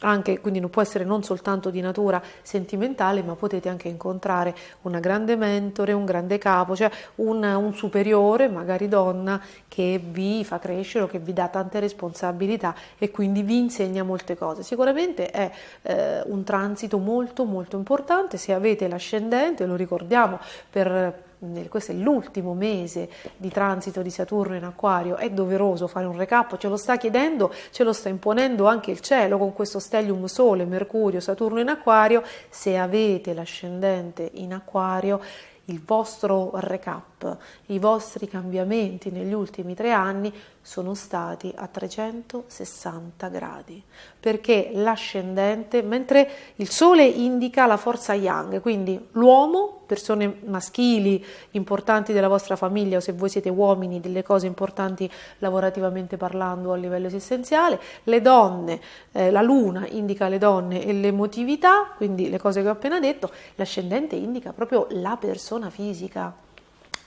Anche, quindi non può essere non soltanto di natura sentimentale, ma potete anche incontrare una grande mentore, un grande capo, cioè un superiore, magari donna, che vi fa crescere o che vi dà tante responsabilità e quindi vi insegna molte cose. Sicuramente è un transito molto molto importante. Se avete l'ascendente, lo ricordiamo, questo è l'ultimo mese di transito di Saturno in Acquario, è doveroso fare un recap, ce lo sta chiedendo, ce lo sta imponendo anche il cielo con questo stellium Sole, Mercurio, Saturno in Acquario. Se avete l'ascendente in Acquario, il vostro recap, i vostri cambiamenti negli ultimi 3 anni sono stati a 360 gradi, perché l'ascendente, mentre il Sole indica la forza Yang, quindi l'uomo, persone maschili importanti della vostra famiglia, o se voi siete uomini, delle cose importanti lavorativamente parlando a livello esistenziale, le donne, la luna indica le donne e l'emotività, quindi le cose che ho appena detto, l'ascendente indica proprio la persona fisica,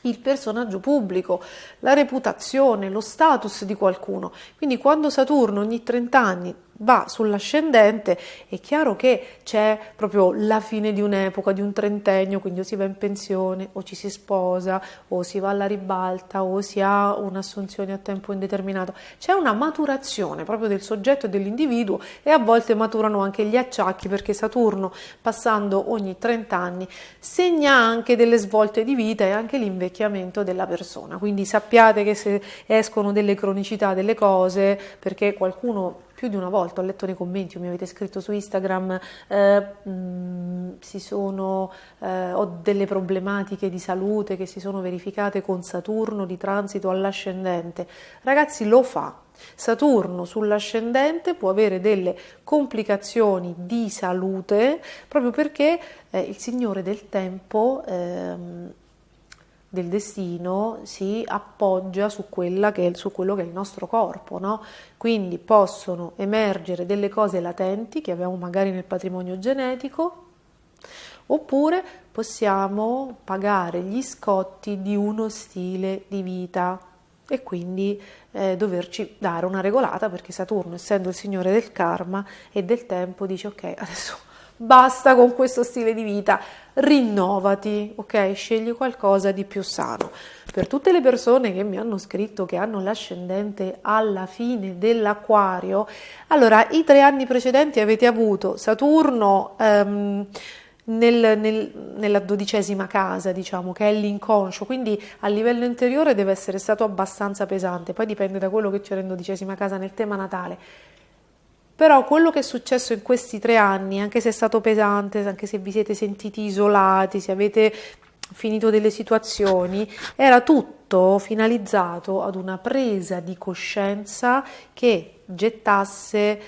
il personaggio pubblico, la reputazione, lo status di qualcuno. Quindi quando Saturno ogni 30 anni va sull'ascendente, è chiaro che c'è proprio la fine di un'epoca, di un trentennio, quindi o si va in pensione, o ci si sposa, o si va alla ribalta, o si ha un'assunzione a tempo indeterminato. C'è una maturazione proprio del soggetto e dell'individuo, e a volte maturano anche gli acciacchi, perché Saturno, passando ogni 30 anni, segna anche delle svolte di vita e anche l'invecchiamento della persona. Quindi sappiate che se escono delle cronicità delle cose, perché qualcuno più di una volta, ho letto nei commenti, mi avete scritto su Instagram, ho delle problematiche di salute che si sono verificate con Saturno di transito all'ascendente. Ragazzi, lo fa. Saturno sull'ascendente può avere delle complicazioni di salute proprio perché il signore del tempo, del destino, si appoggia su quello che è il nostro corpo, no? Quindi possono emergere delle cose latenti che abbiamo magari nel patrimonio genetico, oppure possiamo pagare gli scotti di uno stile di vita e quindi doverci dare una regolata, perché Saturno, essendo il signore del karma e del tempo, dice ok, adesso basta con questo stile di vita, rinnovati, ok? Scegli qualcosa di più sano. Per tutte le persone che mi hanno scritto che hanno l'ascendente alla fine dell'Acquario, allora i 3 anni precedenti avete avuto Saturno nella 12ª casa, diciamo, che è l'inconscio, quindi a livello interiore deve essere stato abbastanza pesante, poi dipende da quello che c'era in 12ª casa nel tema natale. Però quello che è successo in questi 3 anni, anche se è stato pesante, anche se vi siete sentiti isolati, se avete finito delle situazioni, era tutto finalizzato ad una presa di coscienza che gettasse,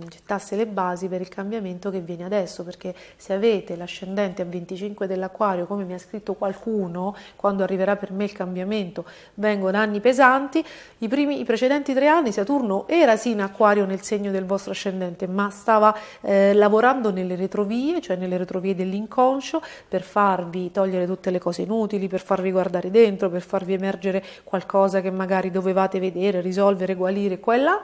gettasse le basi per il cambiamento che viene adesso, perché se avete l'ascendente a 25 dell'Acquario, come mi ha scritto qualcuno, quando arriverà per me il cambiamento, vengono anni pesanti. I precedenti 3 anni Saturno era sì in Acquario nel segno del vostro ascendente, ma stava lavorando nelle retrovie, cioè nelle retrovie dell'inconscio, per farvi togliere tutte le cose inutili, per farvi guardare dentro, per farvi emergere qualcosa che magari dovevate vedere, risolvere, guarire qua e là.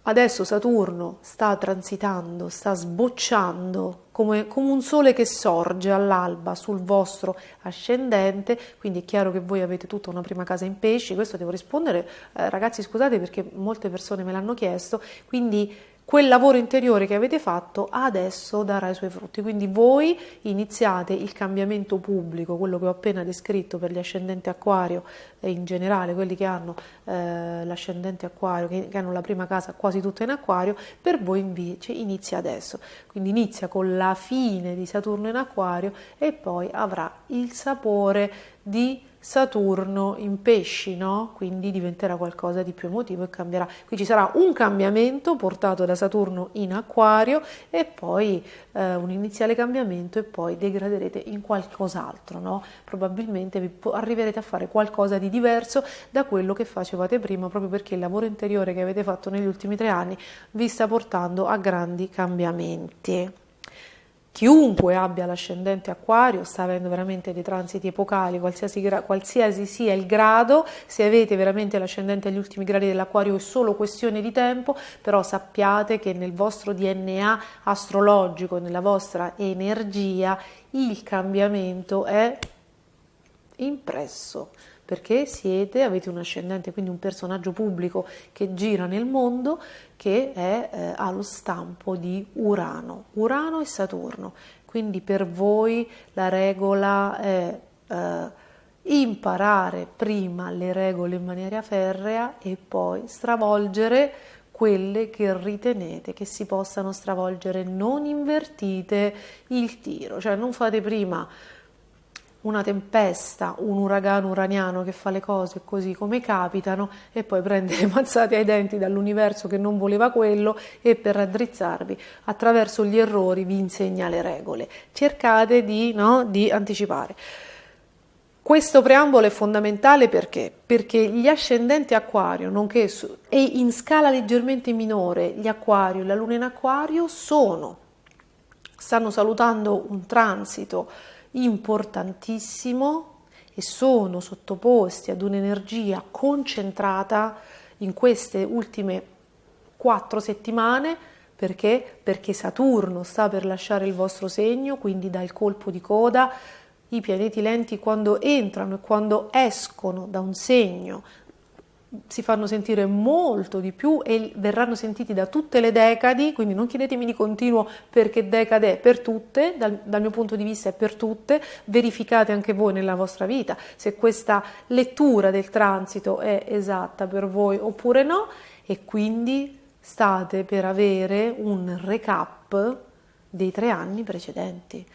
Adesso Saturno sta transitando, sta sbocciando come un sole che sorge all'alba sul vostro ascendente, quindi è chiaro che voi avete tutta una prima casa in pesci. Questo devo rispondere, ragazzi, scusate perché molte persone me l'hanno chiesto, quindi quel lavoro interiore che avete fatto adesso darà i suoi frutti, quindi voi iniziate il cambiamento pubblico, quello che ho appena descritto per gli ascendenti Acquario e in generale quelli che hanno l'ascendente Acquario, che hanno la prima casa quasi tutta in Acquario, per voi invece inizia adesso, quindi inizia con la fine di Saturno in Acquario e poi avrà il sapore di Saturno in pesci, no? Quindi diventerà qualcosa di più emotivo e cambierà. Qui ci sarà un cambiamento portato da Saturno in Acquario e poi un iniziale cambiamento e poi degraderete in qualcos'altro, no? Probabilmente arriverete a fare qualcosa di diverso da quello che facevate prima, proprio perché il lavoro interiore che avete fatto negli ultimi 3 anni vi sta portando a grandi cambiamenti. Chiunque abbia l'ascendente Acquario sta avendo veramente dei transiti epocali, qualsiasi sia il grado. Se avete veramente l'ascendente agli ultimi gradi dell'Acquario è solo questione di tempo, però sappiate che nel vostro DNA astrologico, nella vostra energia, il cambiamento è impresso, perché avete un ascendente, quindi un personaggio pubblico che gira nel mondo, che ha lo stampo di Urano e Saturno. Quindi per voi la regola è imparare prima le regole in maniera ferrea e poi stravolgere quelle che ritenete che si possano stravolgere. Non invertite il tiro, cioè non fate prima una tempesta, un uragano uraniano che fa le cose così come capitano e poi prende le mazzate ai denti dall'universo che non voleva quello e per raddrizzarvi attraverso gli errori vi insegna le regole. Cercate di anticipare. Questo preambolo è fondamentale perché gli ascendenti Acquario, nonché e in scala leggermente minore gli Acquario e la Luna in Acquario stanno salutando un transito importantissimo e sono sottoposti ad un'energia concentrata in queste ultime 4 settimane. Perché Saturno sta per lasciare il vostro segno, quindi dà il colpo di coda. I pianeti lenti quando entrano e quando escono da un segno si fanno sentire molto di più e verranno sentiti da tutte le decadi, quindi non chiedetemi di continuo perché decade è per tutte, dal mio punto di vista è per tutte, verificate anche voi nella vostra vita se questa lettura del transito è esatta per voi oppure no, e quindi state per avere un recap dei 3 anni precedenti.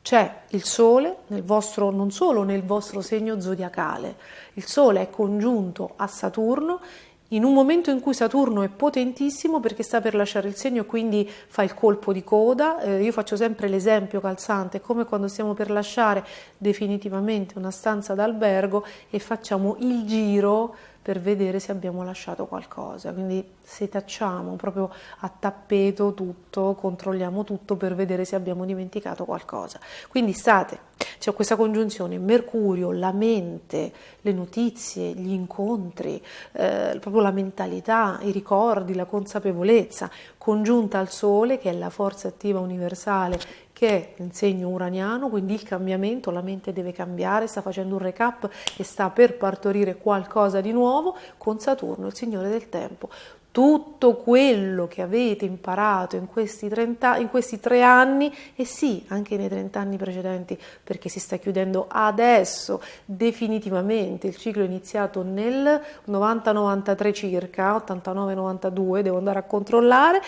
C'è il Sole nel vostro, non solo nel vostro segno zodiacale, il Sole è congiunto a Saturno in un momento in cui Saturno è potentissimo perché sta per lasciare il segno e quindi fa il colpo di coda. Io faccio sempre l'esempio calzante, è come quando stiamo per lasciare definitivamente una stanza d'albergo e facciamo il giro per vedere se abbiamo lasciato qualcosa, quindi setacciamo proprio a tappeto tutto, controlliamo tutto per vedere se abbiamo dimenticato qualcosa. Quindi c'è questa congiunzione Mercurio, la mente, le notizie, gli incontri, proprio la mentalità, i ricordi, la consapevolezza, congiunta al Sole che è la forza attiva universale, che è il segno uraniano, quindi il cambiamento, la mente deve cambiare, sta facendo un recap e sta per partorire qualcosa di nuovo con Saturno, il signore del tempo. Tutto quello che avete imparato in questi 3 anni, e sì, anche nei 30 anni precedenti, perché si sta chiudendo adesso definitivamente, il ciclo è iniziato nel 90-93 circa, 89-92, devo andare a controllare.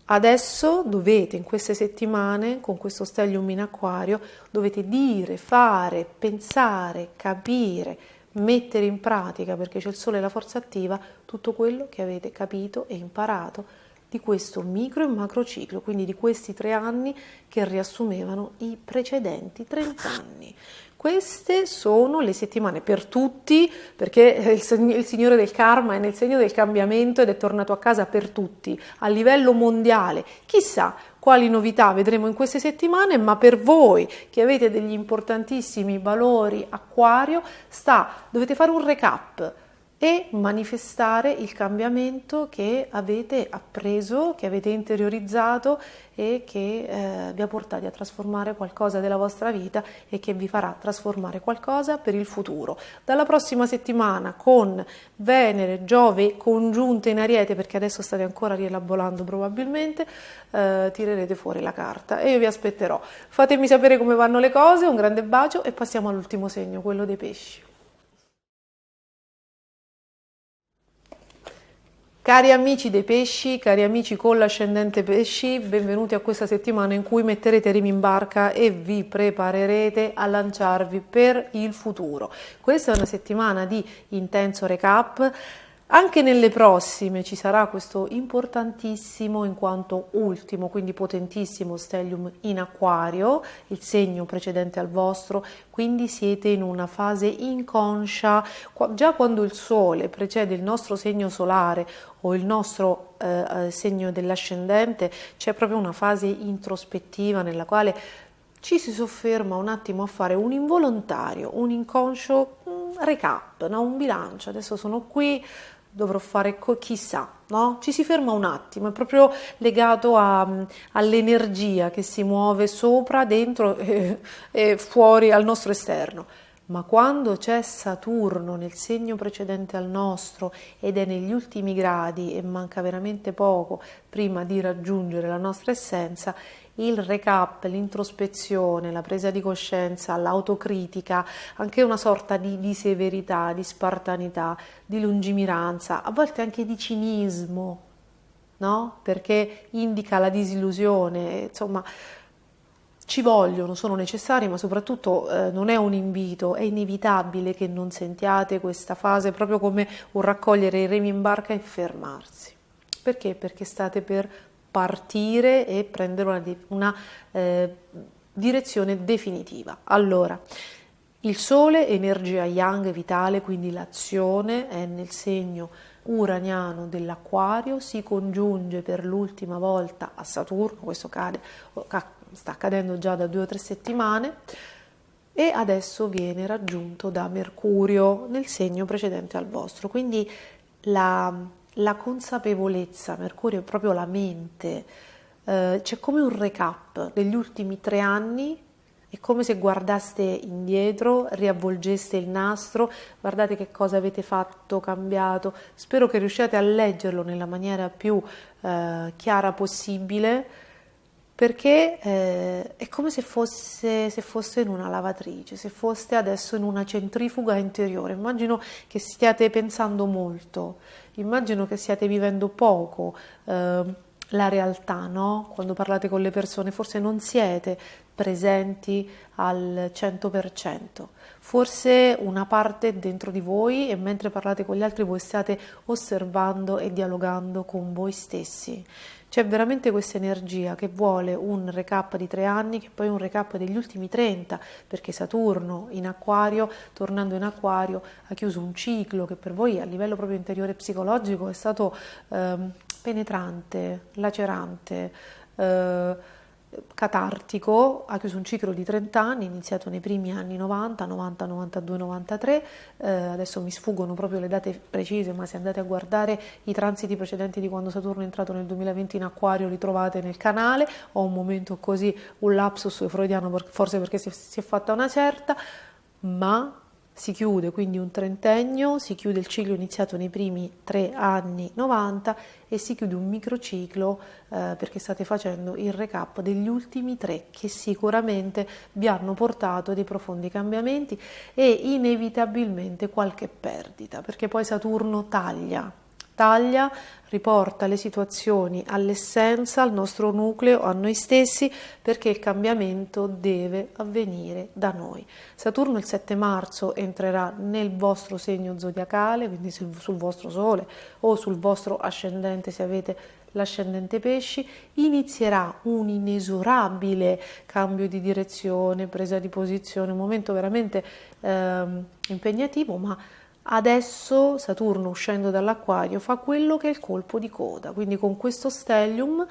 Adesso dovete, in queste settimane, con questo stellium in Acquario, dovete dire, fare, pensare, capire, mettere in pratica, perché c'è il Sole e la forza attiva, tutto quello che avete capito e imparato di questo micro e macro ciclo, quindi di questi 3 anni che riassumevano i precedenti 30 anni. Queste sono le settimane per tutti, perché il signore del karma è nel segno del cambiamento ed è tornato a casa per tutti, a livello mondiale. Chissà quali novità vedremo in queste settimane, ma per voi che avete degli importantissimi valori Acquario, dovete fare un recap e manifestare il cambiamento che avete appreso, che avete interiorizzato e che vi ha portati a trasformare qualcosa della vostra vita e che vi farà trasformare qualcosa per il futuro. Dalla prossima settimana con Venere, Giove congiunte in Ariete, perché adesso state ancora rielaborando probabilmente, tirerete fuori la carta e io vi aspetterò. Fatemi sapere come vanno le cose, un grande bacio e passiamo all'ultimo segno, quello dei pesci. Cari amici dei pesci, cari amici con l'ascendente pesci, benvenuti a questa settimana in cui metterete remi in barca e vi preparerete a lanciarvi per il futuro. Questa è una settimana di intenso recap. Anche nelle prossime ci sarà questo importantissimo in quanto ultimo, quindi potentissimo stellium in Acquario, il segno precedente al vostro, quindi siete in una fase inconscia. Già quando il Sole precede il nostro segno solare o il nostro segno dell'ascendente, c'è proprio una fase introspettiva nella quale ci si sofferma un attimo a fare un involontario, un inconscio recap, no? Un bilancio. Adesso sono qui, dovrò fare chissà, no? Ci si ferma un attimo, è proprio legato all'energia che si muove sopra, dentro e fuori al nostro esterno. Ma quando c'è Saturno nel segno precedente al nostro ed è negli ultimi gradi e manca veramente poco prima di raggiungere la nostra essenza, il recap, l'introspezione, la presa di coscienza, l'autocritica, anche una sorta di severità, di spartanità, di lungimiranza, a volte anche di cinismo, no? Perché indica la disillusione, insomma, ci vogliono, sono necessari, ma soprattutto non è un invito, è inevitabile che non sentiate questa fase proprio come un raccogliere i remi in barca e fermarsi. Perché? Perché state per partire e prendere una direzione definitiva. Allora, il Sole, energia yang vitale, quindi l'azione, è nel segno uraniano dell'Acquario, si congiunge per l'ultima volta a Saturno, questo sta accadendo già da 2 o 3 settimane, e adesso viene raggiunto da Mercurio nel segno precedente al vostro. Quindi la consapevolezza, Mercurio è proprio la mente, c'è come un recap degli ultimi 3 anni È come se guardaste indietro, riavvolgeste il nastro, guardate che cosa avete fatto, cambiato. Spero che riusciate a leggerlo nella maniera più chiara possibile, perché è come se foste in una lavatrice, se foste adesso in una centrifuga interiore. Immagino che stiate pensando molto, immagino che stiate vivendo poco la realtà, no? Quando parlate con le persone forse non siete presenti al 100%, forse una parte è dentro di voi e mentre parlate con gli altri voi state osservando e dialogando con voi stessi. C'è veramente questa energia che vuole un recap di 3 anni, che poi è un recap degli ultimi 30, perché Saturno in Acquario, tornando in Acquario, ha chiuso un ciclo che per voi a livello proprio interiore e psicologico è stato penetrante, lacerante, catartico. Ha chiuso un ciclo di 30 anni, iniziato nei primi anni 90, 90, 92, 93, adesso mi sfuggono proprio le date precise, ma se andate a guardare i transiti precedenti di quando Saturno è entrato nel 2020 in Acquario li trovate nel canale. Ho un momento così, un lapsus freudiano, forse perché si è fatta una certa, ma si chiude quindi un trentennio, si chiude il ciclo iniziato nei primi 3 anni 90 e si chiude un microciclo perché state facendo il recap degli ultimi 3 che sicuramente vi hanno portato dei profondi cambiamenti e inevitabilmente qualche perdita, perché poi Saturno taglia, riporta le situazioni all'essenza, al nostro nucleo, a noi stessi, perché il cambiamento deve avvenire da noi. Saturno il 7 marzo entrerà nel vostro segno zodiacale, quindi sul vostro sole o sul vostro ascendente se avete l'ascendente pesci, inizierà un inesorabile cambio di direzione, presa di posizione, un momento veramente impegnativo, ma adesso Saturno uscendo dall'Acquario fa quello che è il colpo di coda, quindi con questo stellium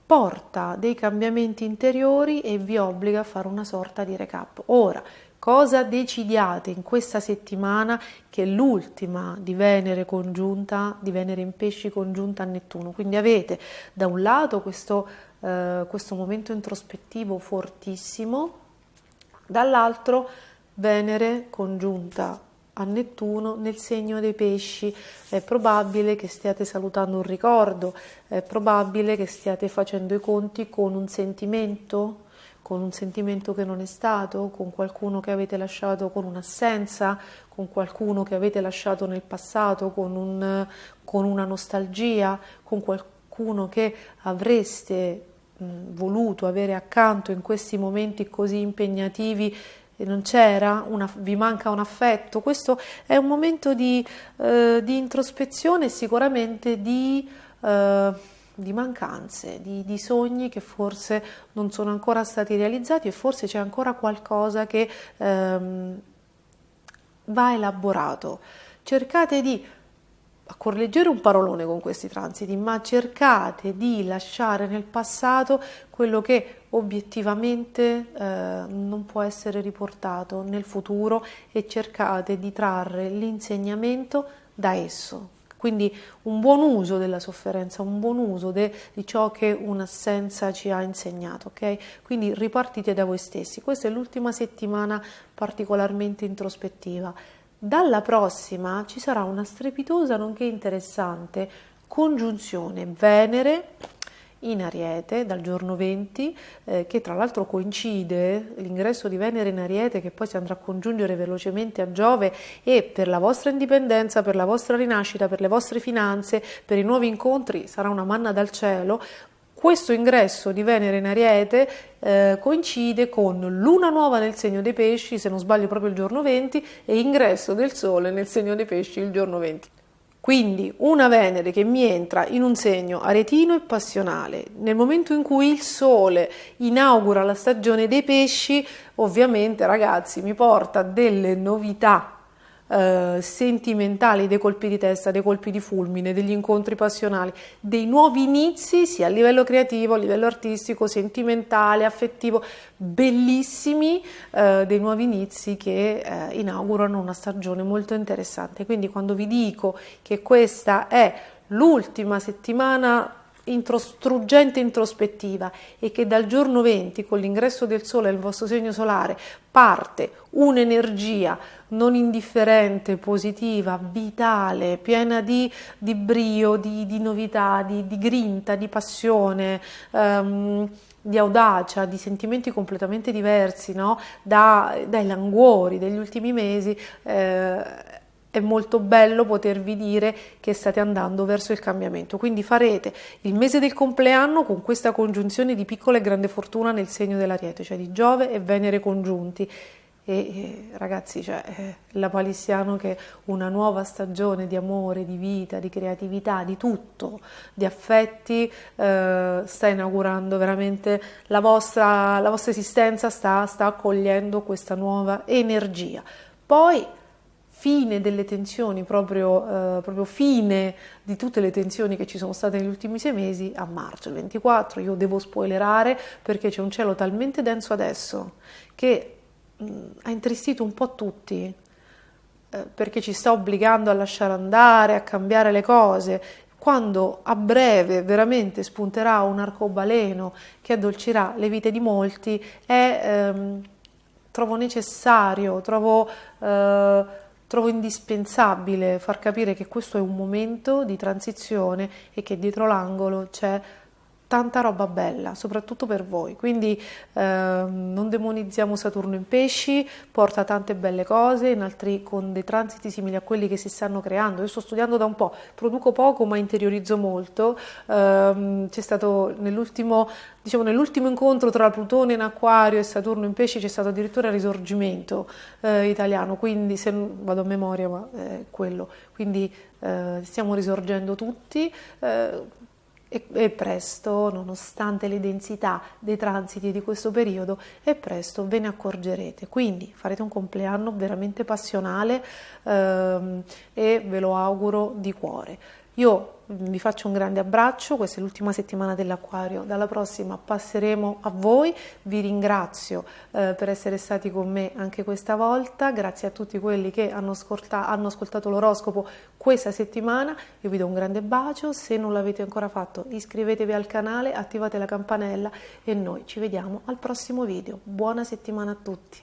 porta dei cambiamenti interiori e vi obbliga a fare una sorta di recap. Ora, cosa decidiate in questa settimana, che è l'ultima di Venere congiunta, di Venere in Pesci congiunta a Nettuno? Quindi avete da un lato questo momento introspettivo fortissimo, dall'altro Venere congiunta a Nettuno nel segno dei pesci. È probabile che stiate salutando un ricordo, è probabile che stiate facendo i conti con un sentimento che non è stato, con qualcuno che avete lasciato, con un'assenza, con qualcuno che avete lasciato nel passato, con una nostalgia, con qualcuno che avreste voluto avere accanto in questi momenti così impegnativi e non c'era, vi manca un affetto. Questo è un momento di introspezione e sicuramente di mancanze, di sogni che forse non sono ancora stati realizzati e forse c'è ancora qualcosa che va elaborato. Cercate di a cuor leggero un parolone con questi transiti, ma cercate di lasciare nel passato quello che obiettivamente non può essere riportato nel futuro e cercate di trarre l'insegnamento da esso. Quindi un buon uso della sofferenza, un buon uso di ciò che un'assenza ci ha insegnato, ok? Quindi ripartite da voi stessi. Questa è l'ultima settimana particolarmente introspettiva. Dalla prossima ci sarà una strepitosa nonché interessante congiunzione Venere in Ariete dal giorno 20, che tra l'altro coincide l'ingresso di Venere in Ariete, che poi si andrà a congiungere velocemente a Giove, e per la vostra indipendenza, per la vostra rinascita, per le vostre finanze, per i nuovi incontri sarà una manna dal cielo. Questo ingresso di Venere in Ariete coincide con luna nuova nel segno dei pesci, se non sbaglio proprio il giorno 20, e ingresso del Sole nel segno dei pesci il giorno 20. Quindi una Venere che mi entra in un segno aretino e passionale. Nel momento in cui il Sole inaugura la stagione dei pesci, ovviamente ragazzi mi porta delle novità sentimentali, dei colpi di testa, dei colpi di fulmine, degli incontri passionali, dei nuovi inizi sia a livello creativo, a livello artistico, sentimentale, affettivo, bellissimi, dei nuovi inizi che inaugurano una stagione molto interessante. Quindi quando vi dico che questa è l'ultima settimana struggente introspettiva, e che dal giorno 20, con l'ingresso del sole nel vostro segno solare, parte un'energia non indifferente, positiva, vitale, piena di brio, di novità, di grinta, di passione, di audacia, di sentimenti completamente diversi, no? Dai languori degli ultimi mesi. È molto bello potervi dire che state andando verso il cambiamento, quindi farete il mese del compleanno con questa congiunzione di piccola e grande fortuna nel segno dell'Ariete, cioè di Giove e Venere congiunti. E ragazzi, cioè, la palissiano che una nuova stagione di amore, di vita, di creatività, di tutto, di affetti, sta inaugurando veramente la vostra esistenza, sta accogliendo questa nuova energia. Poi fine delle tensioni, proprio fine di tutte le tensioni che ci sono state negli ultimi 6 mesi, a marzo, il 24. Io devo spoilerare perché c'è un cielo talmente denso adesso che ha intristito un po' tutti, perché ci sta obbligando a lasciare andare, a cambiare le cose. Quando a breve veramente spunterà un arcobaleno che addolcirà le vite di molti, trovo necessario, trovo indispensabile far capire che questo è un momento di transizione e che dietro l'angolo c'è tanta roba bella, soprattutto per voi. Quindi non demonizziamo Saturno in pesci, porta tante belle cose, in altri con dei transiti simili a quelli che si stanno creando. Io sto studiando da un po', produco poco ma interiorizzo molto. C'è stato nell'ultimo incontro tra Plutone in Acquario e Saturno in pesci, c'è stato addirittura il risorgimento italiano, quindi se vado a memoria, ma quello, quindi stiamo risorgendo tutti. E presto, nonostante le densità dei transiti di questo periodo, e presto ve ne accorgerete. Quindi farete un compleanno veramente passionale e ve lo auguro di cuore. Io vi faccio un grande abbraccio, questa è l'ultima settimana dell'Acquario, dalla prossima passeremo a voi, vi ringrazio per essere stati con me anche questa volta, grazie a tutti quelli che hanno ascoltato l'oroscopo questa settimana, io vi do un grande bacio, se non l'avete ancora fatto iscrivetevi al canale, attivate la campanella e noi ci vediamo al prossimo video. Buona settimana a tutti!